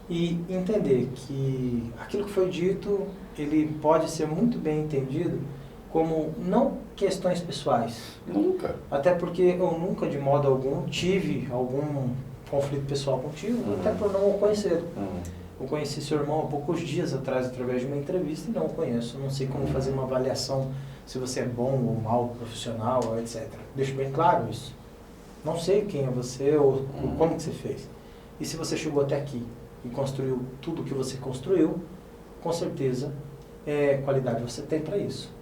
e entender que aquilo que foi dito, ele pode ser muito bem entendido como não questões pessoais.
Nunca.
Até porque eu nunca, de modo algum, tive algum conflito pessoal contigo, até por não o conhecer. Eu conheci seu irmão há poucos dias atrás, através de uma entrevista, e não o conheço. Não sei como fazer uma avaliação se você é bom ou mau profissional, etc. Deixo bem claro isso. Não sei quem é você ou como que você fez. E se você chegou até aqui e construiu tudo o que você construiu, com certeza, qualidade você tem para isso.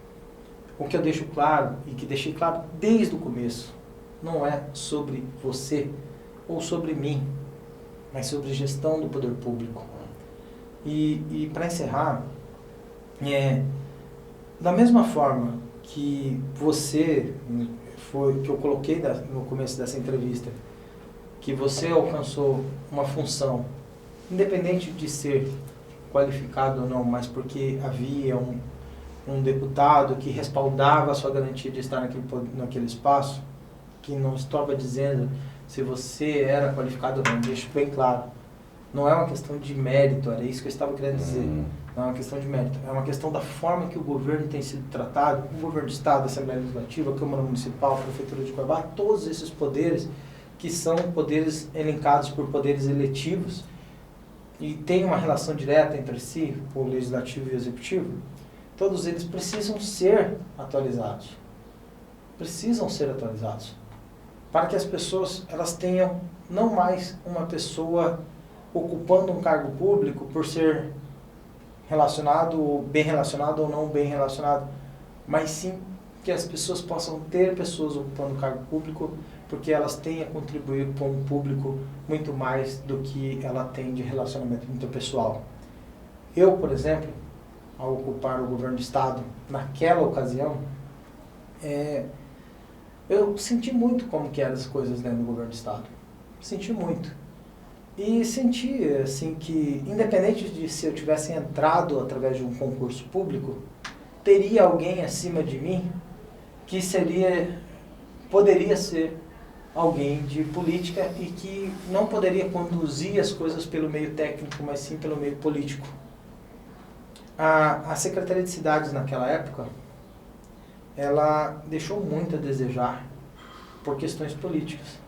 O que eu deixo claro, e que deixei claro desde o começo, não é sobre você ou sobre mim, mas sobre gestão do poder público. E para encerrar, da mesma forma que você, que eu coloquei no começo dessa entrevista, que você alcançou uma função, independente de ser qualificado ou não, mas porque havia um deputado que respaldava a sua garantia de estar naquele espaço, que não estava dizendo se você era qualificado ou não, deixo bem claro. Não é uma questão de mérito, era isso que eu estava querendo dizer. Não é uma questão de mérito, é uma questão da forma que o governo tem sido tratado, o governo do Estado, a Assembleia Legislativa, a Câmara Municipal, a Prefeitura de Cuiabá, todos esses poderes que são poderes elencados por poderes eletivos e tem uma relação direta entre si, o Legislativo e o Executivo, todos eles precisam ser atualizados. Precisam ser atualizados. Para que as pessoas elas tenham não mais uma pessoa ocupando um cargo público por ser relacionado ou não bem relacionado, mas sim que as pessoas possam ter pessoas ocupando cargo público porque elas têm a contribuir com o público muito mais do que ela tem de relacionamento interpessoal. Eu, por exemplo, ao ocupar o governo do Estado, naquela ocasião, eu senti muito como que eram as coisas dentro do governo do Estado. Senti muito. E senti, assim, que independente de se eu tivesse entrado através de um concurso público, teria alguém acima de mim que poderia ser alguém de política e que não poderia conduzir as coisas pelo meio técnico, mas sim pelo meio político. A Secretaria de Cidades naquela época, ela deixou muito a desejar por questões políticas.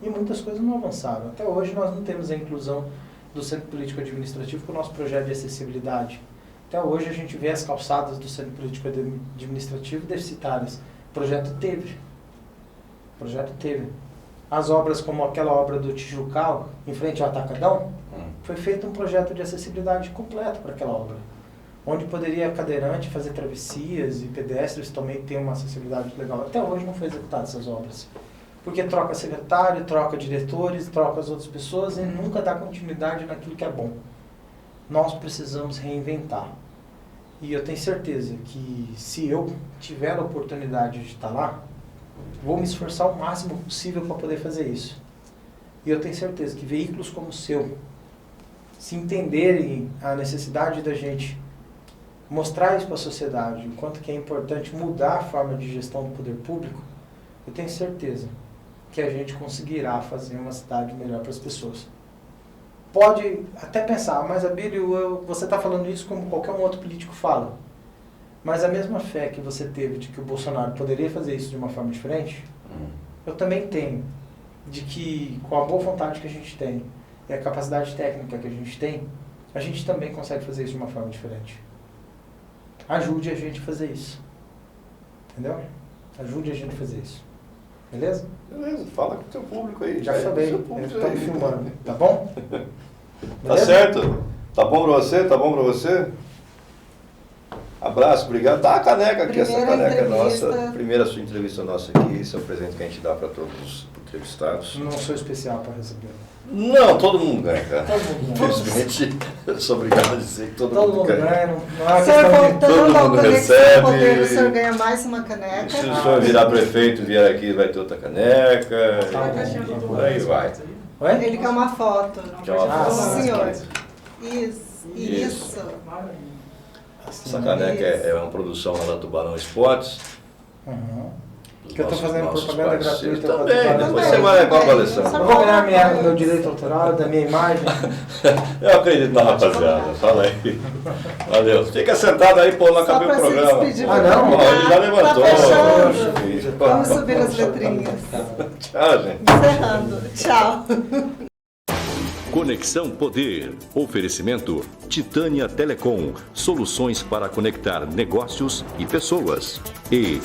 E muitas coisas não avançaram. Até hoje nós não temos a inclusão do Centro Político Administrativo com o nosso projeto de acessibilidade. Até hoje a gente vê as calçadas do Centro Político Administrativo deficitárias. O projeto teve. As obras como aquela obra do Tijucal, em frente ao Atacadão, foi feito um projeto de acessibilidade completo para aquela obra. Onde poderia cadeirante fazer travessias e pedestres também ter uma acessibilidade legal. Até hoje não foi executada essas obras. Porque troca secretário, troca diretores, troca as outras pessoas e nunca dá continuidade naquilo que é bom. Nós precisamos reinventar. E eu tenho certeza que se eu tiver a oportunidade de estar lá, vou me esforçar o máximo possível para poder fazer isso. E eu tenho certeza que veículos como o seu, se entenderem a necessidade da gente mostrar isso para a sociedade, o quanto que é importante mudar a forma de gestão do poder público, eu tenho certeza que a gente conseguirá fazer uma cidade melhor para as pessoas. Pode até pensar, mas Abílio, você está falando isso como qualquer um outro político fala. Mas a mesma fé que você teve de que o Bolsonaro poderia fazer isso de uma forma diferente, eu também tenho, de que com a boa vontade que a gente tem e a capacidade técnica que a gente também consegue fazer isso de uma forma diferente. Ajude a gente a fazer isso. Entendeu? Ajude a gente a fazer isso. Beleza?
Beleza, fala com o teu público aí.
Já
é
falei,
seu público
estamos
aí.
filmando, tá bom?
Tá
Beleza?
certo? Tá bom pra você? Tá bom pra você? Abraço, obrigado. Dá a caneca aqui, essa
Primeira
caneca é
entrevista.
nossa. Primeira sua entrevista nossa aqui, esse é o presente que a gente dá pra todos os entrevistados.
Não sou especial para receber.
Não, todo mundo ganha, cara.
Todo mundo ganha.
Infelizmente, eu sou obrigado a dizer que todo mundo ganha.
ganha, não é
O
uma
senhor
questão de...
voltando
todo
ao
mundo
Conexão
recebe.
Poder, o senhor ganha mais uma caneca.
Se o senhor virar prefeito, vier aqui, vai ter outra caneca.
Tá
e
bom.
por aí vai.
Oi?
Ele quer uma foto.
Quer uma
Ah,
Com
foto?
o senhor.
sim.
Isso.
Essa caneca é uma produção lá da Tubarão Esportes.
Uhum.
dos
Que eu tô
nossos-
fazendo
nossos
propaganda
parceiros.
gratuita.
Também,
pra-
depois
Também,
você vai com a
também.
Alessandra.
Eu vou ganhar meu direito autoral da minha imagem.
Eu acredito na rapaziada, fala aí. Valeu. Fica sentado aí, pô, não
Só
acabei o
pra se
programa.
despedir.
Ah, não?
Bom, ele já levantou.
Tá fechando.
Filho.
Vamos subir as letrinhas.
Tchau, gente.
Encerrando. Tchau.
Conexão Poder. Oferecimento Titânia Telecom. Soluções para conectar negócios e pessoas. E